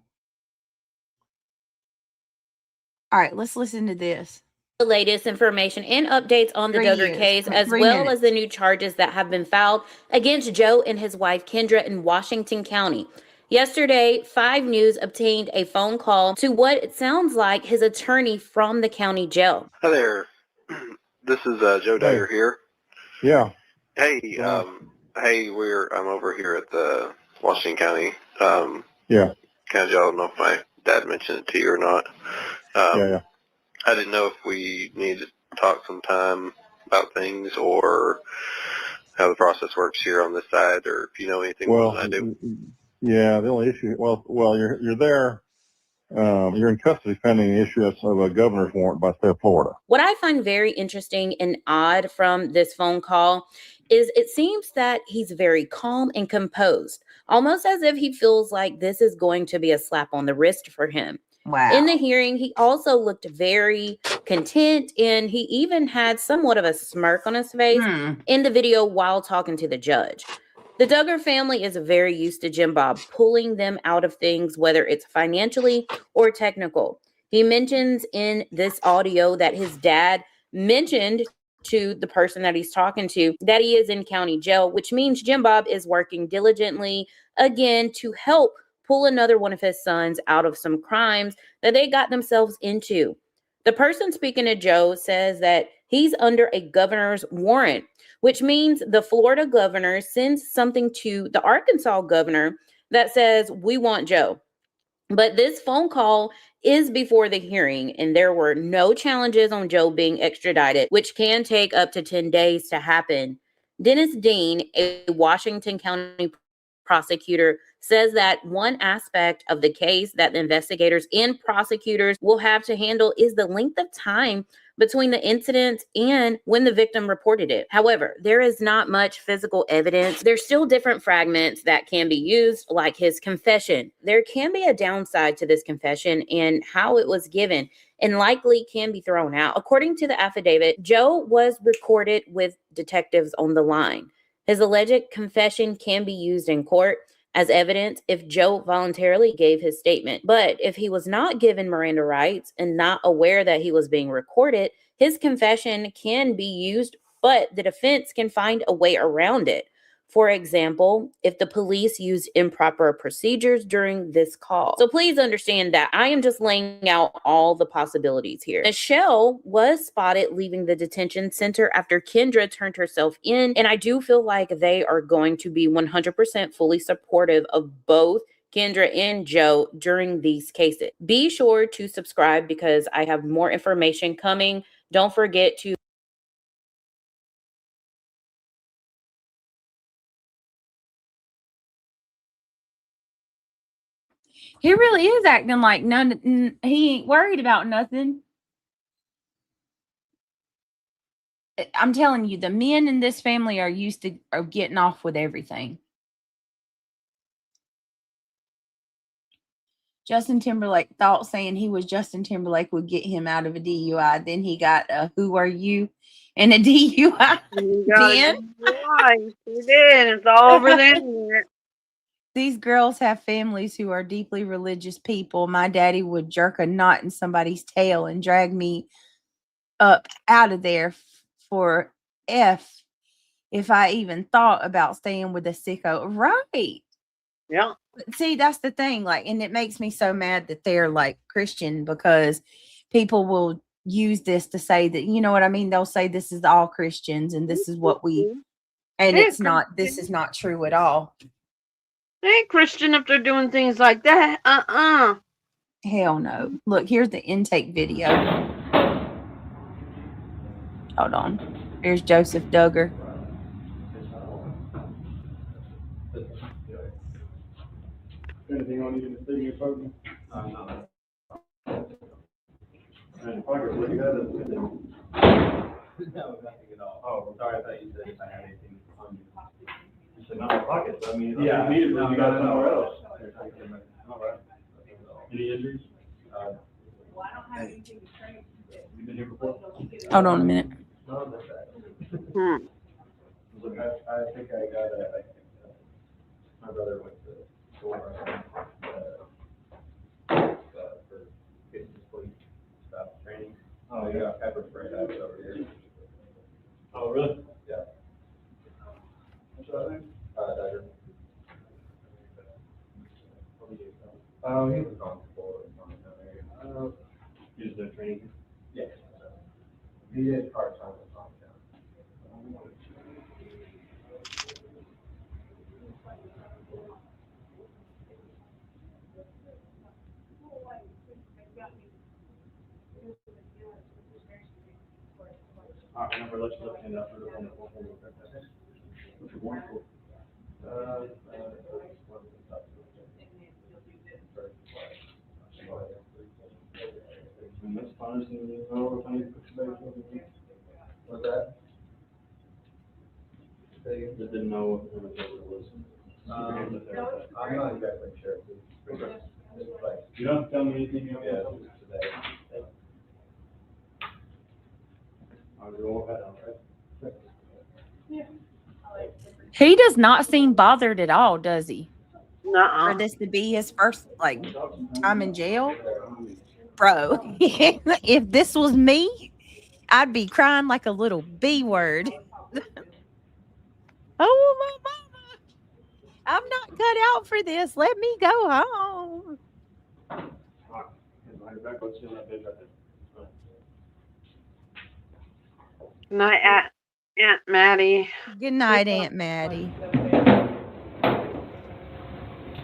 All right, let's listen to this. The latest information and updates on the 3 Duggar years, case, as 3 well minutes. as the new charges that have been filed against Joe and his wife Kendra in Washington County. Yesterday, 5 News obtained a phone call to what it sounds like his attorney from the county jail. Hi there. This is Joe Dyer here. Yeah. Hey, hey, I'm over here at the Washington County. Yeah. County jail. I don't know if my dad mentioned it to you or not. Yeah. I didn't know if we needed to talk sometime about things or how the process works here on this side, or if you know anything more than I do. Yeah. The only issue, you're there. You're in custody pending the issuance of a governor's warrant by the state of Florida. What I find very interesting and odd from this phone call is it seems that he's very calm and composed, almost as if he feels like this is going to be a slap on the wrist for him. Wow. In the hearing, he also looked very content, and he even had somewhat of a smirk on his face in the video while talking to the judge. The Duggar family is very used to Jim Bob pulling them out of things, whether it's financially or technical. He mentions in this audio that his dad mentioned to the person that he's talking to that he is in county jail, which means Jim Bob is working diligently again to help pull another one of his sons out of some crimes that they got themselves into. The person speaking to Joe says that he's under a governor's warrant, which means the Florida governor sends something to the Arkansas governor that says, we want Joe. But this phone call is before the hearing, and there were no challenges on Joe being extradited, which can take up to 10 days to happen. Dennis Dean, a Washington County prosecutor, says that one aspect of the case that the investigators and prosecutors will have to handle is the length of time between the incident and when the victim reported it. However, there is not much physical evidence. There's still different fragments that can be used, like his confession. There can be a downside to this confession and how it was given, and likely can be thrown out. According to the affidavit, Joe was recorded with detectives on the line. His alleged confession can be used in court as evidence if Joe voluntarily gave his statement. But if he was not given Miranda rights and not aware that he was being recorded, his confession can be used, but the defense can find a way around it. For example, if the police used improper procedures during this call. So please understand that I am just laying out all the possibilities here. Michelle was spotted leaving the detention center after Kendra turned herself in, and I do feel like they are going to be 100% fully supportive of both Kendra and Joe during these cases. Be sure to subscribe because I have more information coming. Don't forget to He really is acting like he ain't worried about nothing. I'm telling you, the men in this family are used to getting off with everything. Justin Timberlake thought saying he was Justin Timberlake would get him out of a DUI. Then he got a "Who are you?" and a DUI. Then Why? He did. It's all over the internet. these girls have families who are deeply religious people. My daddy would jerk a knot in somebody's tail and drag me up out of there for if I even thought about staying with a sicko. Right. Yeah. See, that's the thing. Like, and it makes me so mad that they're like Christian, because people will use this to say that, you know what I mean? They'll say this is all Christians and this is what we, and Hey, it's not, this is not true at all. They ain't Christian if they're doing things like that. Hell no. Look, here's the intake video. Hold on. Here's Joseph Duggar. Anything on you to see your phone? And pocket, what do you got? No, nothing at all. Oh, sorry, I thought you said if I had anything on you. You said not in pockets, I mean, Yeah, you need it, no, you got it no, somewhere no. else. All right. Any injuries? Well, I don't have anything to train. You been here before? Hold on a minute. No, that's right. Look, I think I got my brother went to school for getting police stuff training. Oh, They yeah. got pepper sprayed out over here. Oh, really? Yeah. What's that name? Duggar. He was on before. You just did training? Yeah. He did part-time with Tom Town. All right, number, let's look in that. What's your warrant for? And that's fine, so you know, if I need to put your back on the- What's that? Just didn't know what it was. I'm not exactly sure. It's like, You don't have to tell me anything you yeah, know. today. I'll go ahead, okay? He does not seem bothered at all, does he? Nuh-uh. For this to be his first like time in jail, bro. If this was me, I'd be crying like a little B word. Oh my mama, I'm not cut out for this. Let me go home. Back, let's see that page right there. Good night, Aunt Maddie. Good night, Aunt Maddie.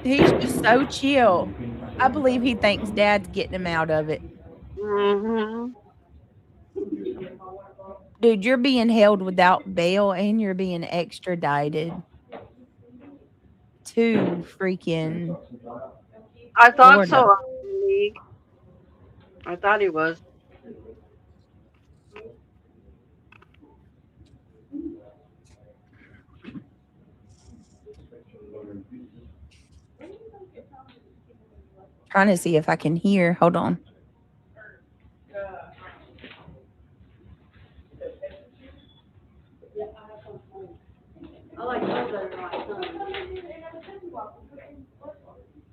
He's just so chill. I believe he thinks Dad's getting him out of it. Mm-hmm. Dude, you're being held without bail and you're being extradited to freaking I thought so. Florida. League. I thought he was. Trying to see if I can hear. Hold on. I like those better than my son.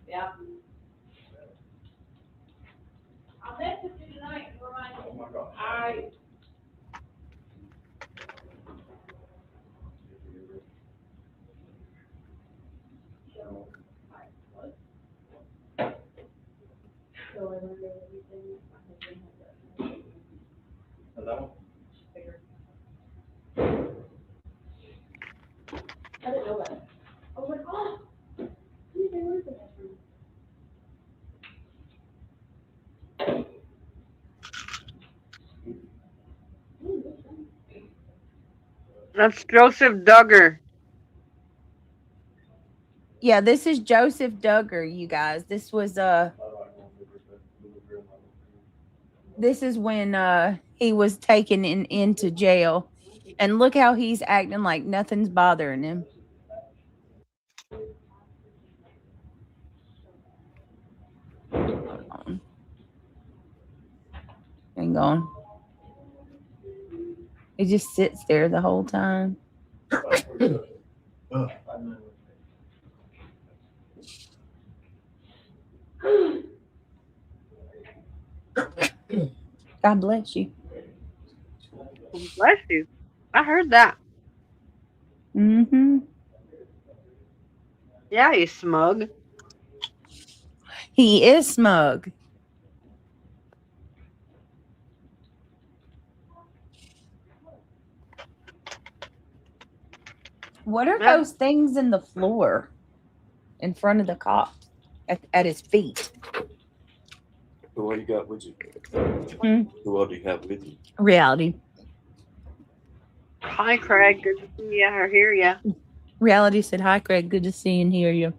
Yeah. I'll message you tonight and remind you. All right. That one? I didn't know that. I was like, oh. Where's the restroom? That's Joseph Duggar. Yeah, this is Joseph Duggar, you guys. This was this is when he was taken into jail. And look how he's acting like nothing's bothering him. on. Hang on. It just sits there the whole time. God bless you. Bless you. I heard that. Mm-hmm. Yeah, he's smug. He is smug. What are Yeah. those things in the floor in front of the cop at his feet? So what you got with you? Hmm? Who all do you have with you? Reality. Hi, Craig. Good to see you or hear you. Reality said, "Hi, Craig. Good to see and hear you."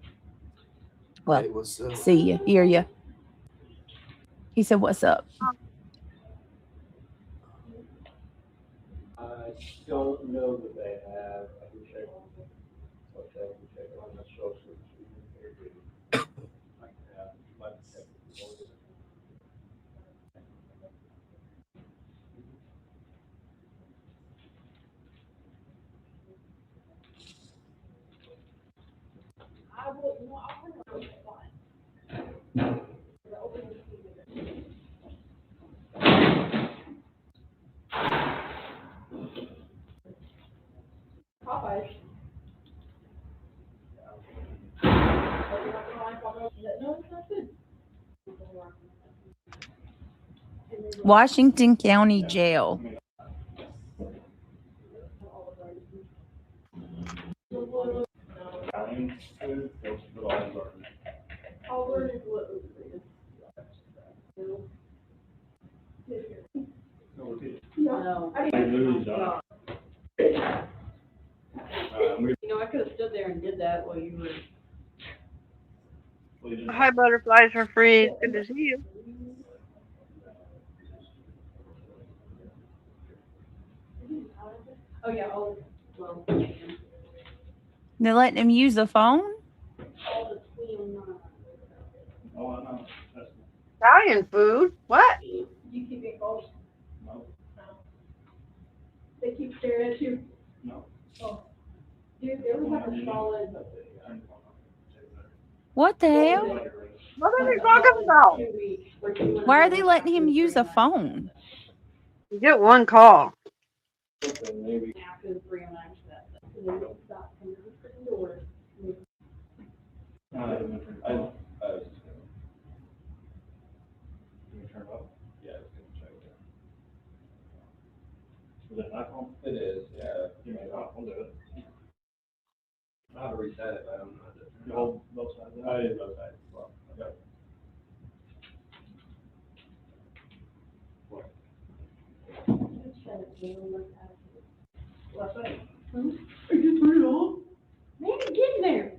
Well, Hey, what's up? see you, hear you. He said, "What's up?" I don't know that they have, I can check, what they can check on the social security. I can have, like, check the order. I will, no, I'll bring it. Popeyes. No, it's not good. Washington County Jail. Italian food, those are all learned. I'll learn it what it is. No, repeat it. No. I lose, You know, I could have stood there and did that while you were. Hi, butterflies are free. Good to see you. Oh, yeah, well, They're letting him use the phone? all the clean, Oh, I know. Italian food? What? you keep it close. No, They keep staring at you. no. Oh. Dude, they would have a solid. What the hell? What are they talking about? Why are they letting him use a phone? You get one call. Maybe. After the 3 hours that. And then they'll stop coming to the door. I was just gonna. Can you turn it off? Yeah, I was gonna check it. Is it not on? It is, yeah. You may not, I'll do it. I have to reset it, but I don't know how to. You hold both sides? I did both sides as well. Okay. What? What's that? I just turn it off? Man, get in there.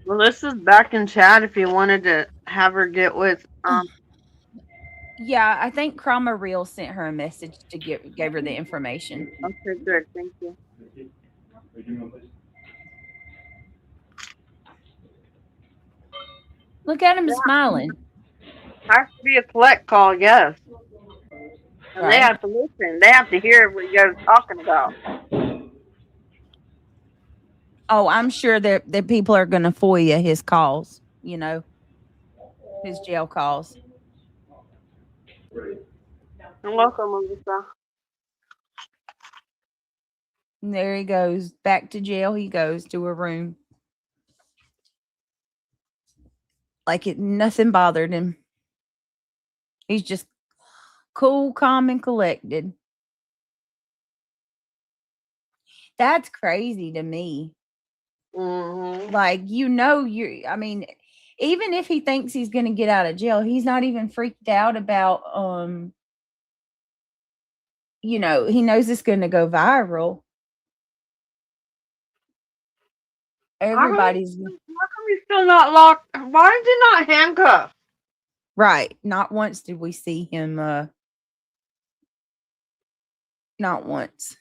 Melissa's back in chat if you wanted to have her get with Yeah, I think Chroma Reel sent her a message to gave her the information. Okay, good, thank you. Look at him smiling. Has to be a collect call, yes. And Right. they have to listen. They have to hear what you guys are talking about. Oh, I'm sure that people are going to FOIA his calls, you know, his jail calls. You're welcome, Melissa. And there he goes. Back to jail he goes, to a room. Like nothing bothered him. He's just cool, calm, and collected. That's crazy to me. Mm-hmm. Like, I mean, even if he thinks he's going to get out of jail, he's not even freaked out about, he knows it's going to go viral. Everybody's How come he's still not locked? Why is he not handcuffed? right. Not once did we see him, not once.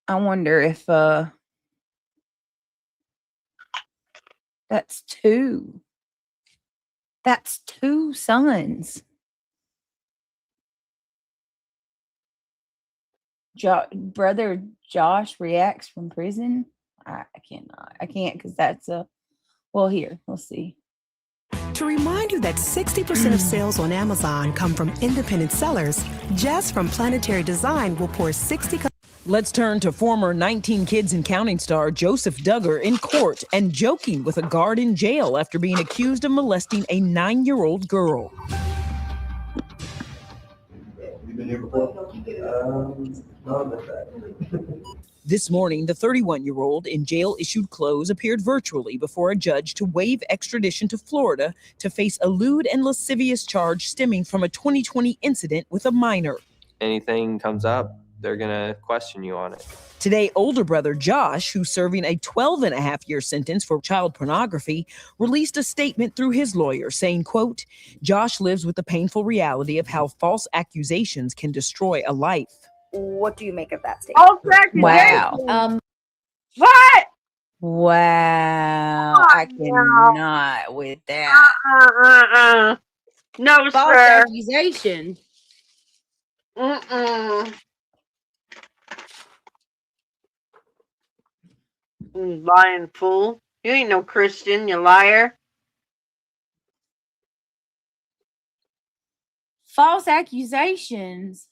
I wonder if, that's 2. That's 2 sons. Brother Josh reacts from prison. I cannot. I can't because that's a. Well, here, let's see. To remind you that 60% of sales on Amazon come from independent sellers, Jess from Planetary Design will pour 60. Let's turn to former 19 Kids and Counting star Joseph Duggar in court and joking with a guard in jail after being accused of molesting a 9-year-old girl. You been here before? Not that bad. This morning, the 31-year-old in jail-issued clothes appeared virtually before a judge to waive extradition to Florida to face a lewd and lascivious charge stemming from a 2020 incident with a minor. Anything comes up, they're going to question you on it. Today, older brother Josh, who's serving a 12-and-a-half-year sentence for child pornography, released a statement through his lawyer saying, quote, Josh lives with the painful reality of how false accusations can destroy a life. What do you make of that statement? Oh, Wow. What? Wow. Oh, I cannot with that. No, False sir. accusation. Lying fool. You ain't no Christian, you liar. False accusations.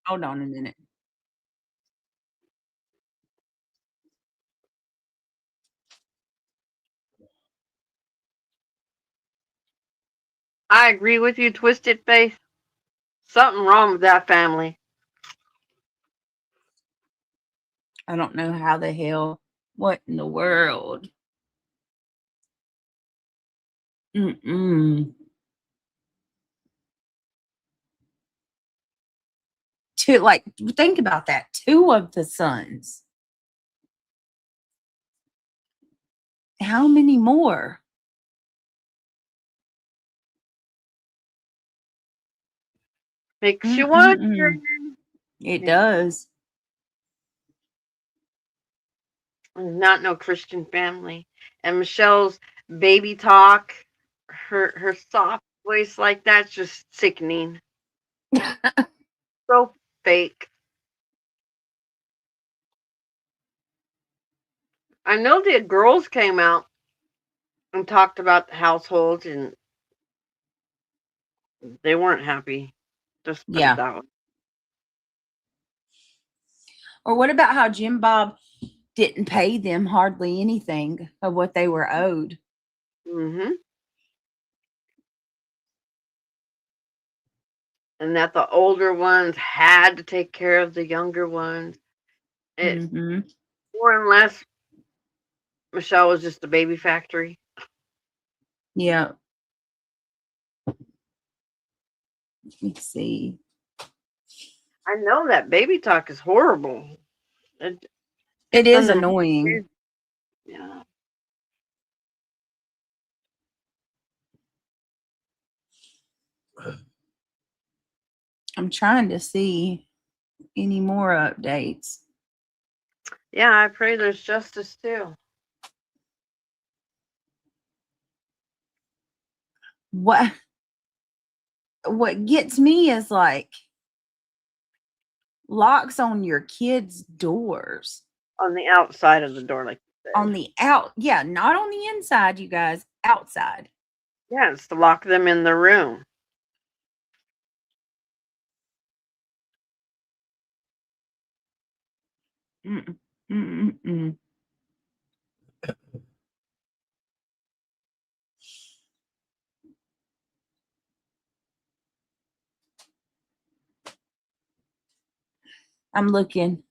Hold on a minute. I agree with you, Twisted Face. Something wrong with that family. I don't know how the hell. What in the world? Think about that. 2 of the sons. How many more? Makes you wonder. It does. Not no Christian family. And Michelle's baby talk, her soft voice like that's just sickening. So fake. I know the girls came out and talked about the household and they weren't happy. Just put it that way. Or what about how Jim Bob didn't pay them hardly anything of what they were owed? Mm-hmm. And that the older ones had to take care of the younger ones. It's more and less Michelle was just a baby factory. Yeah. Let me see. I know that baby talk is horrible. It is annoying. Yeah. I'm trying to see any more updates. Yeah, I pray there's justice too. What gets me is like locks on your kids' doors. On the outside of the door, like you said. On the yeah, not on the inside, you guys, outside. Yeah, it's to lock them in the room. I'm looking.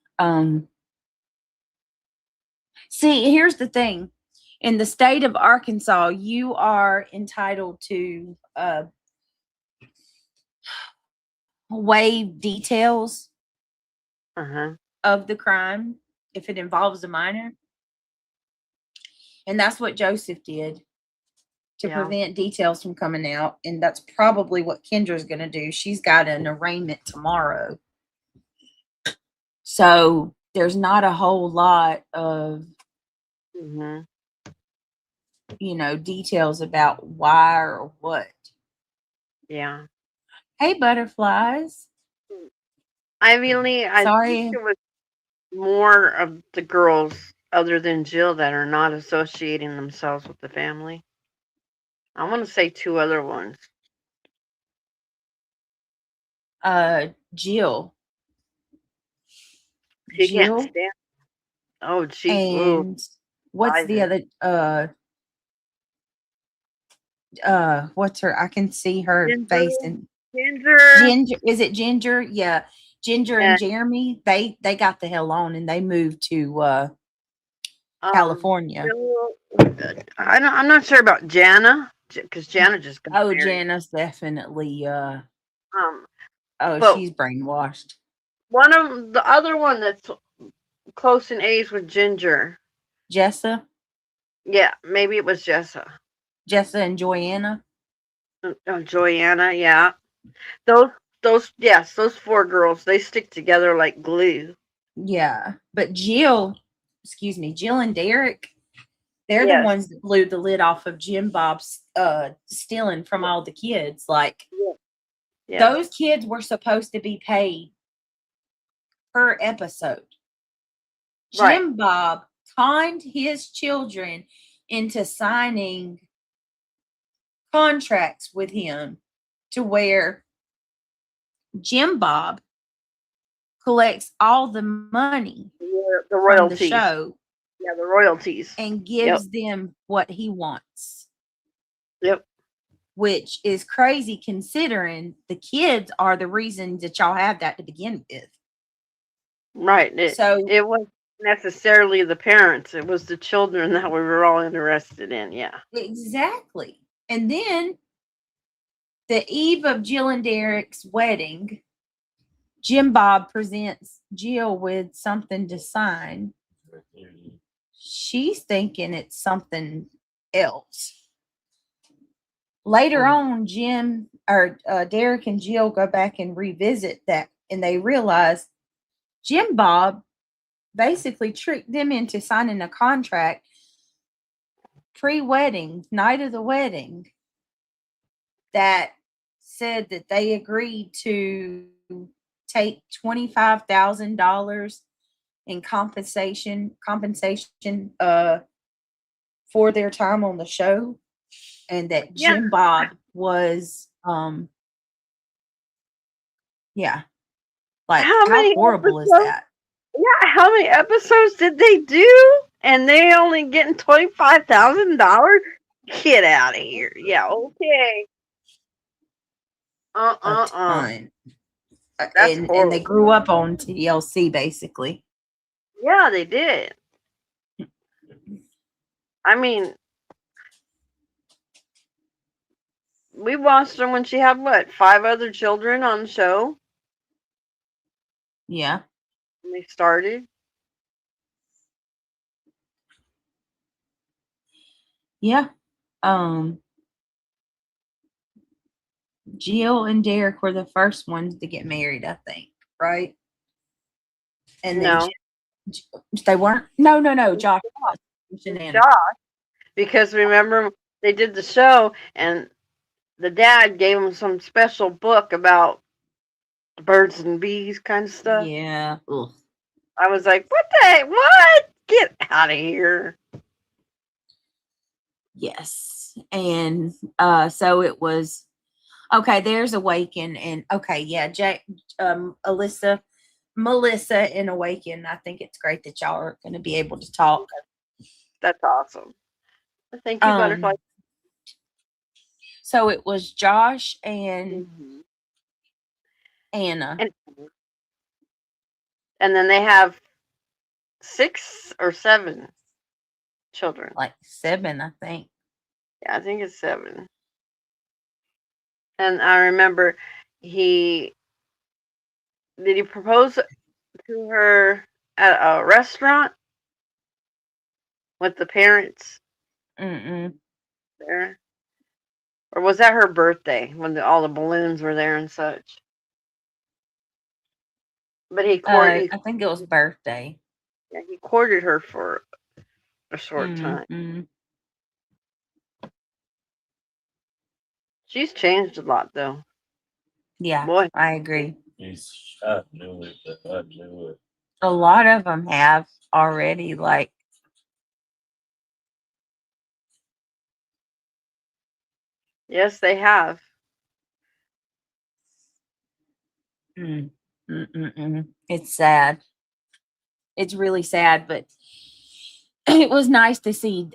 See, here's the thing. In the state of Arkansas, you are entitled to waive details of the crime if it involves a minor. And that's what Joseph did to prevent details from coming out. And that's probably what Kendra's going to do. She's got an arraignment tomorrow. So there's not a whole lot of, Mm-hmm. details about why or what. Yeah. Hey, butterflies. I think Sorry. it was more of the girls other than Jill that are not associating themselves with the family. I want to say 2 other ones. Jill. She can't Jill. stand. Oh, And what's the other, what's her? I can see her face and Ginger. Is it Ginger? Yeah. Ginger and Jeremy, they got the hell on and they moved to California. I'm not sure about Jana because Jana just got married. Jana's definitely but she's brainwashed. One of the other one that's close in age with Ginger. Jessa? Yeah, maybe it was Jessa. Jessa and Joanna? Joanna, yeah. Those 4 girls, they stick together like glue. Yeah. But Jill and Derek, they're the ones that blew the lid off of Jim Bob's stealing from all the kids. Like those kids were supposed to be paid per episode. Jim Bob conned his children into signing contracts with him to where Jim Bob collects all the money the from royalties. the show. Yeah, the royalties. And gives them what he wants. Yep. Which is crazy considering the kids are the reason that y'all have that to begin with. Right. It wasn't necessarily the parents. It was the children that we were all interested in. Yeah. Exactly. And then the eve of Jill and Derek's wedding, Jim Bob presents Jill with something to sign. She's thinking it's something else. Later on, Derek and Jill go back and revisit that, and they realize Jim Bob basically tricked them into signing a contract pre-wedding, night of the wedding, that said that they agreed to take $25,000 in compensation for their time on the show, and that Jim Bob was like how horrible is that? Yeah, how many episodes did they do? And they only getting $25,000? Get out of here. Yeah, okay. A ton. And they grew up on TLC basically. Yeah, they did. I mean, we watched them when she had 5 other children on the show? Yeah. When they started. Yeah. Jill and Derek were the first ones to get married, I think, right? And then they weren't. No. Josh. Because remember they did the show and the dad gave him some special book about birds and bees kind of stuff. Yeah. Ugh. I was like, what? Get out of here. Yes. And so it was okay, there's Awaken, and okay, yeah, Melissa and Awaken. I think it's great that y'all are going to be able to talk. That's awesome. Thank you, Butterfly. So it was Josh and Anna. And then they have 6 or 7 children. Like 7, I think. Yeah, I think it's 7. And I remember did he propose to her at a restaurant with the parents? There. Or was that her birthday when all the balloons were there and such? But he courted. I think it was birthday. Yeah, he courted her for a short time. Mm-hmm. She's changed a lot, though. Yeah, Boy, I agree. I knew it. I knew it. A lot of them have already, like, yes, they have. It's sad. It's really sad, but it was nice to see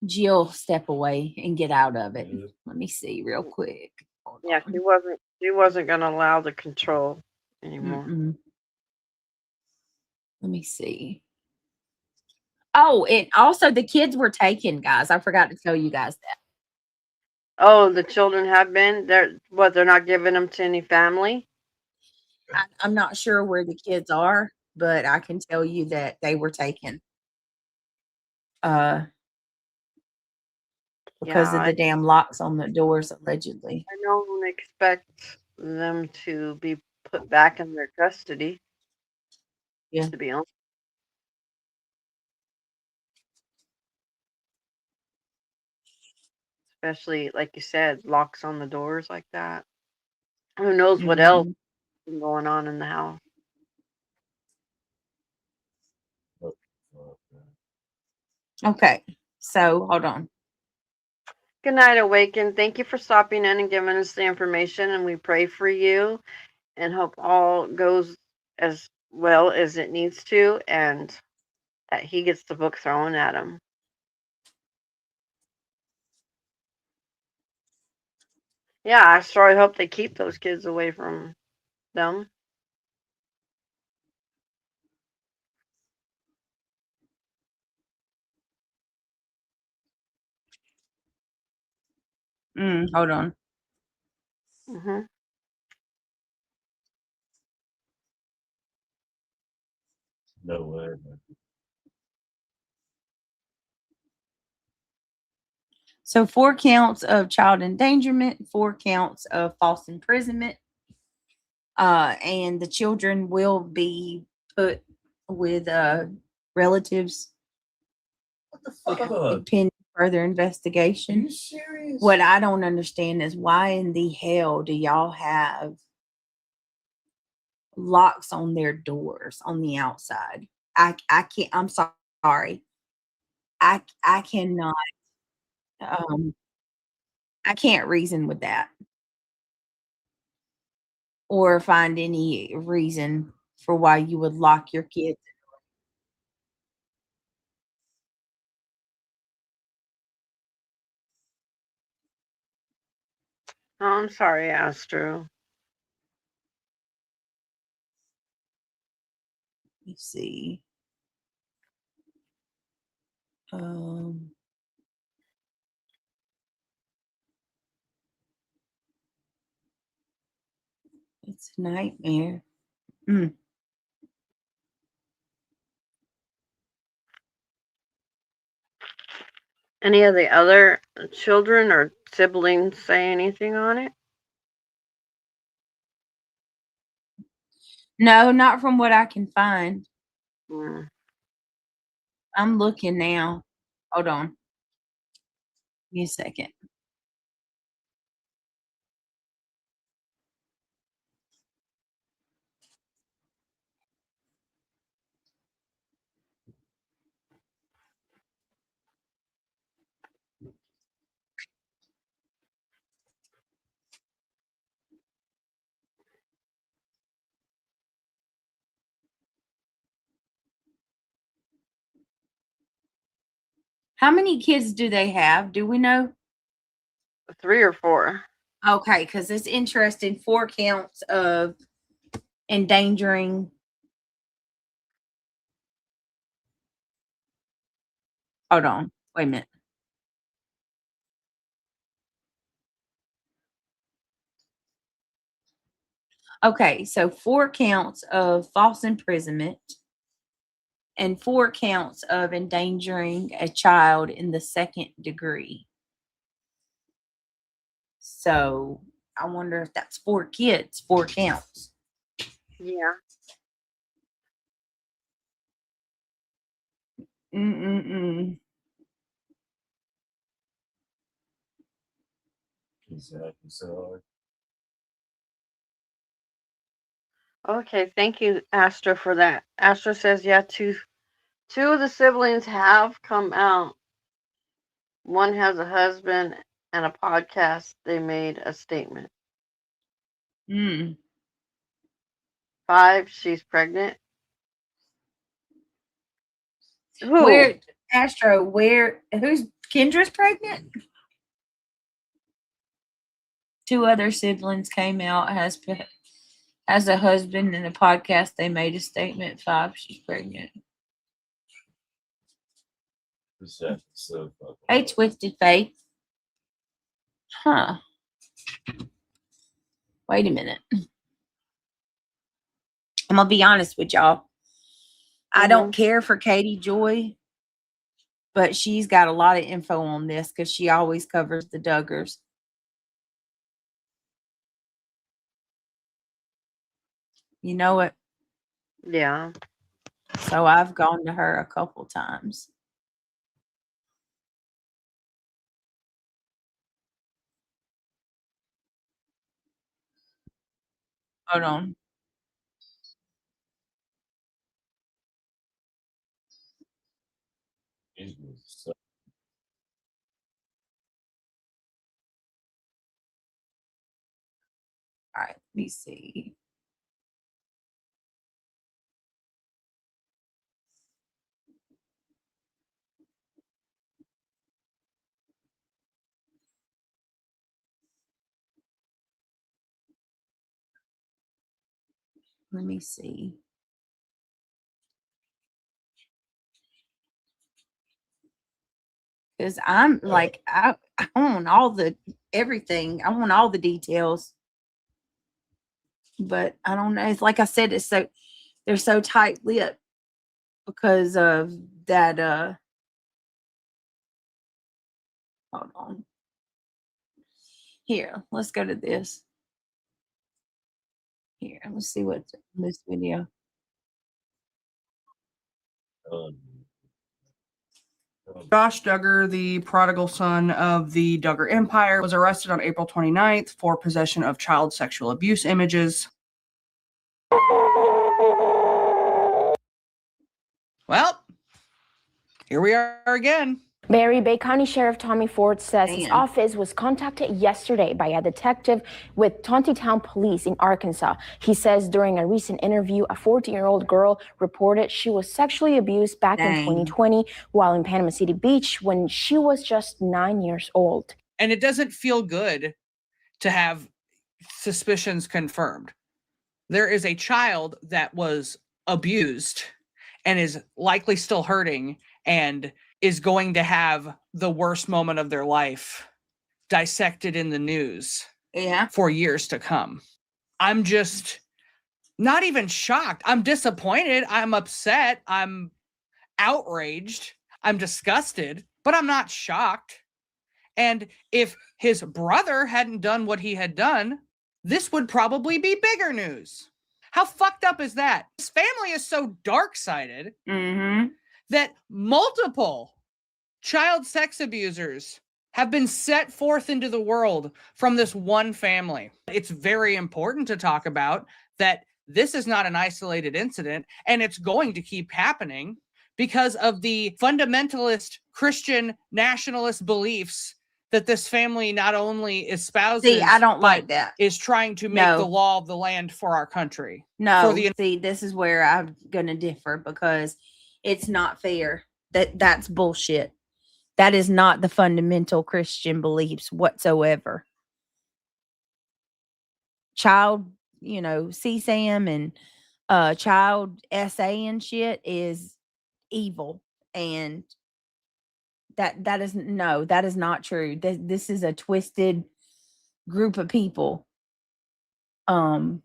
Jill step away and get out of it. Let me see real quick. Hold Yeah, on. she wasn't going to allow the control anymore. Let me see. Oh, and also the kids were taken, guys. I forgot to tell you guys that. Oh, the children have been? They're not giving them to any family? I'm not sure where the kids are, but I can tell you that they were taken. Because of the damn locks on the doors, allegedly. I don't expect them to be put back in their custody. Yeah. To be honest. Especially, like you said, locks on the doors like that. Who knows what else is going on in the house? Okay, so hold on. Good night, Awaken. Thank you for stopping in and giving us the information, and we pray for you and hope all goes as well as it needs to, and that he gets the book thrown at him. Yeah, I sure hope they keep those kids away from them. Hold on. Mm-hmm. No way. So 4 counts of child endangerment, 4 counts of false imprisonment, and the children will be put with relatives. What the fuck? Pending further investigation. Are you serious? What I don't understand is why in the hell do y'all have locks on their doors on the outside? I can't. I'm sorry. I cannot. I can't reason with that or find any reason for why you would lock your kids. Oh, I'm sorry, Astro. Let me see. It's a nightmare. Any of the other children or siblings say anything on it? No, not from what I can find. Mm. I'm looking now. Hold on. Give me a second. How many kids do they have? Do we know? 3 or 4. Okay, because it's interesting. 4 counts of endangering. Hold on. Wait a minute. Okay, so 4 counts of false imprisonment and 4 counts of endangering a child in the 2nd degree. So I wonder if that's 4 kids, 4 counts. Yeah. Mm-mm-mm. Exactly. So Okay, thank you, Astra, for that. Astra says, yeah, two of the siblings have come out. One has a husband and a podcast. They made a statement. 5, she's pregnant. Who? Where, Astro, who's Kendra's pregnant? 2 other siblings came out, has a husband and a podcast. They made a statement. 5, she's pregnant. exactly. So fucking. Hey, Twisted Faith. Huh. Wait a minute. I'm going to be honest with y'all. I don't care for Katie Joy, but she's got a lot of info on this because she always covers the Duggars. You know it? Yeah. So I've gone to her a couple times. Hold on. So All right, let me see. Let me see. Because I'm like, I want all the everything. I want all the details. But I don't know. It's like I said, they're so tight lipped because of that hold on. Here, let's go to this. Here, let's see what's in this video. Josh Duggar, the prodigal son of the Duggar Empire, was arrested on April 29th for possession of child sexual abuse images. Well, here we are again. Bay County Sheriff Tommy Ford says his office was contacted yesterday by a detective with Tontitown Police in Arkansas. He says during a recent interview, a 14-year-old girl reported she was sexually abused back in 2020 while in Panama City Beach when she was just 9 years old. And it doesn't feel good to have suspicions confirmed. There is a child that was abused and is likely still hurting and is going to have the worst moment of their life dissected in the news for years to come. I'm just not even shocked. I'm disappointed. I'm upset. I'm outraged. I'm disgusted, but I'm not shocked. And if his brother hadn't done what he had done, this would probably be bigger news. How fucked up is that? His family is so dark-sided that multiple child sex abusers have been set forth into the world from this one family. It's very important to talk about that this is not an isolated incident, and it's going to keep happening because of the fundamentalist Christian nationalist beliefs that this family not only espouses, See, I don't like that. Is trying to make the law of the land for our country. No, see, this is where I'm gonna differ because it's not fair. That's bullshit. That is not the fundamental Christian beliefs whatsoever. Child, CSAM and child SA and shit is evil, and that is not true. This is a twisted group of people. And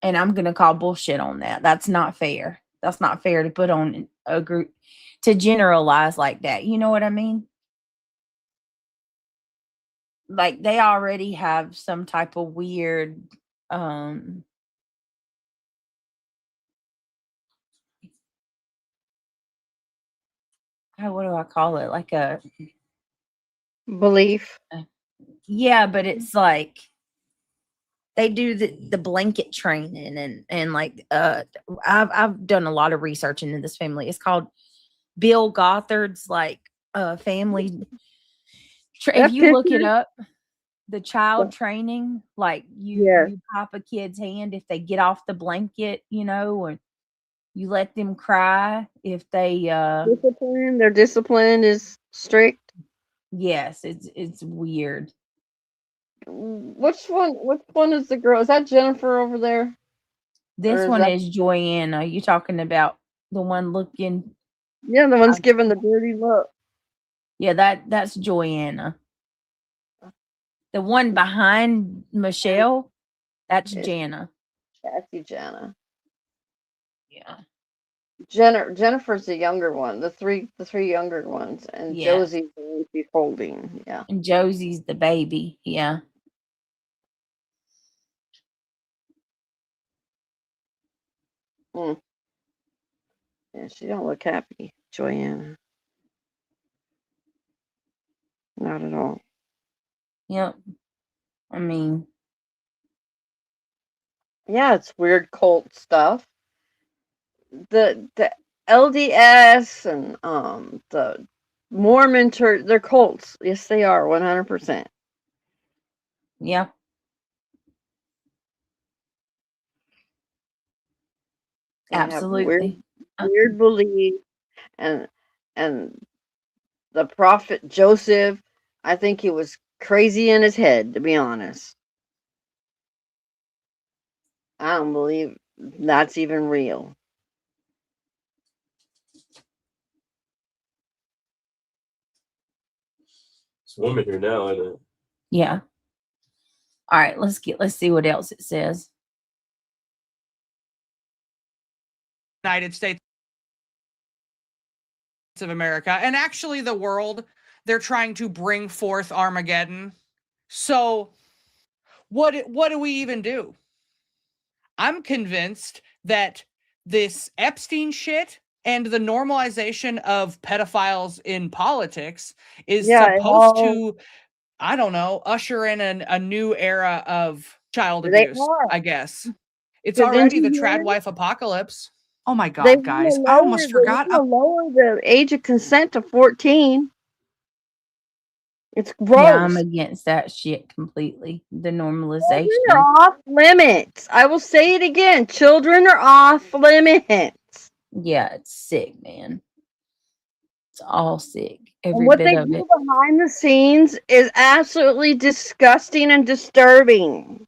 I'm gonna call bullshit on that. That's not fair. That's not fair to put on a group to generalize like that. You know what I mean? Like they already have some type of weird what do I call it? Like a belief. Yeah, but it's like they do the blanket training and like I've done a lot of research into this family. It's called Bill Gothard's like family. If you look it up, the child training, like you pop a kid's hand if they get off the blanket, or you let them cry if they discipline. Their discipline is strict. Yes, it's weird. Which one is the girl? Is that Jennifer over there? This one is Joanna. You talking about the one looking? Yeah, the one's giving the dirty look. Yeah, that's Joanna. The one behind Michelle, that's Jana. Cassie Jana. Yeah. Jennifer's the younger one. The three younger ones, and Josie's the one she's holding. Yeah. And Josie's the baby. Yeah. Yeah, she don't look happy, Joanna. Not at all. Yep. I mean, yeah, it's weird cult stuff. The LDS and the Mormon church, they're cults. Yes, they are 100%. Yeah. Absolutely. Weird belief, and the prophet Joseph, I think he was crazy in his head, to be honest. I don't believe that's even real. It's women here now, isn't it? Yeah. All right, let's see what else it says. United States of America, and actually the world, they're trying to bring forth Armageddon. So what do we even do? I'm convinced that this Epstein shit and the normalization of pedophiles in politics is supposed to, I don't know, usher in a new era of child abuse, I guess. It's already the trad wife apocalypse. Oh my God, guys. I almost forgot. They lower the age of consent to 14. It's gross. Yeah, I'm against that shit completely. The normalization. Children are off limits. I will say it again. Children are off limits. Yeah, it's sick, man. It's all sick. Every And what bit they of do it. behind the scenes is absolutely disgusting and disturbing.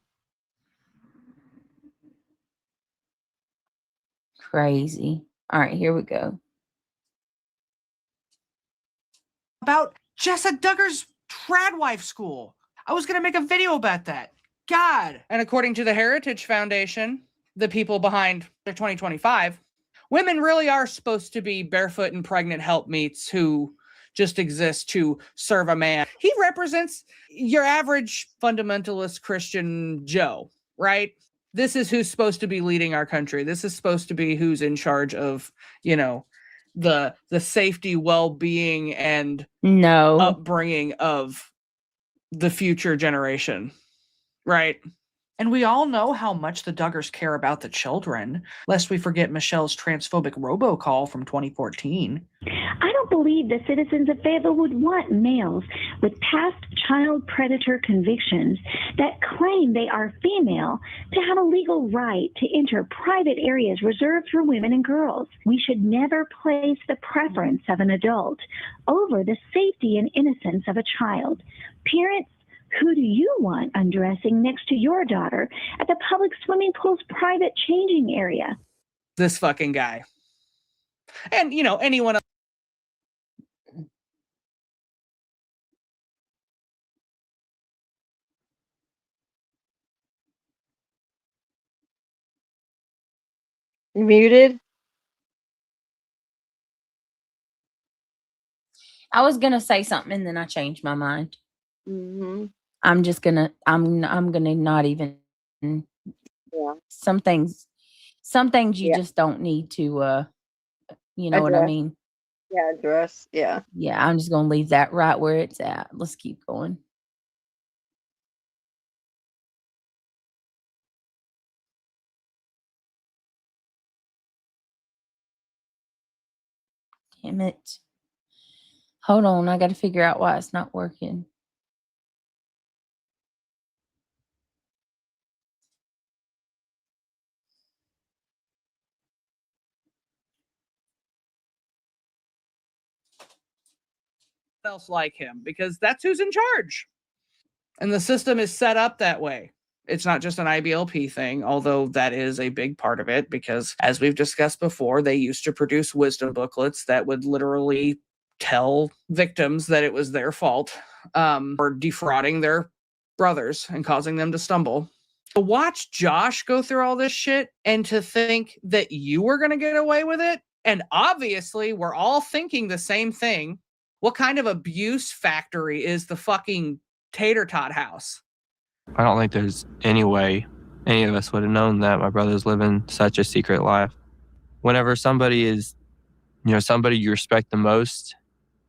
Crazy. All right, here we go. About Jessa Duggar's trad wife school. I was going to make a video about that. God. And according to the Heritage Foundation, the people behind their 2025, women really are supposed to be barefoot and pregnant helpmeets who just exist to serve a man. He represents your average fundamentalist Christian Joe, right? This is who's supposed to be leading our country. This is supposed to be who's in charge of, the safety, well-being, and upbringing of the future generation, right? And we all know how much the Duggars care about the children, lest we forget Michelle's transphobic robocall from 2014. I don't believe the citizens of Fayetteville would want males with past child predator convictions that claim they are female to have a legal right to enter private areas reserved for women and girls. We should never place the preference of an adult over the safety and innocence of a child. Parents, who do you want undressing next to your daughter at the public swimming pool's private changing area? This fucking guy. And, anyone else. You muted? I was gonna say something and then I changed my mind. Mm-hmm. I'm gonna not even. Yeah. Some things you just don't need to. You know what I mean? Yeah, address. Yeah. Yeah, I'm just gonna leave that right where it's at. Let's keep going. Damn it. Hold on, I gotta figure out why it's not working. Else like him, because that's who's in charge. And the system is set up that way. It's not just an IBLP thing, although that is a big part of it, because as we've discussed before, they used to produce wisdom booklets that would literally tell victims that it was their fault for defrauding their brothers and causing them to stumble. To watch Josh go through all this shit and to think that you were going to get away with it, and obviously we're all thinking the same thing. What kind of abuse factory is the fucking tater tot house? I don't think there's any way any of us would have known that my brother's living such a secret life. Whenever somebody is, somebody you respect the most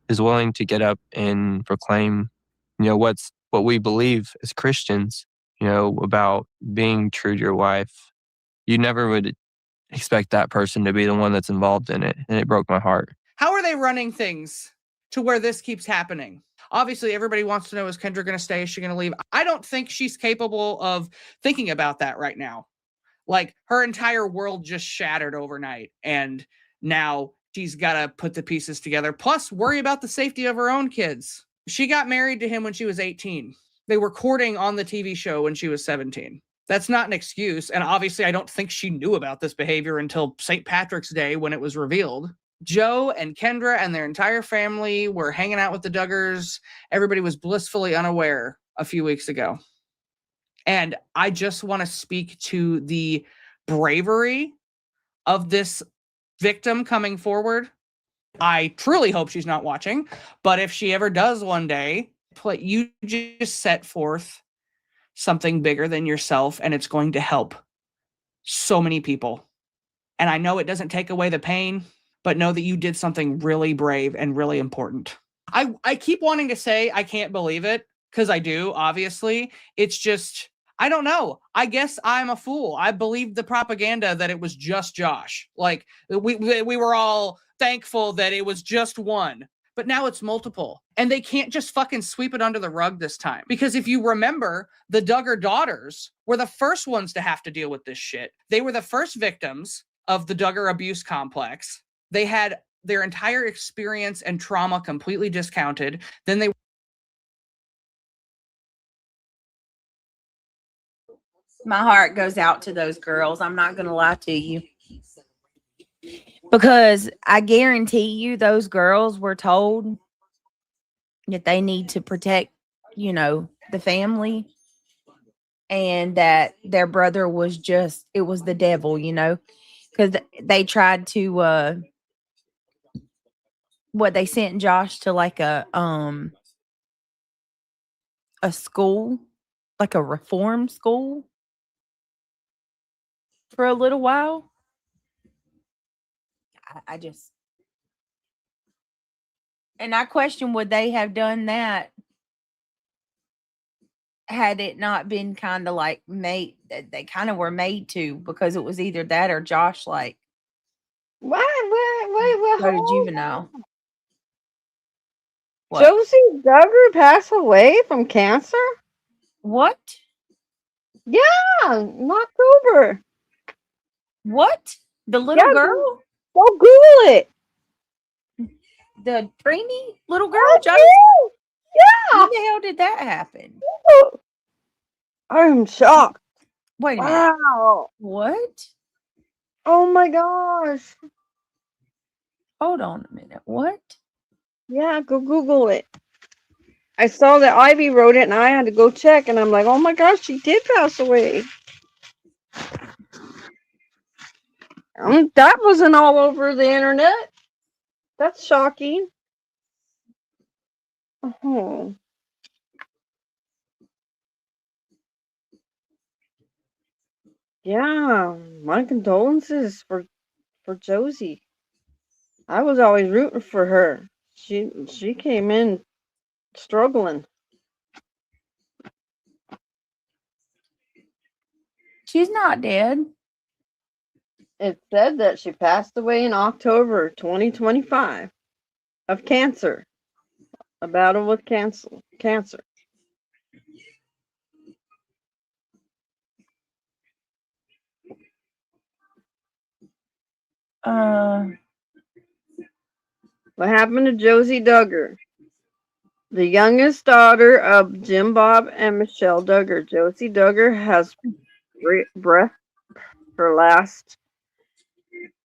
is willing to get up and proclaim, what we believe as Christians, about being true to your wife, you never would expect that person to be the one that's involved in it. And it broke my heart. How are they running things to where this keeps happening? Obviously, everybody wants to know, is Kendra going to stay? Is she going to leave? I don't think she's capable of thinking about that right now. Like, her entire world just shattered overnight, and now she's got to put the pieces together, plus worry about the safety of her own kids. She got married to him when she was 18. They were courting on the TV show when she was 17. That's not an excuse, and obviously I don't think she knew about this behavior until St. Patrick's Day when it was revealed. Joe and Kendra and their entire family were hanging out with the Duggars. Everybody was blissfully unaware a few weeks ago. And I just want to speak to the bravery of this victim coming forward. I truly hope she's not watching, but if she ever does one day, you just set forth something bigger than yourself, and it's going to help so many people. And I know it doesn't take away the pain, but know that you did something really brave and really important. I keep wanting to say I can't believe it, because I do, obviously. It's just, I don't know. I guess I'm a fool. I believed the propaganda that it was just Josh. Like, we were all thankful that it was just one. But now it's multiple. And they can't just fucking sweep it under the rug this time. Because if you remember, the Duggar daughters were the first ones to have to deal with this shit. They were the first victims of the Duggar abuse complex. They had their entire experience and trauma completely discounted. Then they My heart goes out to those girls. I'm not going to lie to you. Because I guarantee you those girls were told that they need to protect, the family, and that their brother was just, it was the devil, because they tried to, they sent Josh to like a school, like a reform school for a little while. I just, and I question, would they have done that had it not been kind of like made, they kind of were made to, because it was either that or Josh, like, Wait, go to juvenile. What? Josie Duggar passed away from cancer? What? Yeah, in October. What? The little girl? Go Google it. The preemie little girl? Yeah. How the hell did that happen? I'm shocked. Wait a minute. Wow. What? Oh my gosh. Hold on a minute. What? Yeah, go Google it. I saw that Ivy wrote it and I had to go check, and I'm like, oh my gosh, she did pass away. That wasn't all over the internet. That's shocking. Oh. Yeah, my condolences for Josie. I was always rooting for her. She came in struggling. She's not dead. It said that she passed away in October 2025 of cancer. A battle with cancer. What happened to Josie Duggar? The youngest daughter of Jim Bob and Michelle Duggar. Josie Duggar has breath her last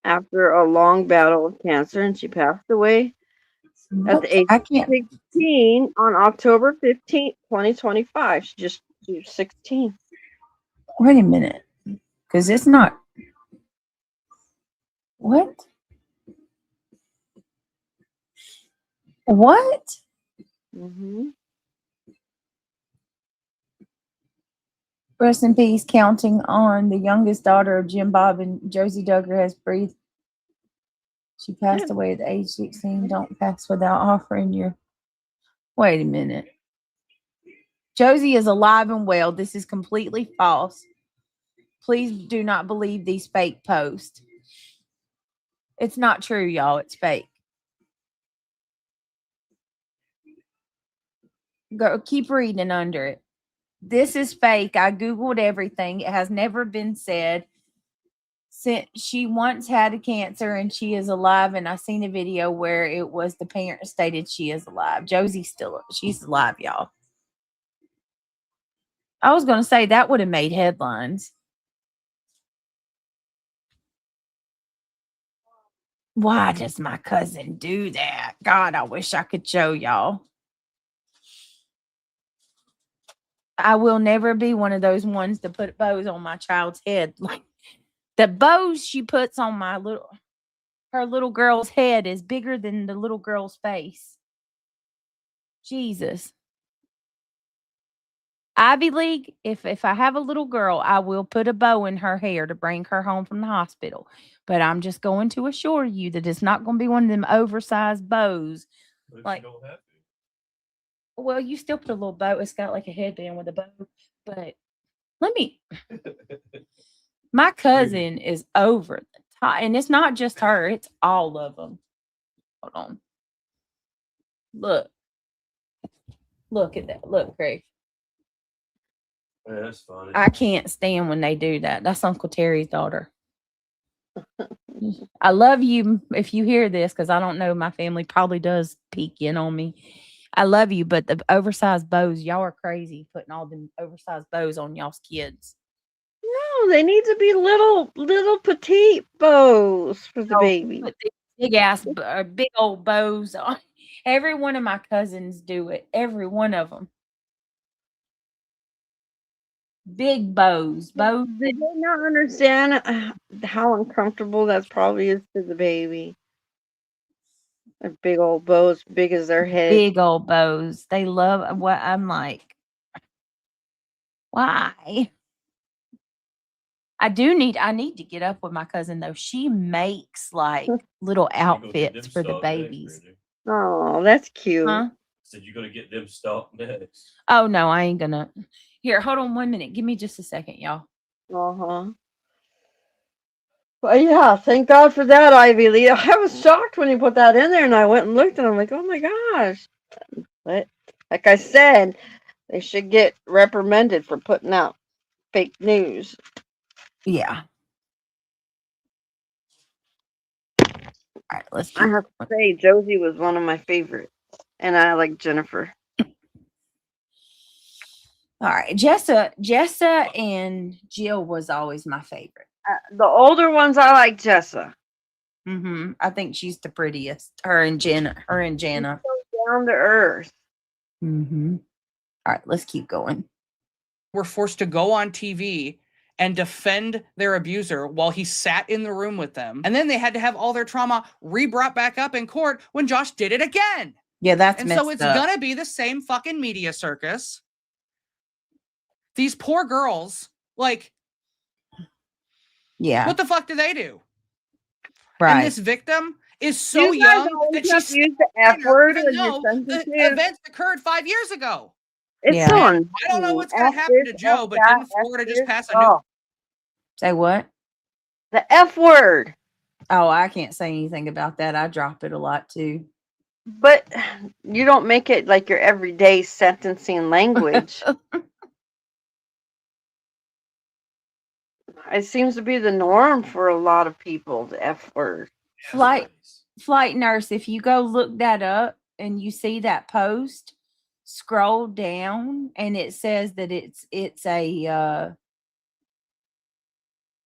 after a long battle with cancer, and she passed away at the age of 16 on October 15th, 2025. She was 16. Wait a minute. Because it's not. What? What? Mm-hmm. Rest in peace, counting on the youngest daughter of Jim Bob and Josie Duggar has breathed. She passed away at the age 16. Don't pass without offering your. Wait a minute. Josie is alive and well. This is completely false. Please do not believe these fake posts. It's not true, y'all. It's fake. Go keep reading under it. This is fake. I Googled everything. It has never been said. Since she once had a cancer and she is alive, and I seen a video where it was the parent stated she is alive. She's alive, y'all. I was going to say that would have made headlines. Why does my cousin do that? God, I wish I could show y'all. I will never be one of those ones to put bows on my child's head. Like the bows she puts on her little girl's head is bigger than the little girl's face. Jesus. Ivy League, if I have a little girl, I will put a bow in her hair to bring her home from the hospital. But I'm just going to assure you that it's not going to be one of them oversized bows. Like, well, you still put a little bow. It's got like a headband with a bow. But my cousin is over the top. And it's not just her. It's all of them. Hold on. Look at that. Look, Craig. Yeah, that's funny. I can't stand when they do that. That's Uncle Terry's daughter. I love you if you hear this, because I don't know. My family probably does peek in on me. I love you, but the oversized bows, y'all are crazy putting all them oversized bows on y'all's kids. No, they need to be little petite bows for the baby. Put big ass, big old bows on. Every one of my cousins do it. Every one of them. Big bows. Do they not understand how uncomfortable that probably is to the baby? They're big old bows, big as their head. Big old bows. They love what I'm like. Why? I need to get up with my cousin though. She makes like little outfits for the babies. Oh, that's cute. Huh? Said you're gonna get them stopped next. Oh no, I ain't gonna. Here, hold on 1 minute. Give me just a second, y'all. Uh-huh. Well, yeah, thank God for that, Ivy Lee. I was shocked when you put that in there, and I went and looked, and I'm like, oh my gosh. But like I said, they should get reprimanded for putting out fake news. Yeah. All right, let's. I have to say, Josie was one of my favorites, and I like Jennifer. All right, Jessa and Jill was always my favorite. The older ones, I like Jessa. I think she's the prettiest. Her and Jana. She's so down to earth. All right, let's keep going. Were forced to go on TV and defend their abuser while he sat in the room with them. And then they had to have all their trauma re-brought back up in court when Josh did it again. Yeah, that's and so it's gonna be the same fucking media circus. These poor girls, like, yeah, what the fuck do they do? Right. And this victim is so You guys young always that have she's to use the F minor, word even in your though the sentences. events occurred 5 years ago. It's Yeah. so And annoying. I don't know what's going F to happen to this, Joe, F but that, didn't Florida F just this. pass a new? Oh, Say what? the F word. Oh, I can't say anything about that. I drop it a lot too. But you don't make it like your everyday sentencing language. It seems to be the norm for a lot of people, the F word. Flight nurse, if you go look that up and you see that post, scroll down and it says that it's a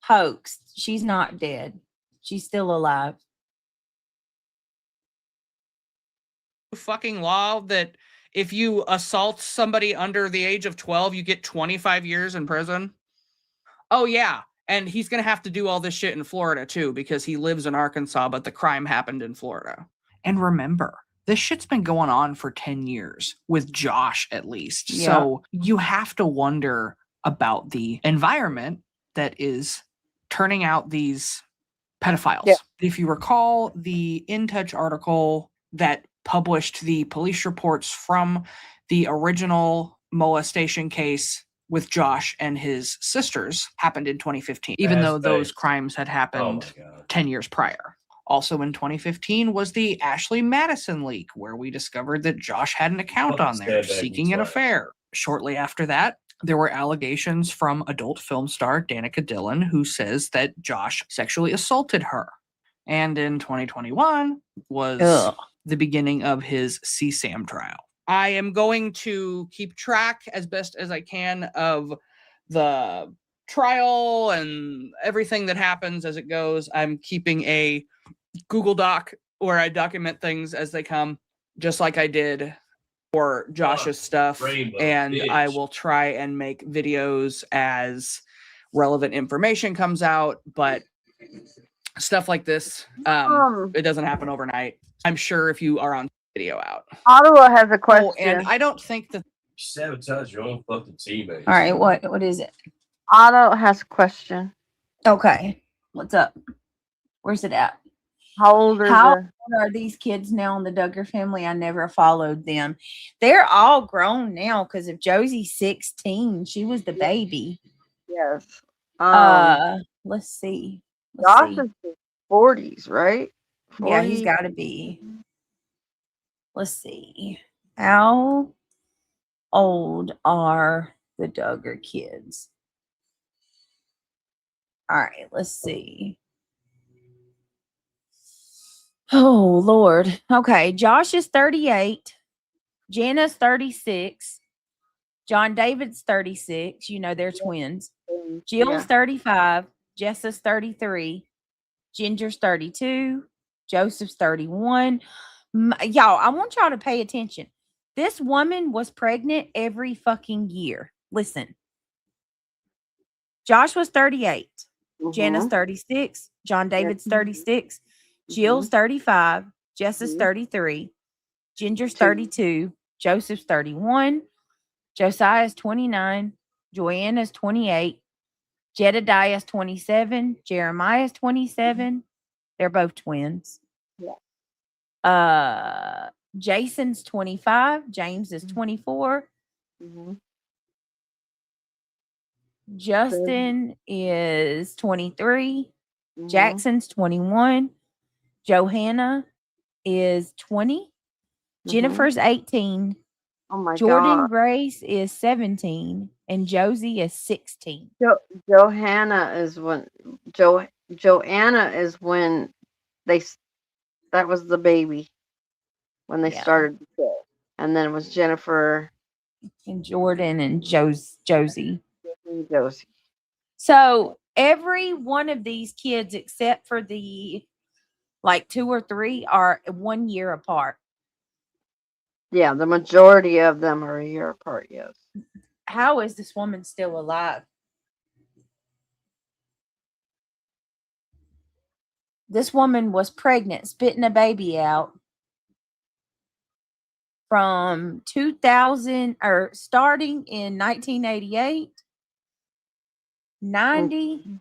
hoax. She's not dead. She's still alive. Fucking law that if you assault somebody under the age of 12, you get 25 years in prison? Oh, yeah. And he's going to have to do all this shit in Florida, too, because he lives in Arkansas, but the crime happened in Florida. And remember, this shit's been going on for 10 years, with Josh at least. Yeah. So you have to wonder about the environment that is turning out these pedophiles. Yeah. If you recall the In Touch article that published the police reports from the original molestation case with Josh and his sisters happened in 2015, even though those crimes had happened 10 years prior. Also in 2015 was the Ashley Madison leak, where we discovered that Josh had an account on there seeking an affair. Shortly after that, there were allegations from adult film star Danica Dillon, who says that Josh sexually assaulted her. And in 2021 was the beginning of his CSAM trial. I am going to keep track as best as I can of the trial and everything that happens as it goes. I'm keeping a Google Doc where I document things as they come, just like I did for Josh's stuff. And I will try and make videos as relevant information comes out, but stuff like this, it doesn't happen overnight. I'm sure if you are on video out. Ottawa has a question. Oh, and I don't think that sabotage your own fucking teammates. All right, what is it? Otto has a question. Okay. What's up? Where's it at? How old is How it? old are these kids now in the Duggar family? I never followed them. They're all grown now because if Josie's 16, she was the baby. Yes. Let's see. Josh is in his 40s, right? 40? Yeah, he's got to be. Let's see. How old are the Duggar kids? All right, let's see. Oh, Lord. Okay, Josh is 38. Jana's 36. John David's 36. You know, they're twins. Jill's 35. Jessa's 33. Ginger's 32. Joseph's 31. Y'all, I want y'all to pay attention. This woman was pregnant every fucking year. Listen. Josh was 38. Jana's 36. John David's 36. Jill's 35. Jessa's 33. Ginger's 32. Joseph's 31. Josiah's 29. Joanna's 28. Jedediah's 27. Jeremiah's 27. They're both twins. Yeah. Jason's 25. James is 24. Justin is 23. Jackson's 21. Johanna is 20. Jennifer's 18. Oh my Jordan God. Grace is 17. And Josie is 16. Joanna is when that was the baby when they started the show. And then it was Jennifer and Jordan and Josie. And Josie. So every one of these kids, except for the like 2 or 3, are 1 year apart. Yeah, the majority of them are a year apart, yes. How is this woman still alive? This woman was pregnant, spitting a baby out from 2000 or starting in 1988, 90,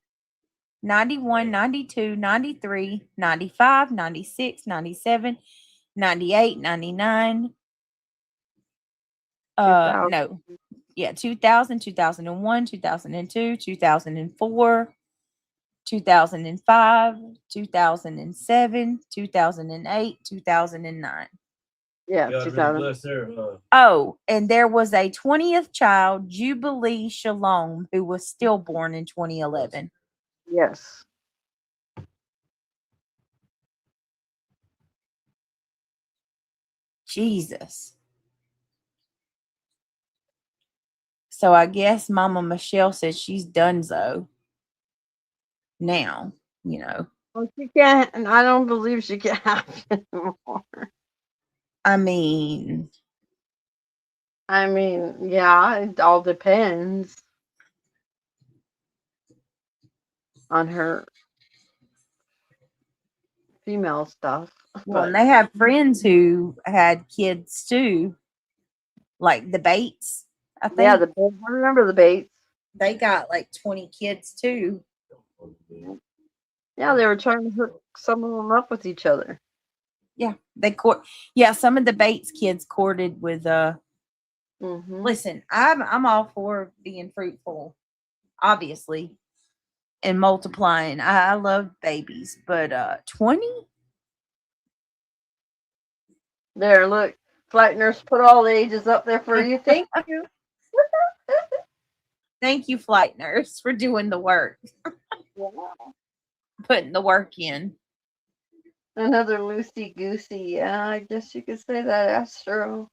91, 92, 93, 95, 96, 97, 98, 99. 2000. No. Yeah, 2000, 2001, 2002, 2004, 2005, 2007, 2008, 2009. Yeah, God really 2000. bless her, huh? Oh, and there was a 20th child, Jubilee Shalom, who was stillborn in 2011. Yes. Jesus. So I guess Mama Michelle said she's donezo now, you know. Well, she can't, and I don't believe she can have it anymore. I mean, yeah, it all depends on her female stuff. well, and But they have friends who had kids too, like the Bates, I think. yeah, I remember the Bates. They got like 20 kids too. Yeah, they were trying to hook some of them up with each other. Yeah, they court. Yeah, some of the Bates kids courted with. Mm-hmm. Listen, I'm all for being fruitful, obviously, and multiplying. I love babies, but 20. There, look, flight nurse put all the ages up there for you. Thank you. Thank you, flight nurse, for doing the work, putting the work in. Another loosey goosey. Yeah, I guess you could say that. That's true.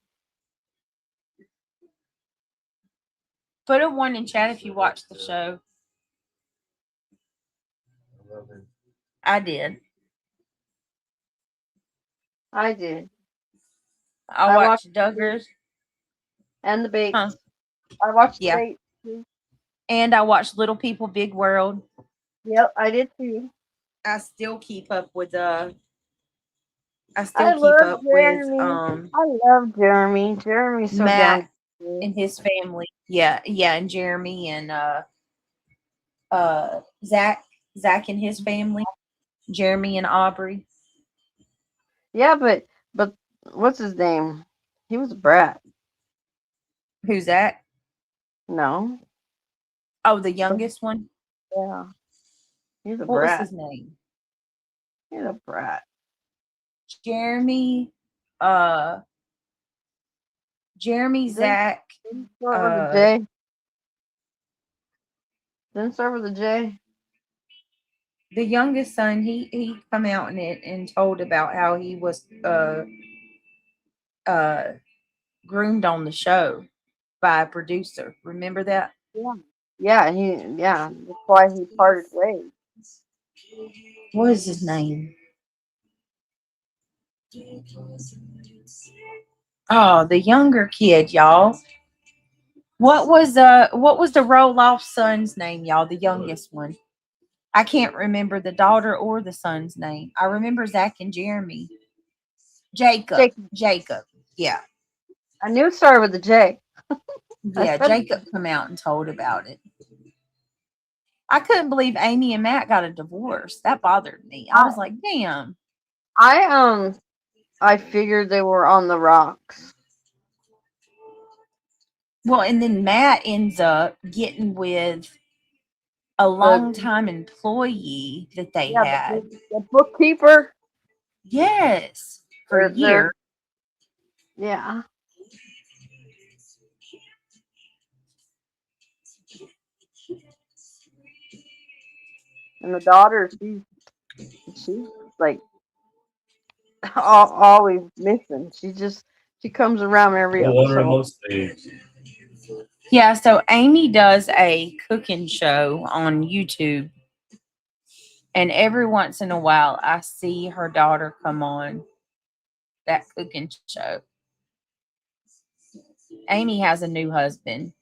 Put a one in chat if you watched the show. I did. I did. I watched Duggars and the Bates. Huh. I watched Yeah. the Bates too. And I watched Little People Big World. Yep, I did too. I still keep up with I love Jeremy. I love Jeremy. Jeremy's so Matt down. and his family. Yeah, and Jeremy and Zach and his family. Jeremy and Aubrey. Yeah, but what's his name? He was a brat. Who's that? No. Oh, the youngest one? Yeah. He's a What brat. was his name? He's a brat. Jeremy, Zach. Didn't start with a J. Didn't start with a J. The youngest son, he come out in it and told about how he was groomed on the show by a producer. Remember that? Yeah. That's why he parted ways. What is his name? Oh, the younger kid, y'all. What was the roll-off son's name, y'all? The youngest one. I can't remember the daughter or the son's name. I remember Zach and Jeremy. Jacob. Yeah. I knew it started with a J. Yeah, Jacob come out and told about it. I couldn't believe Amy and Matt got a divorce. That bothered me. I was like, damn. I figured they were on the rocks. Well, and then Matt ends up getting with a long-time employee that they had. The bookkeeper? Yes. For a year. Yeah. And the daughter, she's like always missing. She comes around every episode. Yeah, so Amy does a cooking show on YouTube. And every once in a while, I see her daughter come on that cooking show. Amy has a new husband.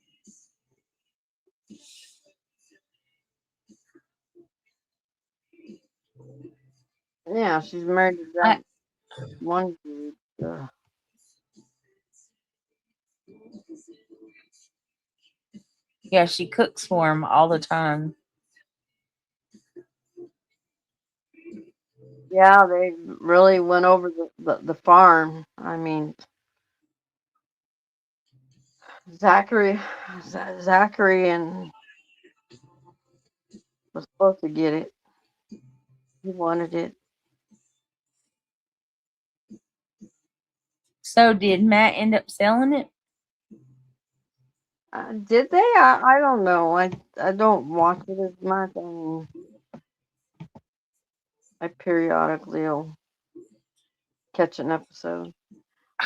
Yeah, she's married to that one dude. Yeah, she cooks for him all the time. Yeah, they really went over the farm. I mean, Zachary and was supposed to get it. He wanted it. So did Matt end up selling it? Did they? I don't know. I don't watch it as much. I mean, I periodically will catch an episode.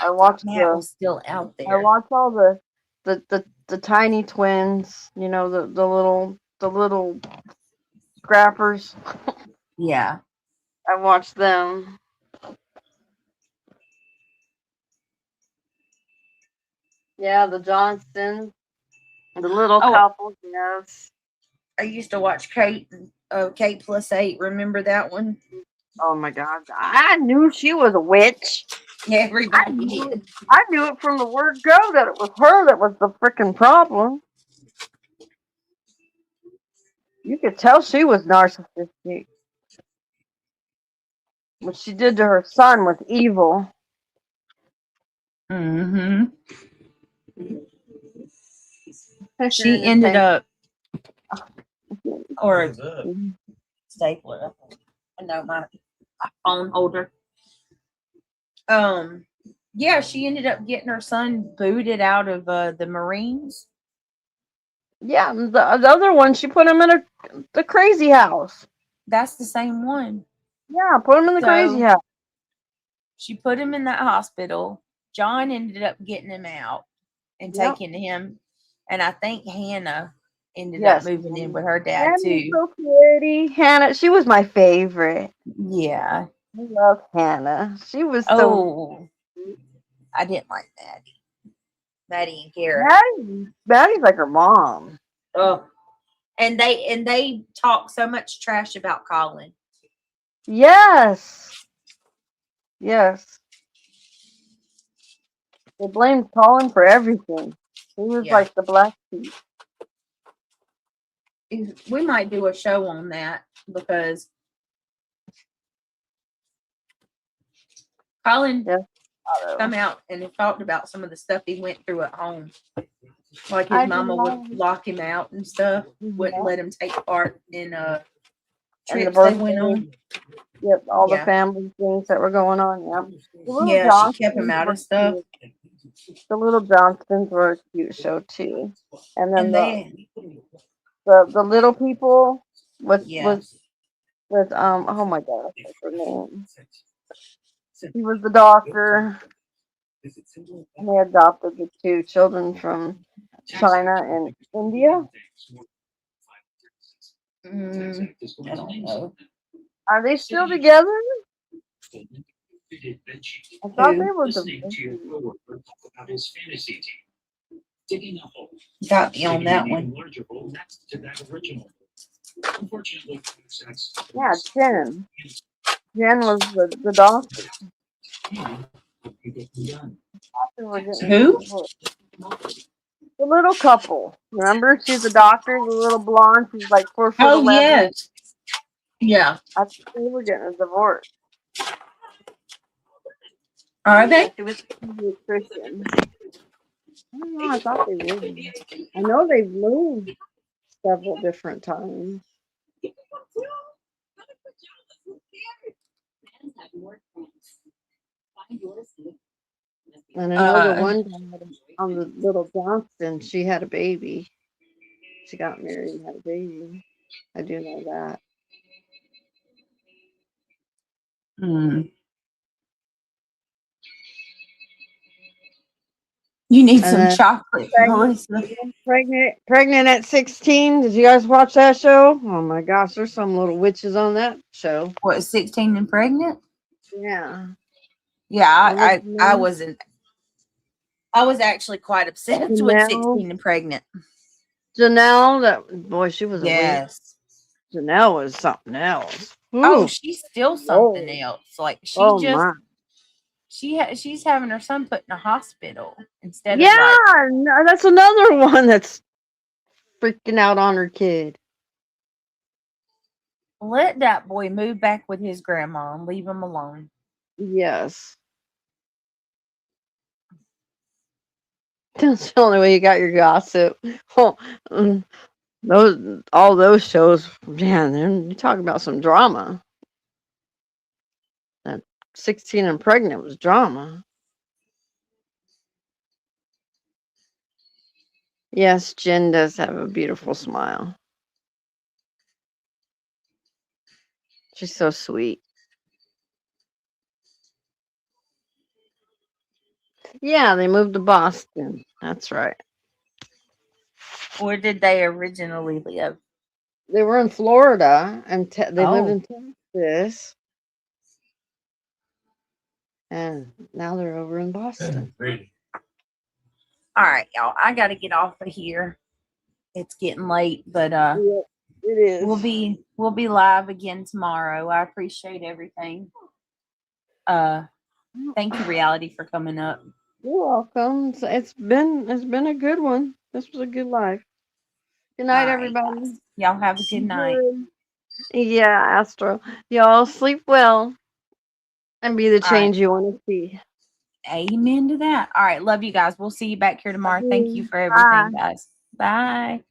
I watch Matt was still out I there. watch all the tiny twins. You know, the little scrappers. Yeah. I watch them. Yeah, the Johnsons, the little couple. Yes. I used to watch Kate +8. Remember that one? Oh my God! I knew she was a witch. Everybody did. I knew it from the word go that it was her that was the freaking problem. You could tell she was narcissistic. What she did to her son was evil. Mm-hmm. She ended up, or a stapler. I know my phone holder. Yeah, she ended up getting her son booted out of the Marines. Yeah, the other one, she put him in the crazy house. That's the same one. Yeah, put him in the crazy house. She put him in that hospital. John ended up getting him out and taking him. And I think Hannah ended up moving in with her dad Hannah's too. so pretty. Hannah, she was my favorite. Yeah. I love Hannah. She was so. I didn't like Maddie. Maddie and Kara. Maddie's like her mom. Oh. And they talk so much trash about Colin. Yes. Yes. They blamed Colin for everything. He was like the black sheep. We might do a show on that because Colin come out and talked about some of the stuff he went through at home. Like his mama would lock him out and stuff, wouldn't let him take part in trips they went on. Yep, all the family things that were going on. Yeah, she kept him out of stuff. The Little Johnsons were a cute show too, and then the little people with oh my gosh, what's her name? He was the doctor. They adopted the two children from China and India. I don't know. Are they still together? I thought they were divorced. Got me on that one. Yeah, Jen. Jen was the doctor. Who? The little couple. Remember? She's a doctor, the little blonde. She's like 4'11". Oh, yes. Yeah. I think they were getting a divorce. Are they? She was a Christian. I don't know. I thought they were. I know they've moved several different times. And I know the one on the Little Johnston, she had a baby. She got married and had a baby. I do know that. You need some chocolate. Pregnant at 16. Did you guys watch that show? Oh my gosh, there's some little witches on that show. What, 16 and pregnant? Yeah. Yeah, I wasn't. I was actually quite obsessed with 16 and pregnant. Janelle, she was a witch. Janelle was something else. Ooh. Oh, she's still something else. Like she's having her son put in a hospital instead of that's another one that's freaking out on her kid. Let that boy move back with his grandma and leave him alone. Yes. That's the only way you got your gossip. Oh, all those shows, man, you talk about some drama. That 16 and Pregnant was drama. Yes, Jen does have a beautiful smile. She's so sweet. Yeah, they moved to Boston. That's right. Where did they originally live? They were in Florida, and they lived in Texas. And now they're over in Boston. All right, y'all. I got to get off of here. It's getting late, but Yep, it is. we'll be live again tomorrow. I appreciate everything. Thank you, Reality, for coming up. You're welcome. It's been a good one. This was a good life. Good night, everybody. Guys. Y'all have a good night. Yeah, Astro. Y'all sleep well and be the change you want to see. Amen to that. All right. Love you guys. We'll see you back here tomorrow. Thank you for everything, guys. Bye.